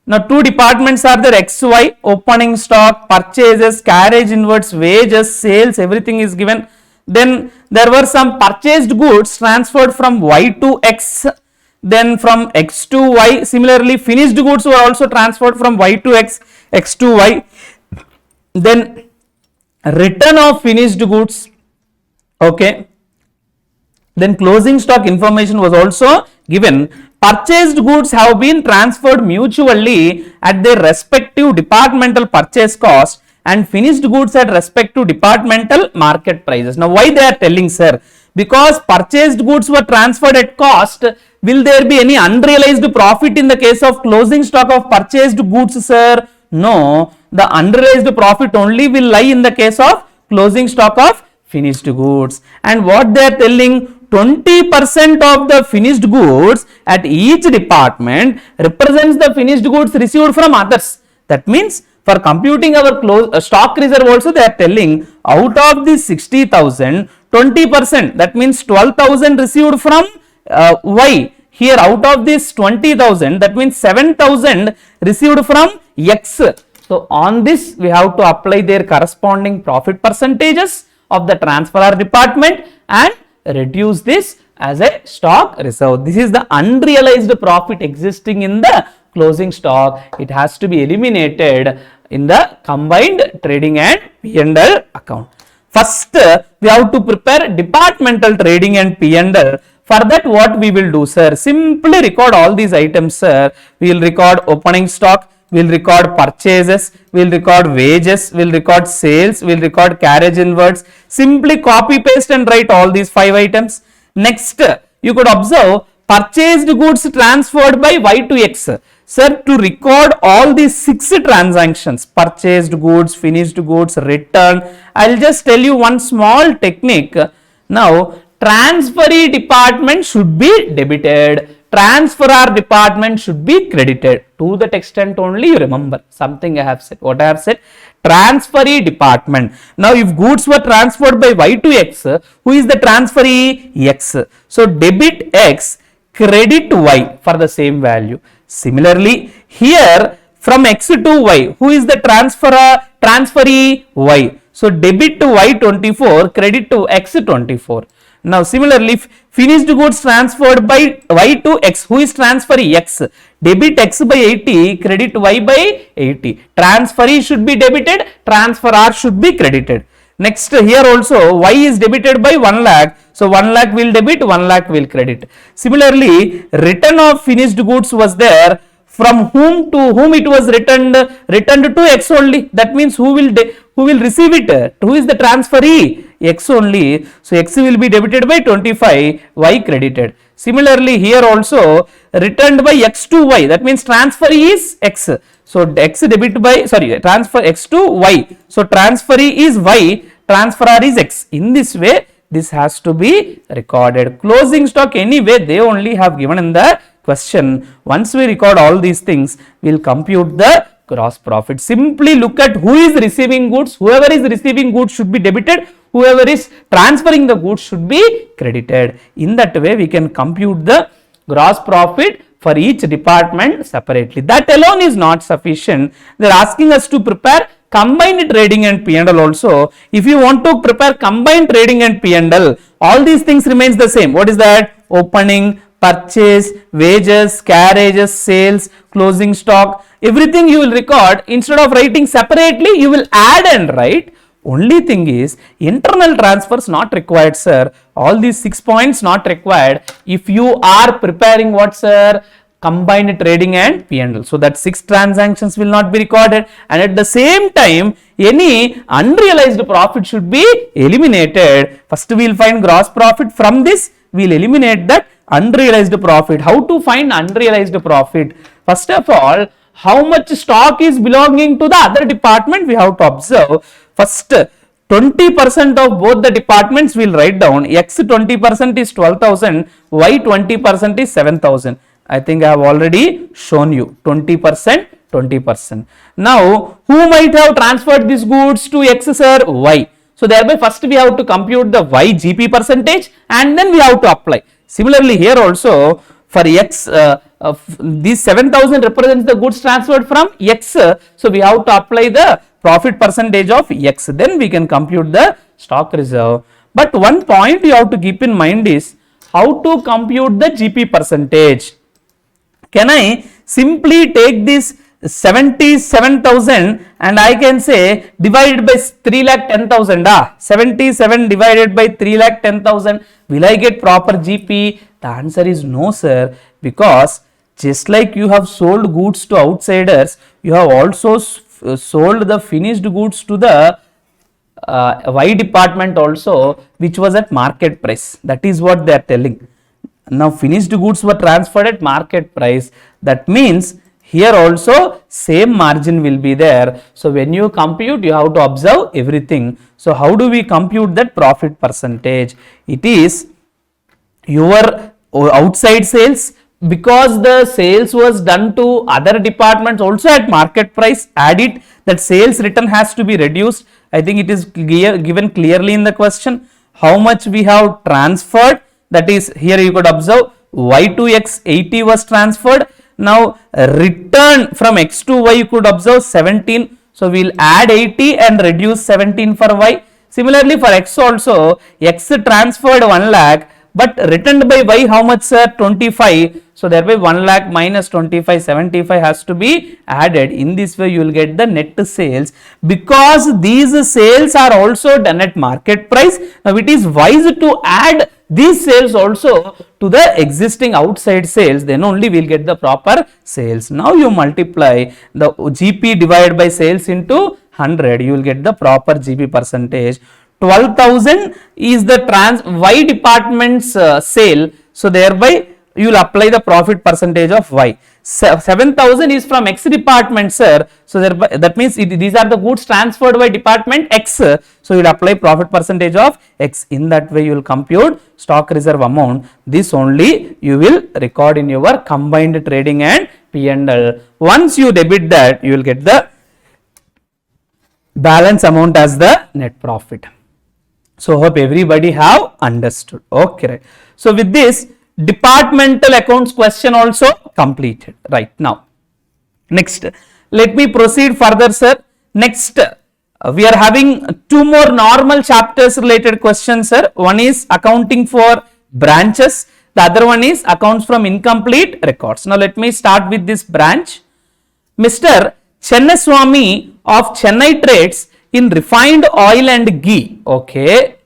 Now, 2 departments are there: XY, opening stock, purchases, carriage inwards, wages, sales, everything is given. Then there were some purchased goods transferred from Y to X, then from X to Y. Similarly, finished goods were also transferred from Y to X, X to Y. Then return of finished goods. Okay. Then closing stock information was also given. Purchased goods have been transferred mutually at their respective departmental purchase cost and finished goods at respective departmental market prices. Now why they are telling, sir? Because purchased goods were transferred at cost, will there be any unrealized profit in the case of closing stock of purchased goods, sir? No, the unrealized profit only will lie in the case of closing stock of finished goods. And what they are telling, 20% of the finished goods at each department represents the finished goods received from others. That means for computing our stock reserve also they are telling, out of the 60,000, 20%, that means 12,000 received from Y. Here out of this 20,000, that means 7,000 received from X. So on this we have to apply their corresponding profit percentages of the transfer department and reduce this as a stock reserve. This is the unrealized profit existing in the closing stock. It has to be eliminated in the combined trading and P&L account. First, we have to prepare departmental trading and P&L. For that, what we will do, sir? Simply record all these items, sir. We will record opening stock, we will record purchases, we will record wages, we will record sales, we will record carriage inwards. Simply copy paste and write all these 5 items. Next, you could observe purchased goods transferred by Y to X. Sir, to record all these 6 transactions, purchased goods, finished goods, return, I will just tell you one small technique. Now, transferee department should be debited, transferor department should be credited. To that extent only you remember something I have said. What I have said? Transferee department. Now, if goods were transferred by Y to X, who is the transferee? X. So, debit X, credit y for the same value. Similarly, here from x to y, who is the transferee? Y. So debit to y 24, credit to x 24. Now similarly, finished goods transferred by y to x, who is transferee? X. Debit x by 80, credit y by 80. Transferee should be debited, transferor should be credited. Next, here also y is debited by 1 lakh, so 1 lakh will debit, 1 lakh will credit. Similarly, return of finished goods was there. From whom to whom it was returned to x only. That means who will receive it? Who is the transferee? X only. So x will be debited by 25, y credited. Similarly, here also returned by x to y. That means transferee is x. So x debit by transfer x to y. So transferee is y, transferor is x. In this way, this has to be recorded. Closing stock anyway they only have given in the question. Once we record all these things, we will compute the gross profit. Simply look at who is receiving goods. Whoever is receiving goods should be debited. Whoever is transferring the goods should be credited. In that way, we can compute the gross profit for each department separately. That alone is not sufficient. They are asking us to prepare combined trading and P&L also. If you want to prepare combined trading and P&L, all these things remains the same. What is that? Opening, purchase, wages, carriages, sales, closing stock, everything you will record. Instead of writing separately, you will add and write. Only thing is, internal transfers not required, sir. All these 6 points not required if you are preparing what, sir? Combined trading and P&L. So that 6 transactions will not be recorded, and at the same time any unrealized profit should be eliminated. First we will find gross profit. From this we will eliminate that unrealized profit. How to find unrealized profit? First of all, how much stock is belonging to the other department we have to observe. First, 20% of both the departments we will write down. X 20% is 12,000, Y 20% is 7,000. I think I have already shown you 20%, 20%. Now, who might have transferred these goods to X, sir? Y. So thereby first we have to compute the Y GP percentage and then we have to apply. Similarly, here also for X, these 7,000 represents the goods transferred from X. So we have to apply the profit percentage of X. Then we can compute the stock reserve. But one point you have to keep in mind is how to compute the GP percentage. Can I simply take this 77,000 and I can say divided by 3,10,000. 77 divided by 3,10,000. Will I get proper GP? The answer is no, sir, because just like you have sold goods to outsiders, you have also sold the finished goods to the Y department also, which was at market price. That is what they are telling. Now finished goods were transferred at market price. That means here also same margin will be there. So when you compute, you have to observe everything. So how do we compute that profit percentage? It is your outside sales, because the sales was done to other departments also at market price. Add it, that sales return has to be reduced. I think it is given clearly in the question. How much we have transferred? That is, here you could observe Y to X 80 was transferred. Now return from X to Y you could observe 17. So we will add 80 and reduce 17 for Y. Similarly for X also, X transferred 1 lakh but returned by Y how much, sir? 25. So thereby 1 lakh minus 25, 75 has to be added. In this way you will get the net sales, because these sales are also done at market price. Now it is wise to add these sales also to the existing outside sales, then only we will get the proper sales. Now you multiply the GP divided by sales into 100, you will get the proper GP percentage. 12,000 is the Y department's sale, so thereby you will apply the profit percentage of Y. 7,000 is from X department, sir, so thereby that means these are the goods transferred by department X, so you will apply profit percentage of X. In that way you will compute stock reserve amount. This only you will record in your combined trading and P&L. Once you debit that, you will get the balance amount as the net profit. So hope everybody have understood. Okay, right. So with this, departmental accounts question also completed. Right now, next, let me proceed further, sir. Next, we are having two more normal chapters related questions, sir. One is accounting for branches. The other one is accounts from incomplete records. Now, let me start with this branch. Mr. Chennaswamy of Chennai trades in refined oil and ghee. Okay,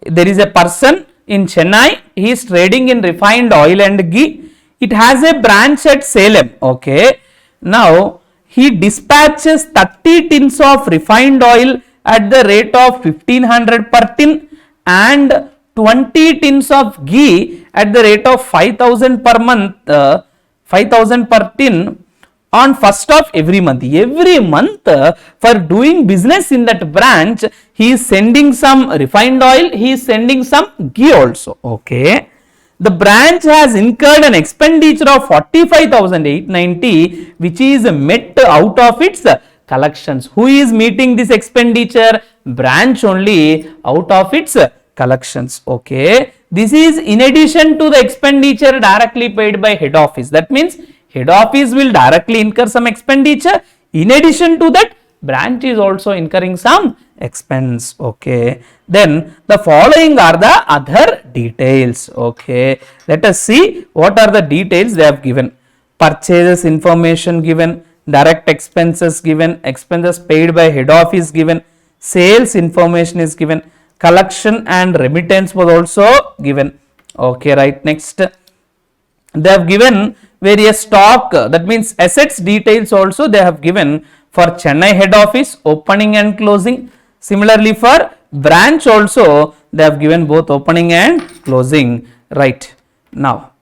there is a person in Chennai. He is trading in refined oil and ghee. It has a branch at Salem. Okay, now he dispatches 30 tins of refined oil at the rate of 1500 per tin and 20 tins of ghee at the rate of 5000 per month, 5000 per tin on 1st of every month. Every month, for doing business in that branch, he is sending some refined oil, he is sending some ghee also. Okay. The branch has incurred an expenditure of 45,890, which is met out of its collections. Who is meeting this expenditure? Branch only out of its collections. Okay. This is in addition to the expenditure directly paid by head office. That means head office will directly incur some expenditure. In addition to that, branch is also incurring some expense. Okay. Then the following are the other details. Okay. Let us see what are the details they have given. Purchases information given, direct expenses given, expenses paid by head office given, sales information is given, collection and remittance was also given. Okay, right. Next, they have given various stock, that means assets details also they have given for Chennai head office, opening and closing. Similarly, for branch also they have given both opening and closing. Right. Now,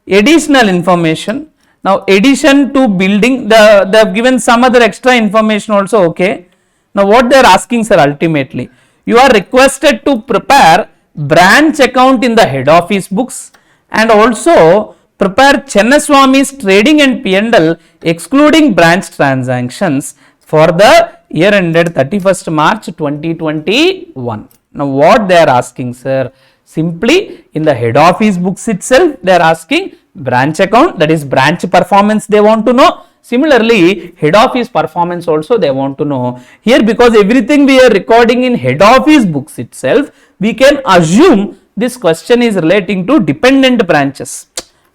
additional information. Now, addition to building, they have given some other extra information also. Okay. Now, what they are asking, sir, ultimately, you are requested to prepare branch account in the head office books and also prepare Chennaswamy's trading and P&L excluding branch transactions for the year ended 31st March 2021. Now, what they are asking, sir? Simply in the head office books itself, they are asking branch account, that is branch performance they want to know. Similarly, head office performance also they want to know. Here, because everything we are recording in head office books itself, we can assume this question is relating to dependent branches.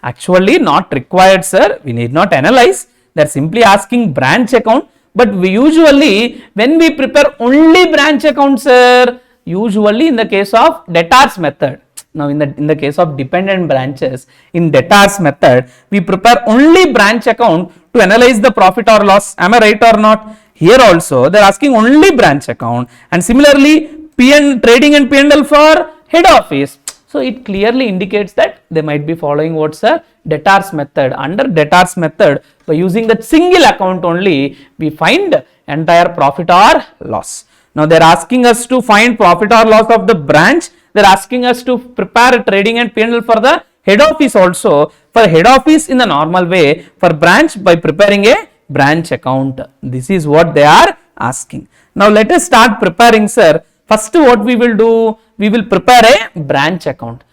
Actually, not required, sir. We need not analyze. They are simply asking branch account. But we usually, when we prepare only branch account, sir, usually in the case of debtors method. Now, in the case of dependent branches, in debtors method, we prepare only branch account to analyze the profit or loss. Am I right or not? Here also, they are asking only branch account. And similarly, trading and P&L for head office. So, it clearly indicates that they might be following what's a debtors method. Under debtors method, by using that single account only, we find entire profit or loss. Now, they are asking us to find profit or loss of the branch. They are asking us to prepare trading and P&L for the head office also. For head office in the normal way, for branch by preparing a branch account. This is what they are asking. Now, let us start preparing, sir. First, what we will do, we will prepare a branch account.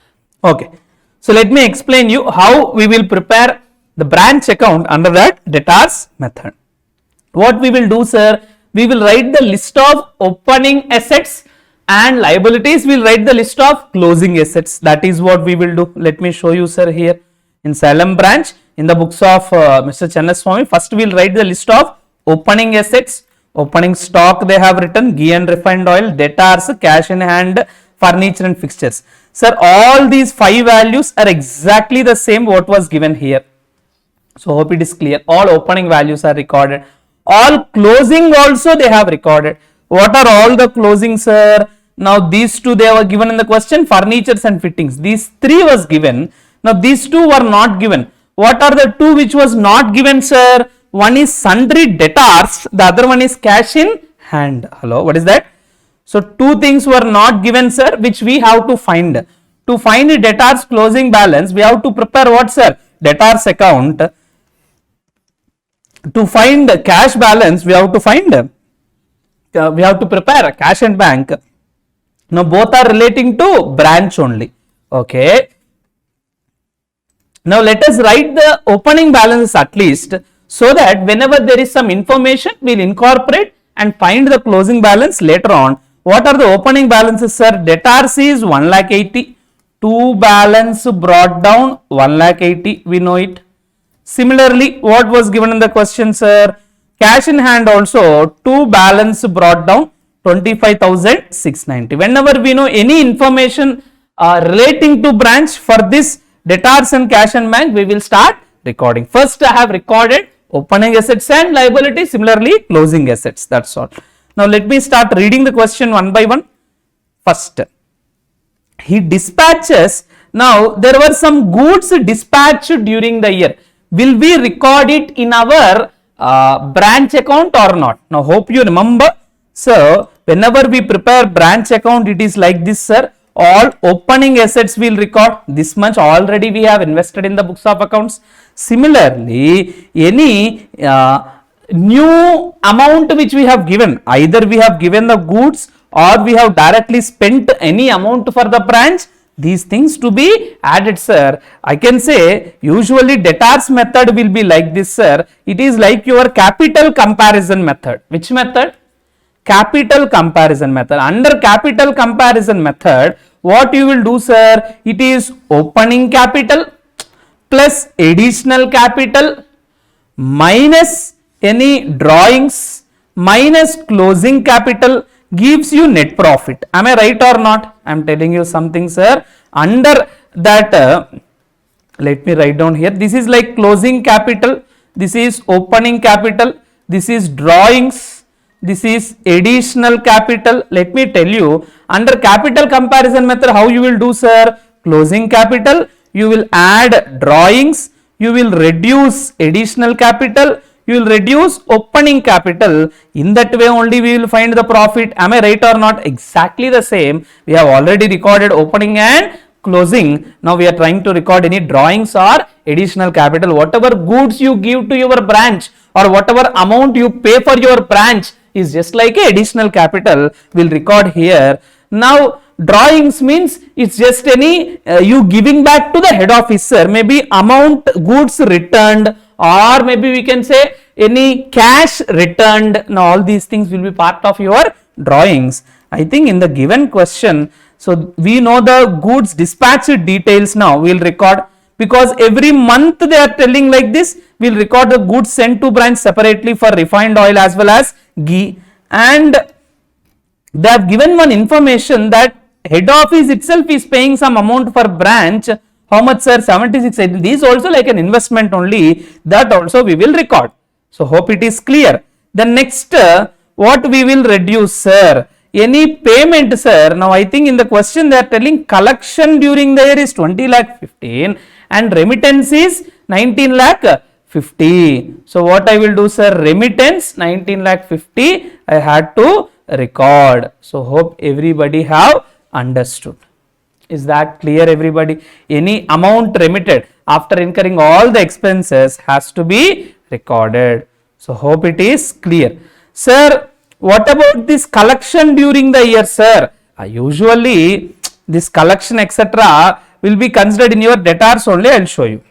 Okay. So, let me explain you how we will prepare the branch account under that debtors method. What we will do, sir, we will write the list of opening assets and liabilities. We will write the list of closing assets. That is what we will do. Let me show you, sir, here in Salem branch in the books of Mr. Chennaswamy. First, we will write the list of opening assets, opening stock they have written, ghee and refined oil, debtors, cash in hand, furniture and fixtures. Sir, all these 5 values are exactly the same what was given here. So, hope it is clear. All opening values are recorded. All closing also they have recorded. What are all the closings, sir? Now, these 2 they were given in the question, furnitures and fittings. These 3 was given. Now, these 2 were not given. What are the 2 which was not given, sir? One is sundry debtors, the other one is cash in hand. Hello, what is that? So, 2 things were not given, sir, which we have to find. To find debtors closing balance, we have to prepare what, sir? Debtors account. To find cash balance, we have to prepare cash and bank. Now, both are relating to branch only. Okay. Now let us write the opening balances at least, so that whenever there is some information, we'll incorporate and find the closing balance later on. What are the opening balances, sir? Debtors is 1,80,000, to balance brought down 1,80,000, we know it. Similarly, what was given in the question, sir? Cash in hand also, to balance brought down 25,690. Whenever we know any information relating to branch for this debtors and cash and bank, we will start recording. First, I have recorded opening assets and liability, similarly closing assets, that's all. Now let me start reading the question one by one. First, he dispatches. Now there were some goods dispatched during the year. Will we record it in our branch account or not? Now hope you remember. So whenever we prepare branch account, it is like this, sir. All opening assets will record. This much already we have invested in the books of accounts. Similarly, any new amount which we have given, either we have given the goods or we have directly spent any amount for the branch, these things to be added, sir. I can say usually debtors method will be like this, sir. It is like your capital comparison method. Which method? Capital comparison method. Under capital comparison method, what you will do, sir? It is opening capital plus additional capital minus any drawings minus closing capital gives you net profit. Am I right or not? I am telling you something, sir. Under that, let me write down here. This is like closing capital. This is opening capital. This is drawings. This is additional capital. Let me tell you, under capital comparison method, how you will do, sir? Closing capital, you will add drawings, you will reduce additional capital, you will reduce opening capital. In that way only we will find the profit. Am I right or not? Exactly the same. We have already recorded opening and closing. Now we are trying to record any drawings or additional capital. Whatever goods you give to your branch or whatever amount you pay for your branch is just like a additional capital, will record here. Now drawings means it's just any you giving back to the head officer, maybe amount goods returned, or maybe we can say any cash returned. Now all these things will be part of your drawings. I think in the given question, so we know the goods dispatched details. Now we will record, because every month they are telling like this, we will record the goods sent to branch separately for refined oil as well as ghee. And they have given one information that head office itself is paying some amount for branch. How much, sir? 76. This is also like an investment only. That also we will record. So hope it is clear. The next, what we will reduce, sir? Any payment, sir? Now I think in the question they are telling collection during the year is 20 lakh 15 and remittance is 19 lakh 50. So what I will do, sir? Remittance 19 lakh 50 I had to record. So hope everybody have understood. Is that clear, everybody? Any amount remitted after incurring all the expenses has to be recorded. So hope it is clear. Sir, what about this collection during the year, sir? Usually this collection etc. will be considered in your debtors only. I will show you.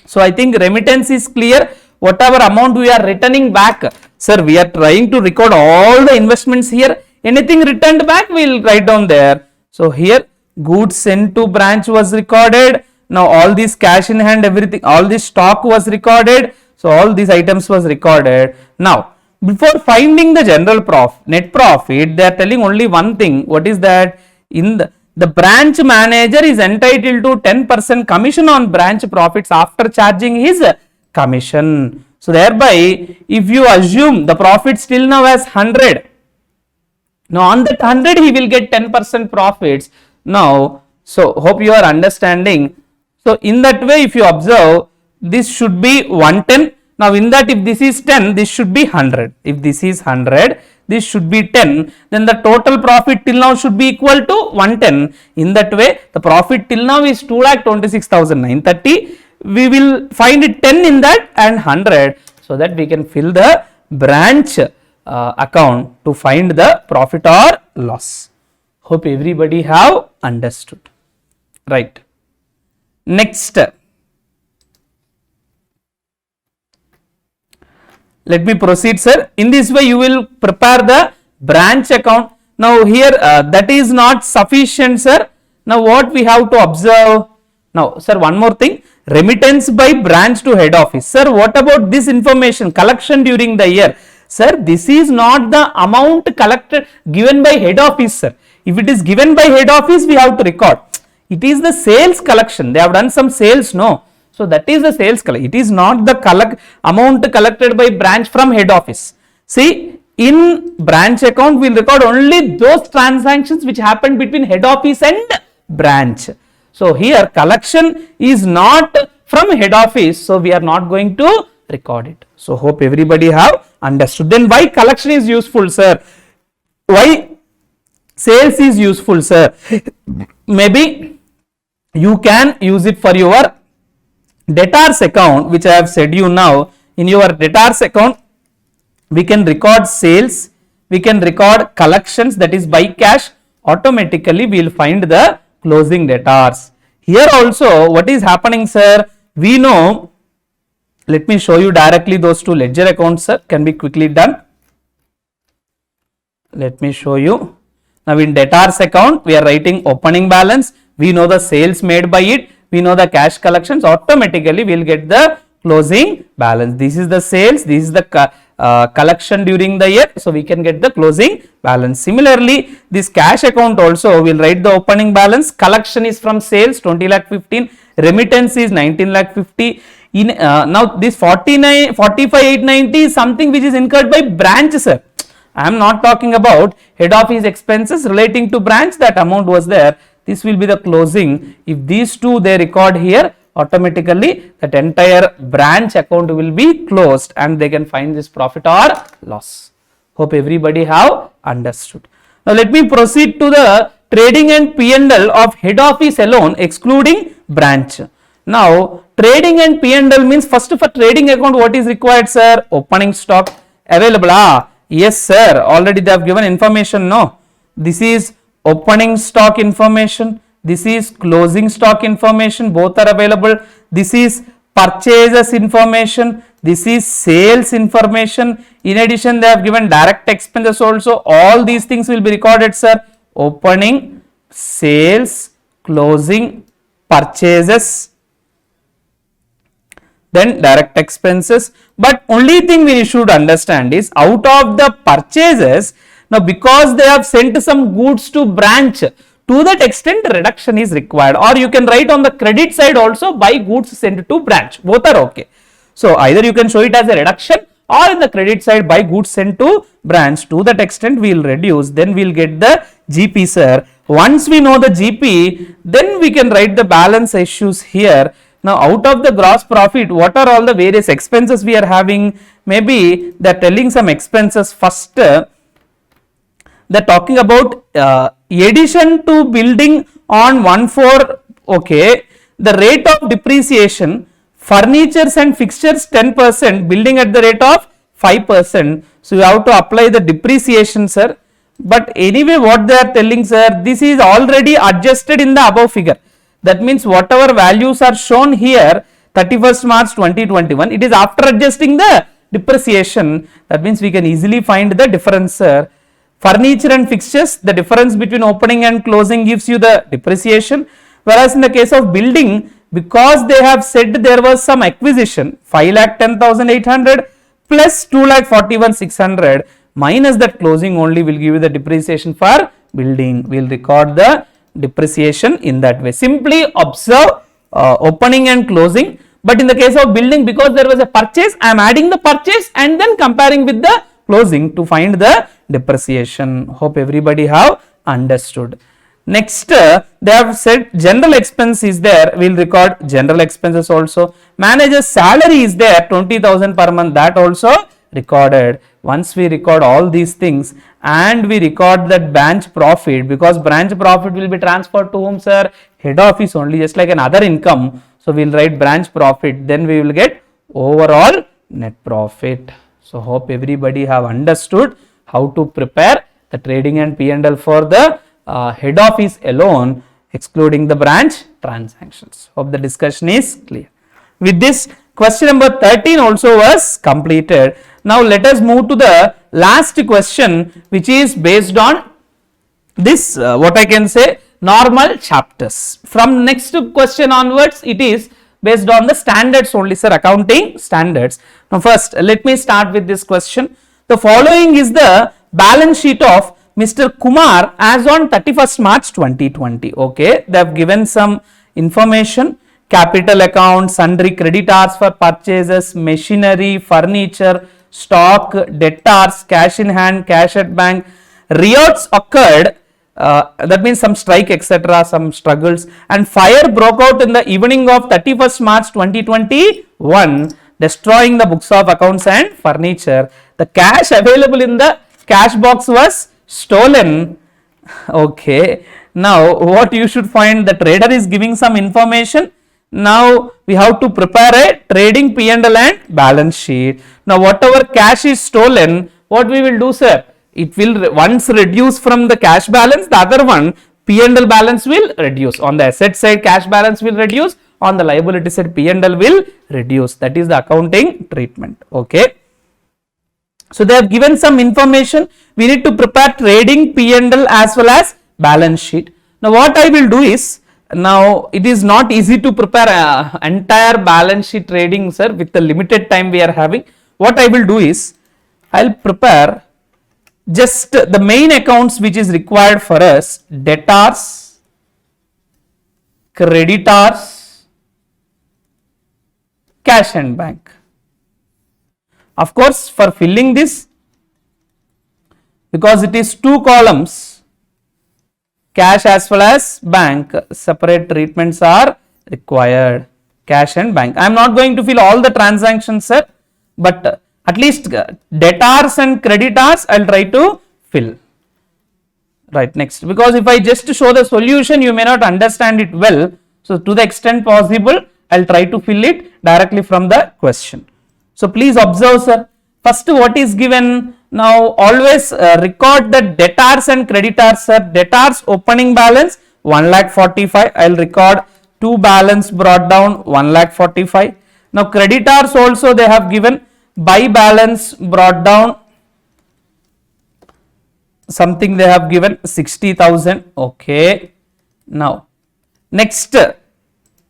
So I think remittance is clear. Whatever amount we are returning back, sir, we are trying to record all the investments here. Anything returned back, we will write down there. So here goods sent to branch was recorded. Now all this cash in hand, everything, all this stock was recorded. So all these items was recorded. Now before finding the general net profit, they are telling only one thing. What is that? In the branch manager is entitled to 10% commission on branch profits after charging his commission. So thereby, if you assume the profit still now as 100, now on that 100 he will get 10% profits. Now, so hope you are understanding. So in that way, if you observe, this should be 110. Now in that, if this is 10, this should be 100. If this is 100, this should be 10. Then the total profit till now should be equal to 110. In that way, the profit till now is 2,26,930. We will find it 10 in that and 100, so that we can fill the branch account to find the profit or loss. Hope everybody have understood. Right. Next, Let me proceed, sir. In this way, you will prepare the branch account. Now here that is not sufficient, sir. Now what we have to observe? Now, sir, one more thing. Remittance by branch to head office. Sir, what about this information? Collection during the year. Sir, this is not the amount collected given by head office, sir. If it is given by head office, we have to record. It is the sales collection. They have done some sales, no. So that is the sales collection. It is not the amount collected by branch from head office. See, in branch account, we will record only those transactions which happened between head office and branch. So here collection is not from head office, so we are not going to record it. So hope everybody have understood. Then why collection is useful, sir? Why sales is useful, sir? Maybe you can use it for your debtors account, which I have said you now. In your debtors account, we can record sales, we can record collections, that is by cash. Automatically we will find the closing debtors. Here also what is happening, sir? We know, let me show you directly those two ledger accounts, sir, can be quickly done. Let me show you. Now in debtors account, we are writing opening balance, we know the sales made by it, we know the cash collections, automatically we will get the closing balance. This is the sales, this is the collection during the year, so we can get the closing balance. Similarly, this cash account also, we will write the opening balance, collection is from sales 20 lakh 15, remittance is 19 lakh 50. In now this 45,890 is something which is incurred by branch, sir. I am not talking about head office expenses relating to branch, that amount was there. This will be the closing. If these two they record here, automatically that entire branch account will be closed and they can find this profit or loss. Hope everybody have understood. Now let me proceed to the trading and P&L of head office alone excluding branch. Now trading and P&L means, first for trading account what is required, sir? Opening stock available. Yes, sir, already they have given information, no. This is opening stock information, this is closing stock information, both are available. This is purchases information, this is sales information. In addition, they have given direct expenses also. All these things will be recorded, sir. Opening, sales, closing, purchases, then direct expenses. But only thing we should understand is, out of the purchases, now because they have sent some goods to branch, to that extent reduction is required, or you can write on the credit side also, buy goods sent to branch, both are okay. So either you can show it as a reduction, or in the credit side buy goods sent to branch. To that extent we will reduce, then we will get the GP, sir. Once we know the GP, then we can write the balance issues here. Now out of the gross profit, what are all the various expenses we are having? Maybe they are telling some expenses first. They are talking about addition to building on 1/4, okay, the rate of depreciation, furnitures and fixtures 10%, building at the rate of 5%. So you have to apply the depreciation, sir. But anyway, what they are telling, sir, this is already adjusted in the above figure. That means whatever values are shown here, 31st March 2021, it is after adjusting the depreciation. That means we can easily find the difference, sir. Furniture and fixtures, the difference between opening and closing gives you the depreciation. Whereas in the case of building, because they have said there was some acquisition, 5,10,800 plus 2,41,600 minus that closing only will give you the depreciation for building. We will record the depreciation in that way. Simply observe opening and closing. But in the case of building, because there was a purchase, I am adding the purchase and then comparing with the closing to find the depreciation. Hope everybody have understood. Next, they have said general expense is there, we will record general expenses also. Manager's salary is there, 20,000 per month, that also recorded. Once we record all these things and we record that branch profit, because branch profit will be transferred to whom, sir? Head office only, just like another income. So we will write branch profit, then we will get overall net profit. So hope everybody have understood how to prepare the trading and P&L for the head office alone, excluding the branch transactions. Hope the discussion is clear. With this, Question number 13 also was completed. Now let us move to the last question, which is based on this what I can say normal chapters. From next question onwards, it is based on the standards only, sir, accounting standards. Now first let me start with this question. The following is the balance sheet of Mr. Kumar as on 31st March 2020. Okay, they have given some information: capital account, sundry creditors for purchases, machinery, furniture, stock, debtors, cash in hand, cash at bank. Riots occurred, that means some strike, etc., some struggles, and fire broke out in the evening of 31st March 2021, destroying the books of accounts and furniture. The cash available in the cash box was stolen. Okay, now what you should find, the trader is giving some information. Now we have to prepare a trading P&L and balance sheet. Now whatever cash is stolen, what we will do, sir? It will once reduce from the cash balance, the other one P&L balance will reduce. On the asset side, cash balance will reduce. On the liability side, P&L will reduce. That is the accounting treatment. Okay. So they have given some information. We need to prepare trading P&L as well as balance sheet. Now what I will do is, now it is not easy to prepare entire balance sheet trading, sir, with the limited time we are having. What I will do is, I will prepare just the main accounts which is required for us: debtors, creditors, cash and bank. Of course, for filling this, because it is two columns, cash as well as bank, separate treatments are required. Cash and bank. I am not going to fill all the transactions, sir, but at least debtors and creditors I will try to fill. Right, next, because if I just show the solution, you may not understand it well. So to the extent possible, I will try to fill it directly from the question. So please observe, sir. First, what is given? Now always record the debtors and creditors, sir. Debtors opening balance 1,45,000. I will record two balance brought down 1,45,000. Now creditors also they have given by balance brought down something, they have given 60,000. Okay. Now next,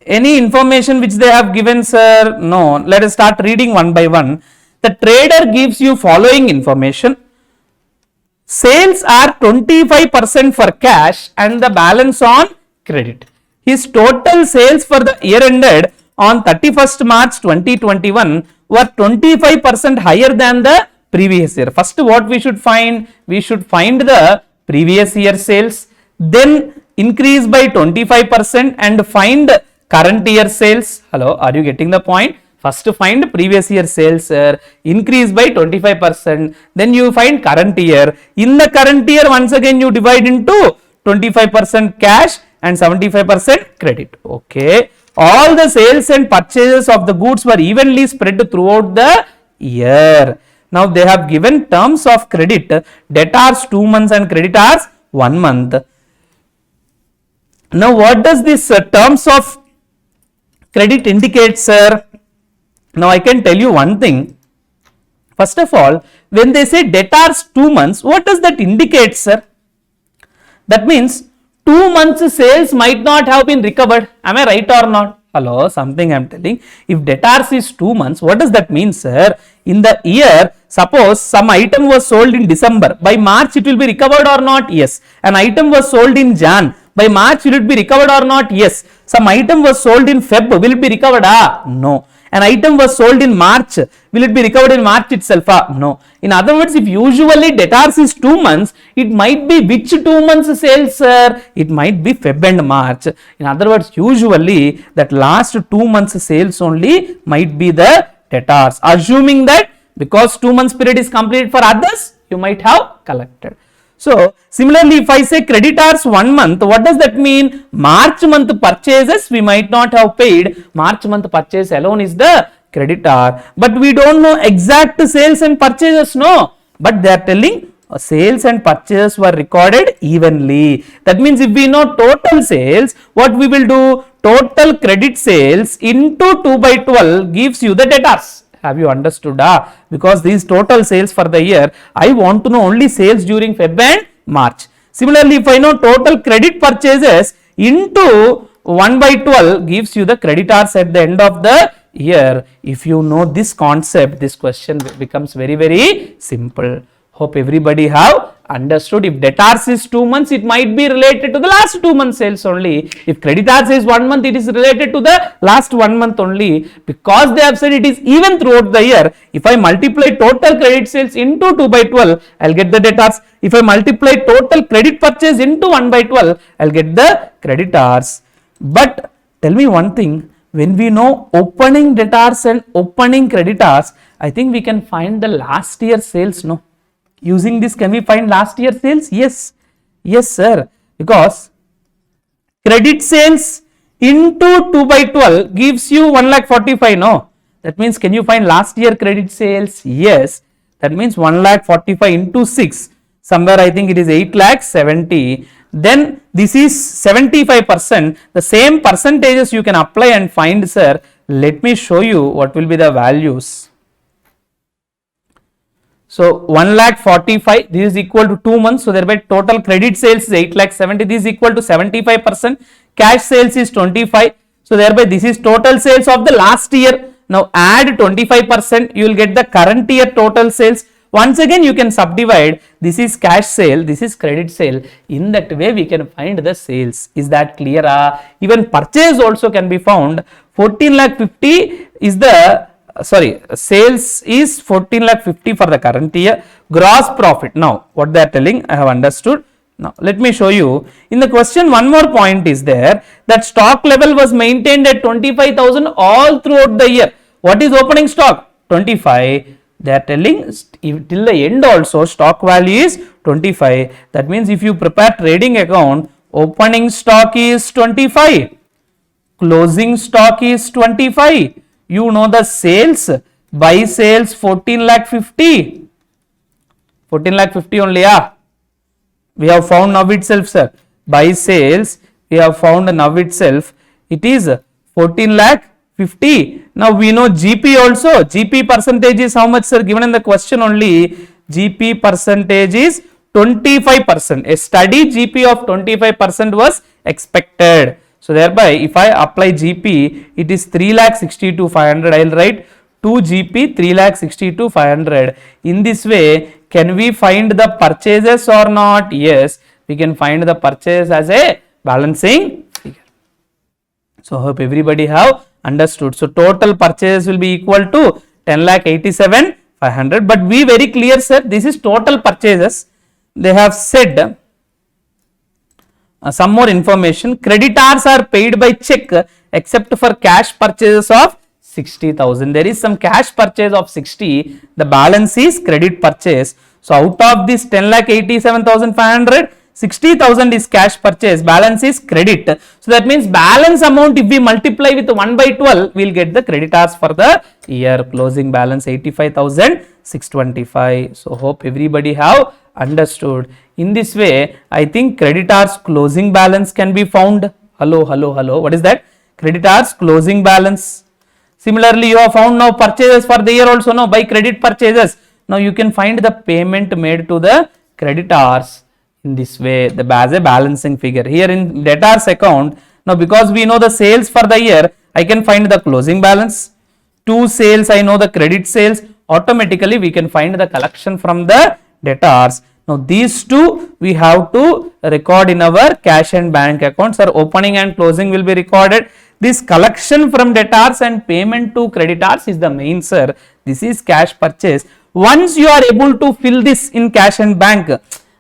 any information which they have given, sir? No. Let us start reading one by one. The trader gives you following information: sales are 25% for cash and the balance on credit. His total sales for the year ended on 31st March 2021 were 25% higher than the previous year. First, what we should find? We should find the previous year sales, then increase by 25% and find current year sales. Hello, are you getting the point? First find previous year sales, increase by 25%, then you find current year. In the current year, once again you divide into 25% cash and 75% credit. Okay. All the sales and purchases of the goods were evenly spread throughout the year. Now they have given terms of credit: debtors 2 months and creditors 1 month. Now what does this terms of credit indicate, sir? Now I can tell you one thing. First of all, when they say debtors 2 months, what does that indicate, sir? That means 2 months sales might not have been recovered. Am I right or not? Hello, something I am telling. If debtors is 2 months, what does that mean, sir? In the year, suppose some item was sold in December. By March it will be recovered or not? Yes. An item was sold in Jan. By March will it be recovered or not? Yes. Some item was sold in Feb. Will it be recovered? No. An item was sold in March. Will it be recovered in March itself? No. In other words, if usually debtors is 2 months, it might be which 2 months sales, sir? It might be Feb and March. In other words, usually that last 2 months sales only might be the debtors. Assuming that because 2 months period is completed for others, you might have collected. So similarly, if I say creditors 1 month, what does that mean? March month purchases we might not have paid. March month purchase alone is the creditor. But we don't know exact sales and purchases, no. But they are telling sales and purchases were recorded evenly. That means if we know total sales, what we will do? Total credit sales into 2 by 12 gives you the debtors. Have you understood? Because these total sales for the year, I want to know only sales during Feb and March. Similarly, if I know total credit purchases into 1 by 12 gives you the creditors at the end of the year. If you know this concept, this question becomes very, very simple. Hope everybody have understood. If debtors is 2 months, it might be related to the last 2 months sales only. If creditors is 1 month, it is related to the last 1 month only. Because they have said it is even throughout the year, if I multiply total credit sales into 2 by 12, I will get the debtors. If I multiply total credit purchase into 1 by 12, I will get the creditors. But tell me one thing, when we know opening debtors and opening creditors, I think we can find the last year sales, no? Using this, can we find last year sales? Yes. Yes, sir. Because credit sales into 2 by 12 gives you 1,45,000, no? That means, can you find last year credit sales? Yes. That means 1,45,000 into 6. Somewhere I think it is 8,70,000. Then this is 75%. The same percentages you can apply and find, sir. Let me show you what will be the values. So 1,45,000, this is equal to 2 months. So thereby total credit sales is 8,70,000. This is equal to 75%. Cash sales is 25. So thereby this is total sales of the last year. Now add 25%. You will get the current year total sales. Once again you can subdivide. This is cash sale. This is credit sale. In that way we can find the sales. Is that clear? Even purchase also can be found. 14,50,000 is the sales is 14,50,000 for the current year. Gross profit. Now, what they are telling, I have understood. Now, let me show you. In the question, one more point is there, that stock level was maintained at 25,000 all throughout the year. What is opening stock? 25. They are telling till the end also stock value is 25. That means if you prepare trading account, opening stock is 25. Closing stock is 25. You know the sales, buy sales 14,50,000. 14,50,000 only, we have found now itself, sir. Buy sales, we have found now itself. It is 14,50,000. Now we know GP also. GP percentage is how much, sir? Given in the question only, GP percentage is 25%. A steady GP of 25% was expected. So thereby, if I apply GP, it is 3,62,500. I will write 2 GP 3,62,500. In this way, can we find the purchases or not? Yes, we can find the purchase as a balancing figure. So hope everybody have understood. So total purchase will be equal to 10,87,500. But be very clear, sir. This is total purchases. They have said. Some more information. Creditors are paid by check except for cash purchases of 60,000. There is some cash purchase of 60. The balance is credit purchase. So out of this 10,87,500, 60,000 is cash purchase. Balance is credit. So that means balance amount if we multiply with 1 by 12, we will get the creditors for the year. Closing balance 85,625. So hope everybody have understood. In this way, I think creditors closing balance can be found. Hello. What is that? Creditors closing balance. Similarly, you have found now purchases for the year also, now by credit purchases. Now you can find the payment made to the creditors in this way, as a balancing figure. Here in debtors account, now because we know the sales for the year, I can find the closing balance. 2 sales, I know the credit sales. Automatically, we can find the collection from the debtors. Now these two we have to record in our cash and bank accounts. Our opening and closing will be recorded. This collection from debtors and payment to creditors is the main, sir. This is cash purchase. Once you are able to fill this in cash and bank,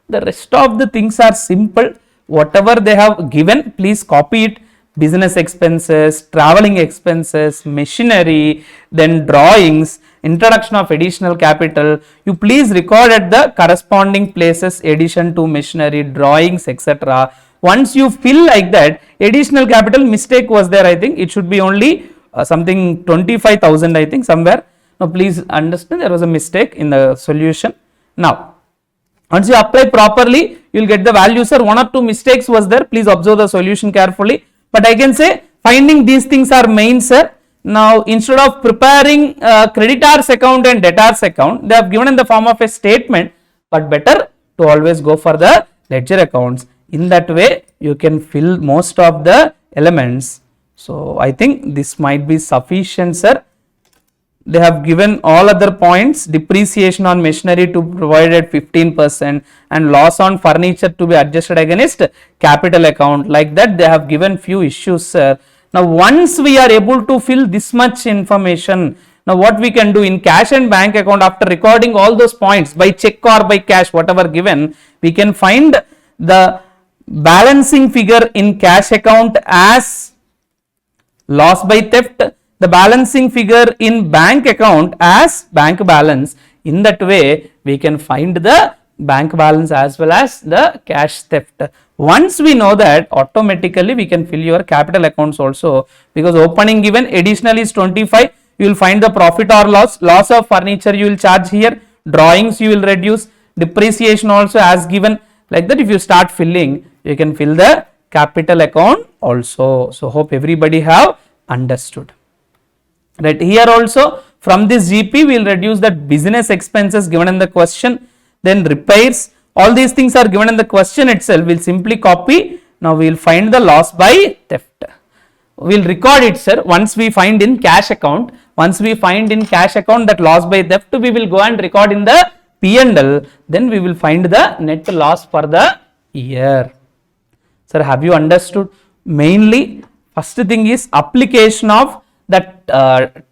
the rest of the things are simple. Whatever they have given, please copy it. Business expenses, traveling expenses, machinery, then drawings, introduction of additional capital. You please record at the corresponding places addition to machinery, drawings, etc. Once you fill like that, additional capital mistake was there, I think. It should be only something 25,000, I think, somewhere. Now please understand there was a mistake in the solution. Now Once you apply properly, you will get the value, sir. One or two mistakes was there. Please observe the solution carefully. But I can say finding these things are main, sir. Now, instead of preparing creditors account and debtors account, they have given in the form of a statement. But better to always go for the ledger accounts. In that way, you can fill most of the elements. So, I think this might be sufficient, sir. They have given all other points, depreciation on machinery to provide at 15% and loss on furniture to be adjusted against capital account. Like that, they have given few issues, sir. Now, once we are able to fill this much information, now what we can do in cash and bank account, after recording all those points by check or by cash, whatever given, we can find the balancing figure in cash account as loss by theft, the balancing figure in bank account as bank balance. In that way, we can find the bank balance as well as the cash theft. Once we know that, automatically we can fill your capital accounts also, because opening given, additional is 25, you will find the profit or loss, loss of furniture you will charge here, drawings you will reduce, depreciation also as given. Like that, if you start filling, you can fill the capital account also. So, hope everybody have understood. Right, here also from this GP we will reduce the business expenses given in the question, then repairs, all these things are given in the question itself. We will simply copy. Now, we will find the loss by theft. We will record it, sir. Once we find in cash account, that loss by theft, we will go and record in the P&L, then we will find the net loss for the year. Sir, have you understood? Mainly, first thing is application of that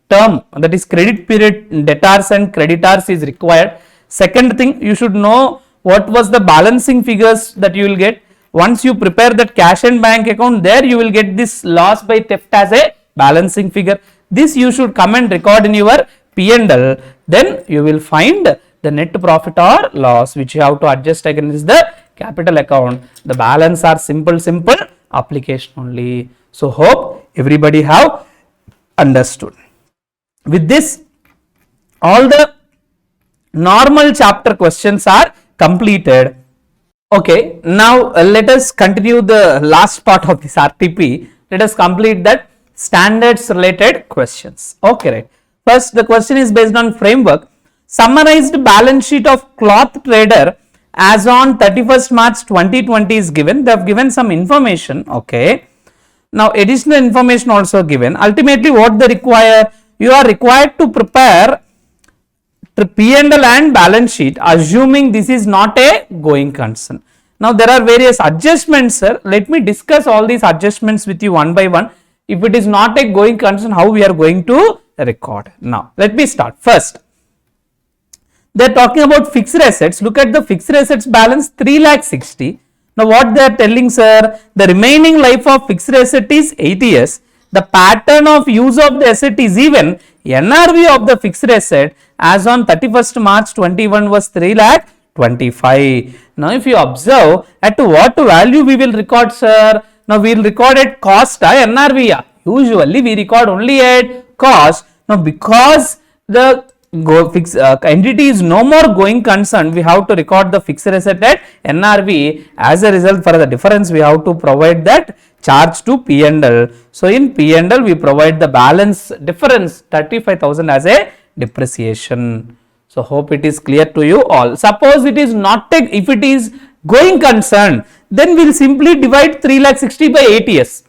term, that is credit period debtors and creditors is required. Second thing, you should know what was the balancing figures that you will get. Once you prepare that cash and bank account, there you will get this loss by theft as a balancing figure. This you should come and record in your P&L. Then you will find the net profit or loss, which you have to adjust against the capital account. The balance are simple application only. So, hope everybody have understood. With this, all the normal chapter questions are completed. Okay, now let us continue the last part of this RTP. Let us complete that standards related questions. Okay, right. First, the question is based on framework. Summarized balance sheet of cloth trader as on 31st March 2020 is given. They have given some information. Okay. Now, additional information also given. Ultimately, what they require, you are required to prepare the P&L and balance sheet, assuming this is not a going concern. Now, there are various adjustments, sir. Let me discuss all these adjustments with you one by one. If it is not a going concern, how we are going to record. Now, let me start. First, they are talking about fixed assets. Look at the fixed assets balance 3,60,000. Now, what they are telling, sir, the remaining life of fixed asset is 8 years. The pattern of use of the asset is even. NRV of the fixed asset as on 31st March 21 was 3,25,000. Now, if you observe, at what value we will record, sir? Now, we will record at cost, NRV. Usually, we record only at cost. Now, because the entity is no more going concern, we have to record the fixed asset at NRV. As a result, for the difference, we have to provide that charge to P&L. So, in P&L, we provide the balance difference 35,000 as a depreciation. So, hope it is clear to you all. Suppose it is not if it is going concern, then we will simply divide 3,60,000 by 8 years.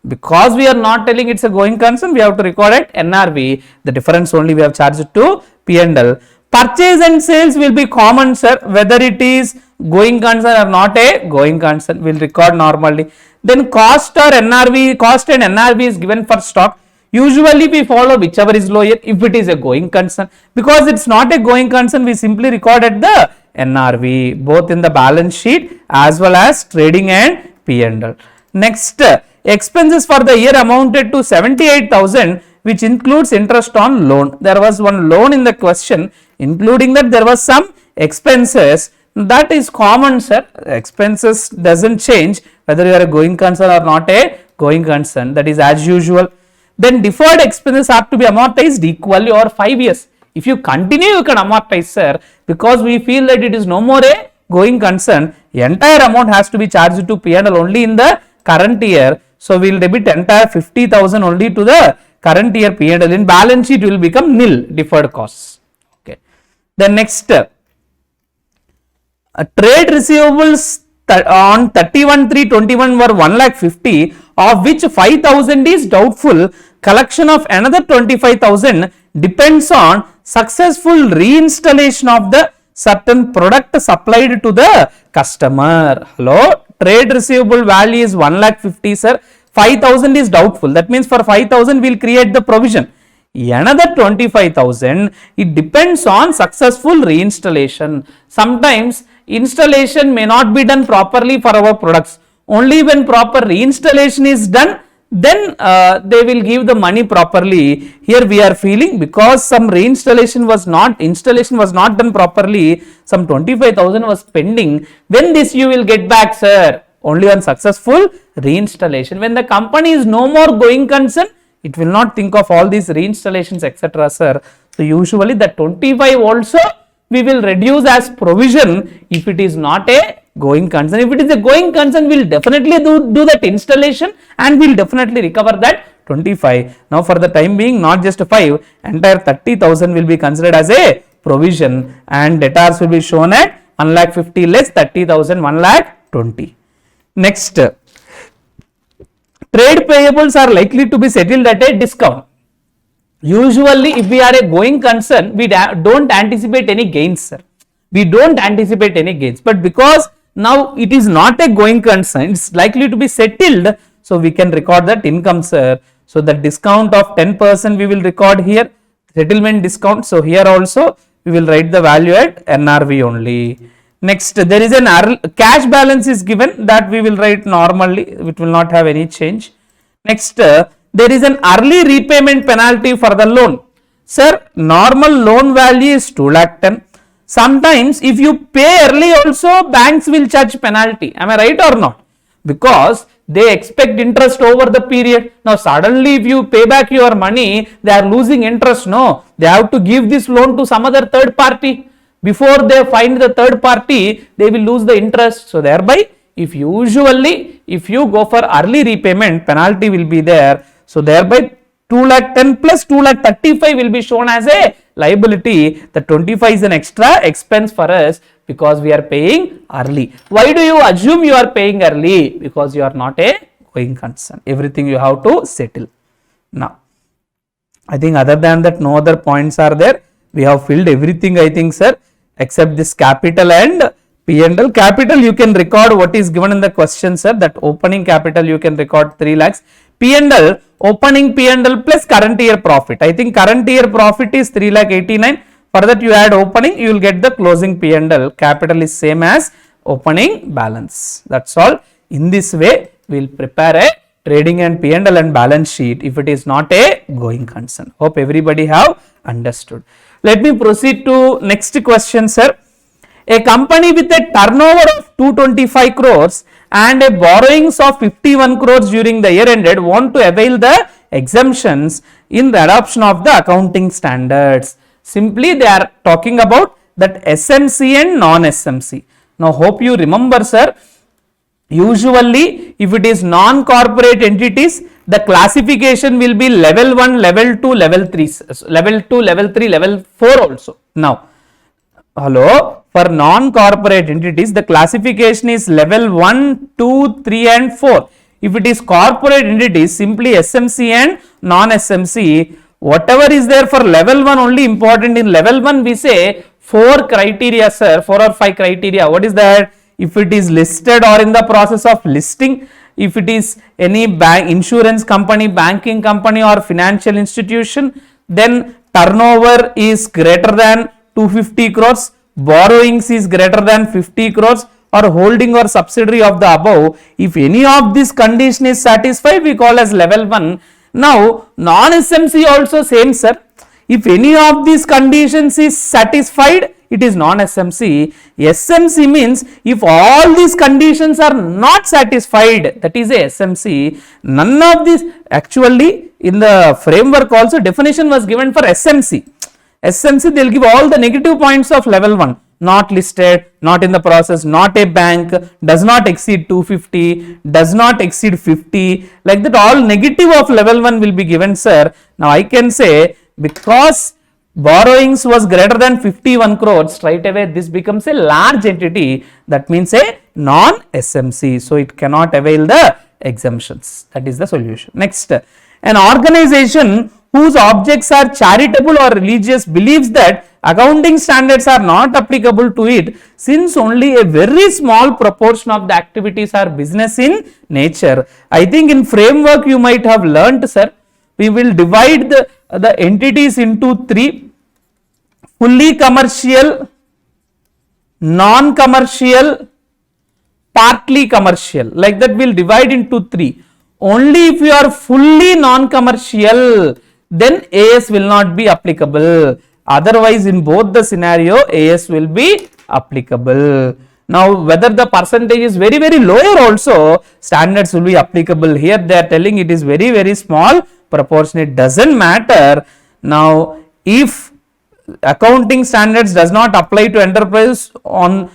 Because we are not telling it's a going concern, we have to record at NRV. The difference only we have charged to P&L. Purchase and sales will be common, sir, whether it is going concern or not a going concern, we will record normally. Then cost or NRV, cost and NRV is given for stock. Usually we follow whichever is lower if it is a going concern. Because it's not a going concern, we simply record at the NRV, both in the balance sheet as well as trading and P&L. Next, expenses for the year amounted to 78,000, which includes interest on loan. There was one loan in the question, including that there was some expenses. That is common, sir. Expenses doesn't change whether you are a going concern or not a going concern. That is as usual. Then deferred expenses have to be amortized equally over 5 years. If you continue, you can amortize, sir, because we feel that it is no more a going concern, entire amount has to be charged to P&L only in the current year. So we will debit entire 50,000 only to the current year P&L. In balance sheet will become nil, deferred costs. Okay. The next trade receivables on 31/3/21 were 1,50,000, of which 5,000 is doubtful. Collection of another 25,000 depends on successful reinstallation of the certain product supplied to the customer. Hello, trade receivable value is 1,50,000, sir. 5,000 is doubtful. That means for 5,000 we will create the provision. Another 25,000, it depends on successful reinstallation. Sometimes installation may not be done properly for our products. Only when proper reinstallation is done, then they will give the money properly. Here we are feeling because some installation was not done properly, some 25,000 was pending. When this you will get back, sir? Only on successful reinstallation. When the company is no more going concern, it will not think of all these reinstallations, etc., sir. So usually the 25 also we will reduce as provision if it is not a going concern. If it is a going concern, we will definitely do that installation and we will definitely recover that 25. Now for the time being, not just 5, entire 30,000 will be considered as a provision and debtors will be shown at 1,50,000 less 30,000, 1,20,000. Next, trade payables are likely to be settled at a discount. Usually if we are a going concern, we don't anticipate any gains, sir. We don't anticipate any gains, but because now it is not a going concern, it's likely to be settled, so we can record that income, sir. So the discount of 10% we will record here, settlement discount. So here also we will write the value at NRV only. Next, there is an cash balance is given, that we will write normally, it will not have any change. Next, there is an early repayment penalty for the loan. Sir, normal loan value is 2,10,000. Sometimes if you pay early also, banks will charge penalty. Am I right or not? Because they expect interest over the period. Now suddenly if you pay back your money, they are losing interest. No, they have to give this loan to some other third party. Before they find the third party, they will lose the interest. So thereby, if you go for early repayment, penalty will be there. So thereby 2,10,000 plus 2,35,000 will be shown as a liability. The 25 is an extra expense for us because we are paying early. Why do you assume you are paying early? Because you are not a going concern. Everything you have to settle. Now, I think other than that, no other points are there. We have filled everything, I think, sir, except this capital and P&L. Capital you can record what is given in the question, sir. That opening capital you can record 3 lakhs. P&L, opening P&L plus current year profit. I think current year profit is 3,89,000. For that you add opening, you will get the closing P&L. Capital is same as opening balance. That's all. In this way, we will prepare a trading and P&L and balance sheet if it is not a going concern. Hope everybody have understood. Let me proceed to next question, sir. A company with a turnover of 225 crores and a borrowings of 51 crores during the year ended want to avail the exemptions in the adoption of the accounting standards. Simply they are talking about that SMC and non-SMC. Now hope you remember, sir, usually if it is non-corporate entities, the classification will be level 1, level 2, level 3, level 2, level 3, level 4 also. Now, hello, for non-corporate entities, the classification is level 1, 2, 3 and 4. If it is corporate entities, simply SMC and non-SMC. Whatever is there for level 1 only important. In level 1 we say 4 criteria, sir, 4 or 5 criteria. What is that? If it is listed or in the process of listing, if it is any bank, insurance company, banking company or financial institution, then turnover is greater than 250 crores, borrowings is greater than 50 crores or holding or subsidiary of the above. If any of this condition is satisfied, we call as level 1. Now, non-SMC also same, sir. If any of these conditions is satisfied, it is non-SMC. SMC means if all these conditions are not satisfied, that is a SMC. None of these, actually in the framework also definition was given for SMC. SMC, they will give all the negative points of level 1. not listed, not in the process, not a bank, does not exceed 250, does not exceed 50, like that all negative of level 1 will be given, sir. Now I can say because borrowings was greater than 51 crores, straight away this becomes a large entity, that means a non-SMC, so it cannot avail the exemptions. That is the solution. Next, an organization whose objects are charitable or religious believes that accounting standards are not applicable to it since only a very small proportion of the activities are business in nature. I think in framework you might have learnt, sir, we will divide the entities into 3: fully commercial, non-commercial, partly commercial, like that we'll divide into 3. Only if you are fully non-commercial, then AS will not be applicable. Otherwise, in both the scenario, AS will be applicable. Now, whether the percentage is very, very lower also, standards will be applicable. Here they are telling it is very, very small proportion. It doesn't matter. Now, if accounting standards does not apply to enterprise on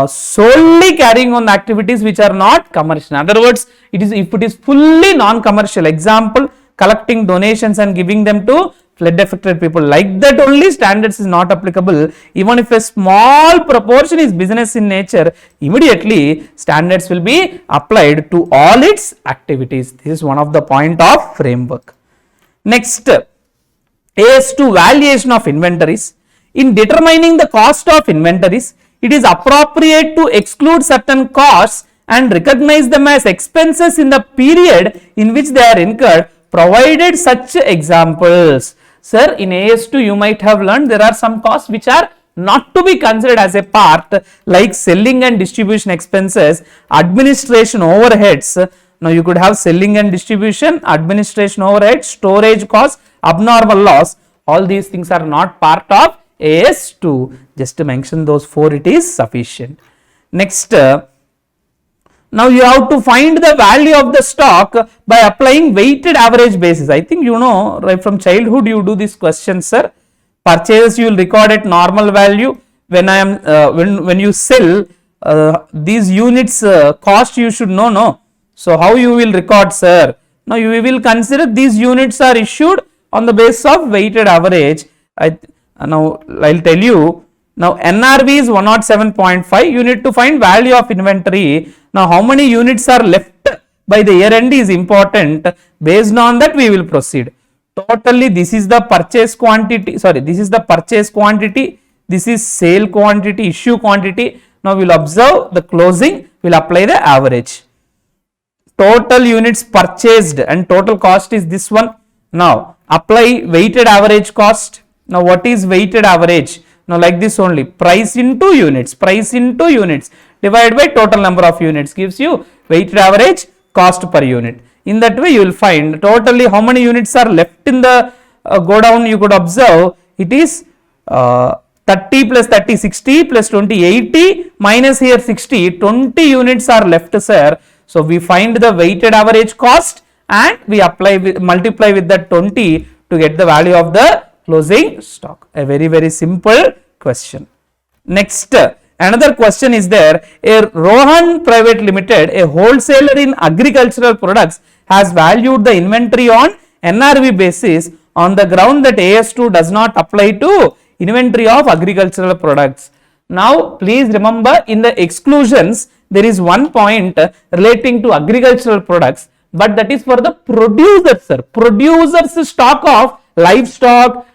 solely carrying on the activities which are not commercial. In other words, it is if it is fully non-commercial, example, collecting donations and giving them to flood affected people, like that only standards is not applicable. Even if a small proportion is business in nature, immediately standards will be applied to all its activities. This is one of the point of framework. Next, AS2 valuation of inventories. In determining the cost of inventories, it is appropriate to exclude certain costs and recognize them as expenses in the period in which they are incurred, provided such examples. Sir, in AS2 you might have learned there are some costs which are not to be considered as a part, like selling and distribution expenses, administration overheads. Now you could have selling and distribution, administration overhead, storage costs, abnormal loss. All these things are not part of AS2. Just to mention those 4, it is sufficient. Next, now you have to find the value of the stock by applying weighted average basis. I think you know right from childhood you do this question, sir. Purchase you will record at normal value. When I am when you sell these units cost you should know, no. So how you will record, sir? Now you will consider these units are issued on the basis of weighted average. Now I'll tell you. Now NRV is 107.5. You need to find value of inventory. Now how many units are left by the year end is important. Based on that we will proceed. Totally this is the purchase quantity. Sorry, this is the purchase quantity. This is sale quantity, issue quantity. Now we will observe the closing. We will apply the average. Total units purchased and total cost is this one. Now apply weighted average cost. Now what is weighted average? Now like this only, price into units, divided by total number of units gives you weighted average cost per unit. In that way you will find totally how many units are left in the go down. You could observe it is 30 plus 30 60 plus 20 80 minus here 60, 20 units are left, sir. So we find the weighted average cost and we apply multiply with that 20 to get the value of the closing stock. A very, very simple question. Next, another question is there. A Rohan Private Limited, a wholesaler in agricultural products, has valued the inventory on NRV basis on the ground that AS2 does not apply to inventory of agricultural products. Now please remember, in the exclusions there is one point relating to agricultural products, but that is for the producers, sir. Producers stock of livestock,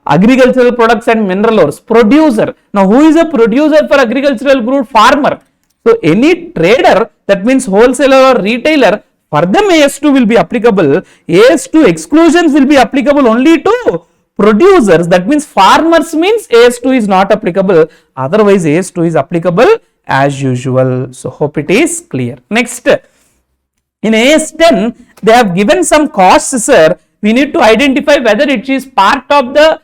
agricultural products and mineral ores. Producer. Now who is a producer for agricultural good? Farmer. So any trader, that means wholesaler or retailer, for them AS2 will be applicable. AS2 exclusions will be applicable only to producers. That means farmers means AS2 is not applicable. Otherwise AS2 is applicable as usual. So hope it is clear. Next, in AS10 they have given some costs, sir. We need to identify whether it is part of the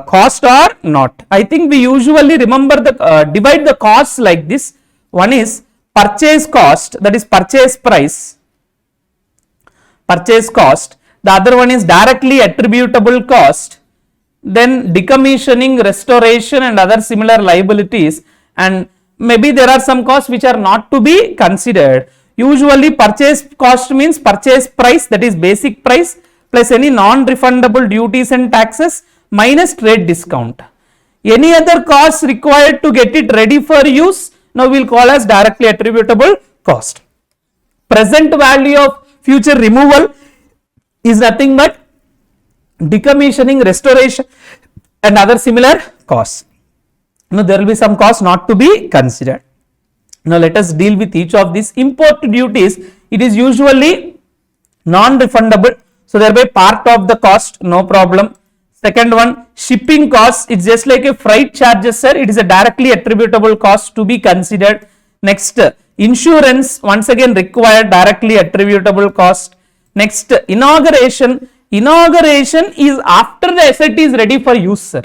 cost or not. I think we usually remember the divide the costs like this. One is purchase cost, that is purchase price, purchase cost. The other one is directly attributable cost. then decommissioning, restoration and other similar liabilities, and maybe there are some costs which are not to be considered. Usually purchase cost means purchase price, that is basic price, plus any non-refundable duties and taxes minus trade discount. Any other costs required to get it ready for use, now we will call as directly attributable cost. Present value of future removal is nothing but decommissioning, restoration and other similar costs. Now there will be some costs not to be considered. Now let us deal with each of these. Import duties, it is usually non-refundable, so thereby part of the cost, no problem. Second one, shipping costs, it's just like a freight charges, sir, it is a directly attributable cost to be considered. Next, insurance, once again required, directly attributable cost. Next, inauguration is after the asset is ready for use, sir.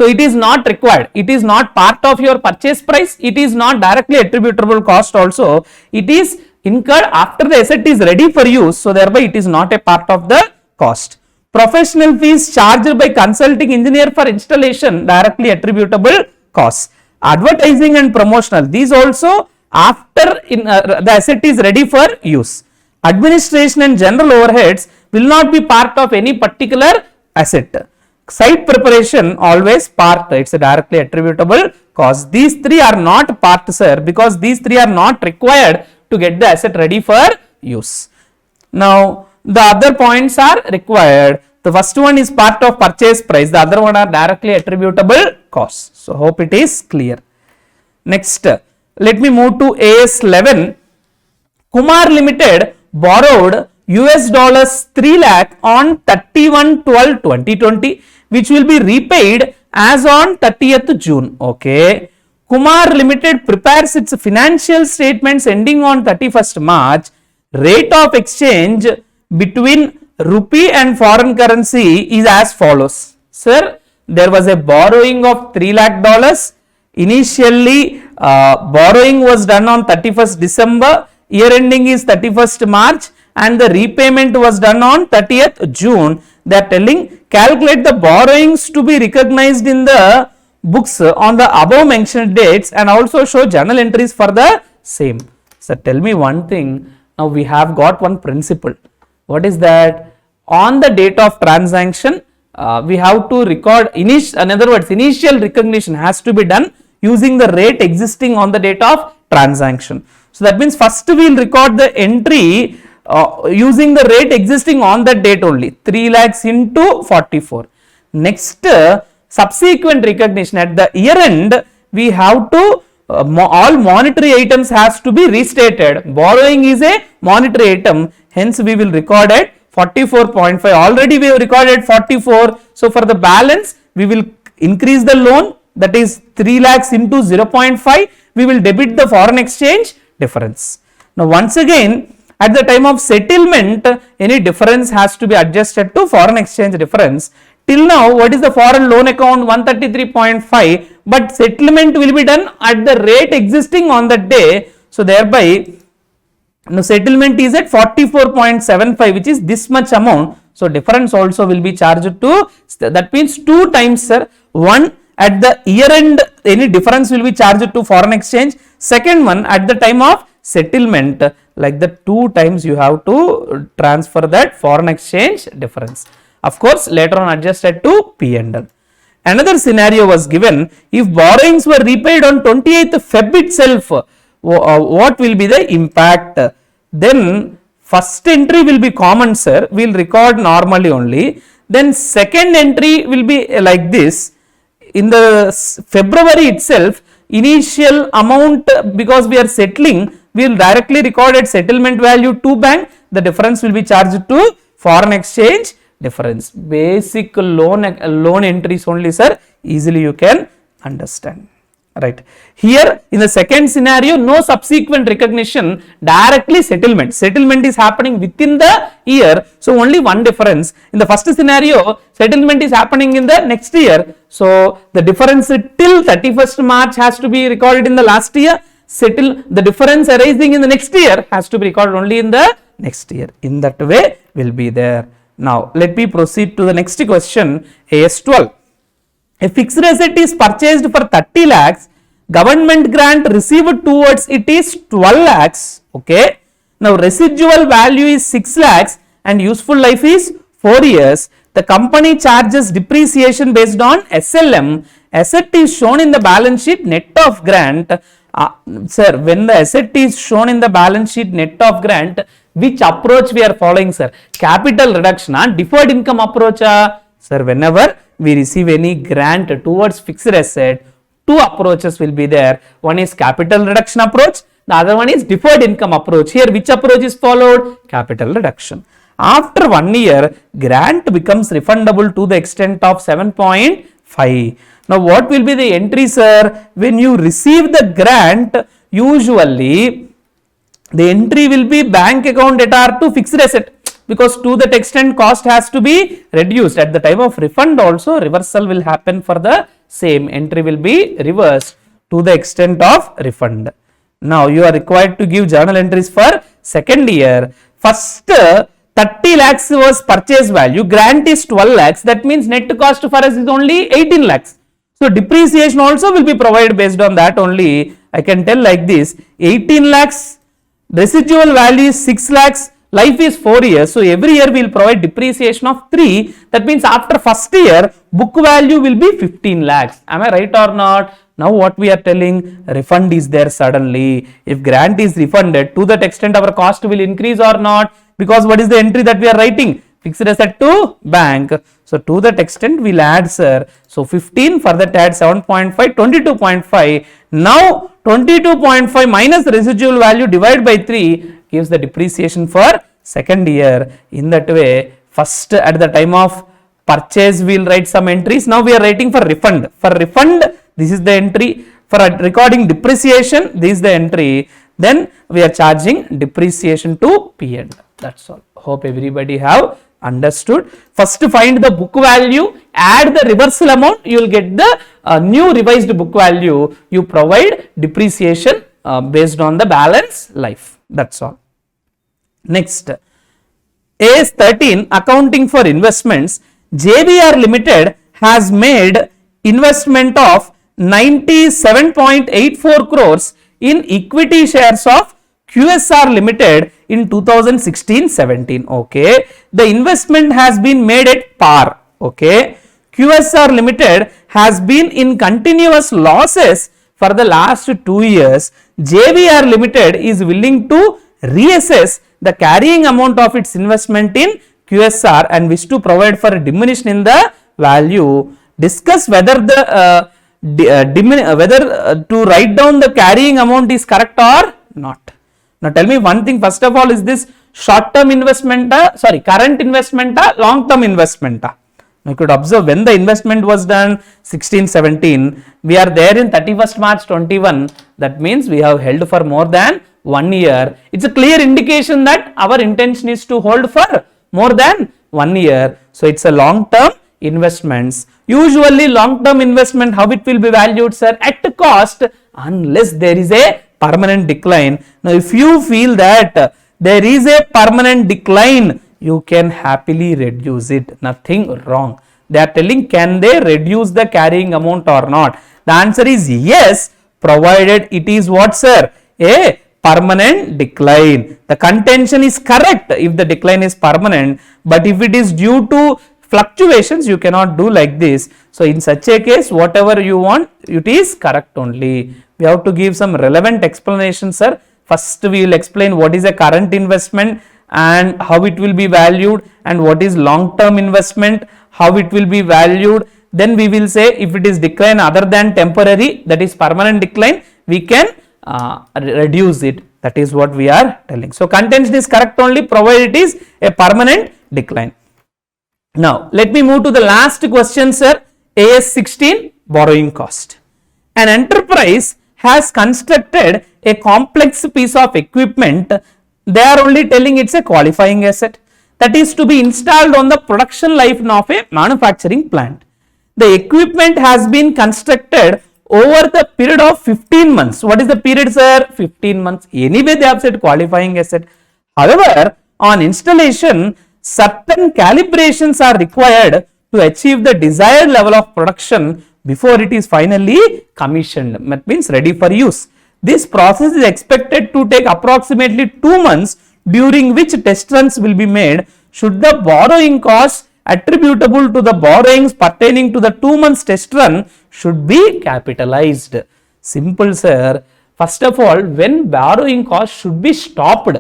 So it is not required, it is not part of your purchase price, it is not directly attributable cost also, it is incurred after the asset is ready for use, so thereby it is not a part of the cost. Professional fees charged by consulting engineer for installation, directly attributable costs. Advertising and promotional, these also after the asset is ready for use. Administration and general overheads will not be part of any particular asset. Site preparation always part, it's a directly attributable cost. These three are not part, sir, because these three are not required to get the asset ready for use. Now the other points are required. The first one is part of purchase price, the other one are directly attributable costs. So hope it is clear. Next, let me move to AS11. Kumar Limited borrowed US $3 lakh on 31/12/2020, which will be repaid as on 30th June. Okay. Kumar Limited prepares its financial statements ending on 31st March. Rate of exchange between rupee and foreign currency is as follows. Sir, there was a borrowing of $3 lakh. Initially, borrowing was done on 31st December. Year ending is 31st March. And the repayment was done on 30th June. They are telling calculate the borrowings to be recognized in the books on the above mentioned dates and also show journal entries for the same. So tell me one thing. Now we have got one principle. What is that? On the date of transaction, we have to record in other words, initial recognition has to be done using the rate existing on the date of transaction. So that means first we will record the entry using the rate existing on that date only, 3 lakhs into 44. Next, subsequent recognition at the year end, we have to all monetary items has to be restated. Borrowing is a monetary item, hence we will record at 44.5. Already we have recorded 44. So for the balance, we will increase the loan, that is 3 lakhs into 0.5. We will debit the foreign exchange difference. Now once again, at the time of settlement, any difference has to be adjusted to foreign exchange difference. Till now, what is the foreign loan account? 133.5, but settlement will be done at the rate existing on that day. So thereby, now settlement is at 44.75, which is this much amount. So difference also will be charged to, that means 2 times, sir. One, at the year end, any difference will be charged to foreign exchange. Second one, at the time of settlement, like the 2 times you have to transfer that foreign exchange difference. Of course, later on adjusted to P&L. Another scenario was given, if borrowings were repaid on 28th Feb itself, what will be the impact? Then first entry will be common, sir, we will record normally only. Then second entry will be like this. In the February itself, initial amount, because we are settling, we will directly record at settlement value to bank, the difference will be charged to foreign exchange difference. Basic loan entries only, sir, easily you can understand. Right. Here in the second scenario, no subsequent recognition, directly settlement. Settlement is happening within the year, so only one difference. In the first scenario, settlement is happening in the next year, so the difference till 31st March has to be recorded in the last year. The difference arising in the next year has to be recorded only in the next year. In that way will be there. Now let me proceed to the next question, AS12. A fixed asset is purchased for 30 lakhs, government grant received towards it is 12 lakhs, okay. Now residual value is 6 lakhs and useful life is 4 years. The company charges depreciation based on SLM. Asset is shown in the balance sheet net of grant. Sir, when the asset is shown in the balance sheet net of grant, which approach we are following, sir? Capital reduction, deferred income approach? Sir, whenever we receive any grant towards fixed asset, two approaches will be there. One is capital reduction approach, the other one is deferred income approach. Here, which approach is followed? Capital reduction. After 1 year, grant becomes refundable to the extent of 7.5. Now, what will be the entry, sir? When you receive the grant, usually the entry will be bank account at to fixed asset, because to that extent cost has to be reduced. At the time of refund also, reversal will happen for the same. Entry will be reversed to the extent of refund. Now, you are required to give journal entries for second year. First 30 lakhs was purchase value, grant is 12 lakhs, that means net cost for us is only 18 lakhs. So, depreciation also will be provided based on that only. I can tell like this, 18 lakhs, residual value is 6 lakhs, life is 4 years. So, every year we will provide depreciation of 3. That means after first year, book value will be 15 lakhs. Am I right or not? Now, what we are telling, refund is there suddenly. If grant is refunded, to that extent our cost will increase or not? Because what is the entry that we are writing? Fixed asset to bank. So, to that extent we will add, sir. So, 15, for that add 7.5, 22.5. Now, 22.5 minus residual value divided by 3 gives the depreciation for second year. In that way, first at the time of purchase we will write some entries. Now, we are writing for refund. For refund, this is the entry. For recording depreciation, this is the entry. Then we are charging depreciation to P&L. That's all. Hope everybody have understood. First find the book value, add the reversal amount, you will get the new revised book value. You provide depreciation based on the balance life. That's all. Next, AS 13, accounting for investments. JVR Limited has made investment of 97.84 crores in equity shares of QSR Limited in 2016-17. Okay, the investment has been made at par. Okay, QSR Limited has been in continuous losses for the last 2 years. JVR Limited is willing to reassess the carrying amount of its investment in QSR and wish to provide for a diminution in the value. Discuss whether the to write down the carrying amount is correct or not. Now tell me one thing, first of all, is this short term investment, current investment, long term investment? You could observe when the investment was done 16-17, we are there in 31st March 21, that means we have held for more than 1 year. It's a clear indication that our intention is to hold for more than 1 year. So it's a long term investments. Usually long term investment, how it will be valued, sir? At cost, unless there is a permanent decline. Now if you feel that there is a permanent decline, you can happily reduce it, nothing wrong. They are telling, can they reduce the carrying amount or not? The answer is yes, provided it is what, sir? A permanent decline. The contention is correct if the decline is permanent, but if it is due to fluctuations, you cannot do like this. So in such a case, whatever you want, it is correct only. We have to give some relevant explanation, sir. First we will explain what is a current investment and how it will be valued, and what is long term investment, how it will be valued. Then we will say if it is decline other than temporary, that is permanent decline, we can reduce it. That is what we are telling. So contention is correct only provided it is a permanent decline. Now let me move to the last question, sir. AS 16, borrowing cost. An enterprise has constructed a complex piece of equipment. They are only telling it's a qualifying asset that is to be installed on the production life of a manufacturing plant. The equipment has been constructed over the period of 15 months. What is the period, sir? 15 months. Anyway, they have said qualifying asset. However, on installation, certain calibrations are required to achieve the desired level of production before it is finally commissioned. That means ready for use. This process is expected to take approximately 2 months, during which test runs will be made. Should the borrowing costs attributable to the borrowings pertaining to the 2 months test run should be capitalized. Simple, sir. First of all, when borrowing costs should be stopped,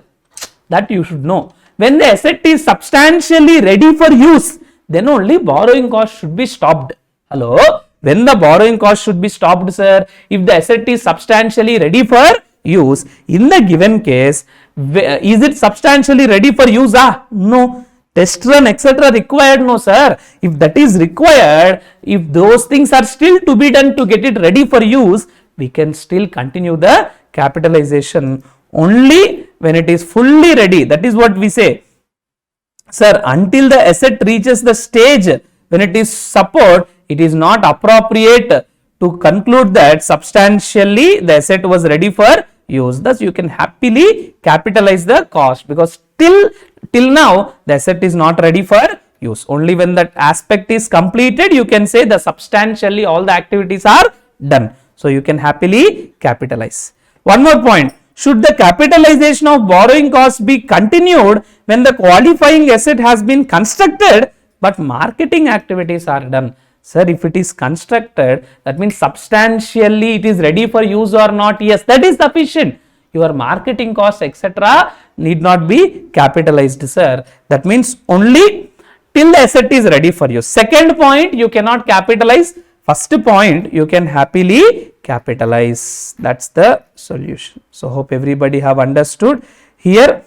that you should know. When the asset is substantially ready for use, then only borrowing costs should be stopped. Hello? When the borrowing cost should be stopped, sir? If the asset is substantially ready for use, in the given case, is it substantially ready for use? No. Test run, etc. required? No, sir. If that is required, if those things are still to be done to get it ready for use, we can still continue the capitalization only when it is fully ready. That is what we say. Sir, until the asset reaches the stage when it is support, it is not appropriate to conclude that substantially the asset was ready for use. Thus, you can happily capitalize the cost, because till now the asset is not ready for use. Only when that aspect is completed, you can say the substantially all the activities are done. So, you can happily capitalize. One more point. Should the capitalization of borrowing costs be continued when the qualifying asset has been constructed but marketing activities are done? Sir, if it is constructed, that means substantially it is ready for use or not? Yes, that is sufficient. Your marketing costs, etc. need not be capitalized, sir. That means only till the asset is ready for use. Second point, you cannot capitalize. First point, you can happily capitalize. That's the solution. So, hope everybody have understood. Here,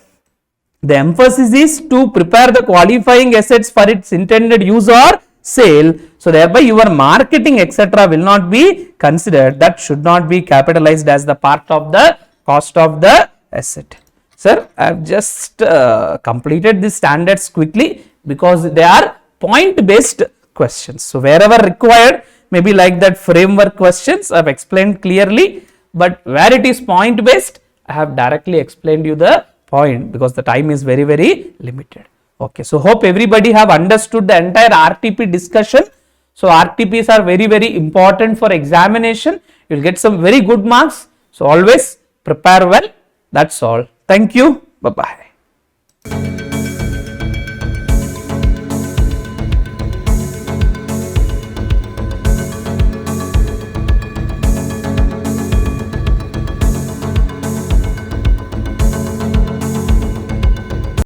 the emphasis is to prepare the qualifying assets for its intended use or sale. So, thereby your marketing, etc. will not be considered. That should not be capitalized as the part of the cost of the asset. Sir, I have just completed the standards quickly because they are point based questions. So, wherever required, maybe like that framework questions I have explained clearly, but where it is point based, I have directly explained you the point because the time is very, very limited. Okay, so hope everybody have understood the entire RTP discussion. So, RTPs are very, very important for examination. You will get some very good marks. So, always prepare well. That's all. Thank you. Bye-bye.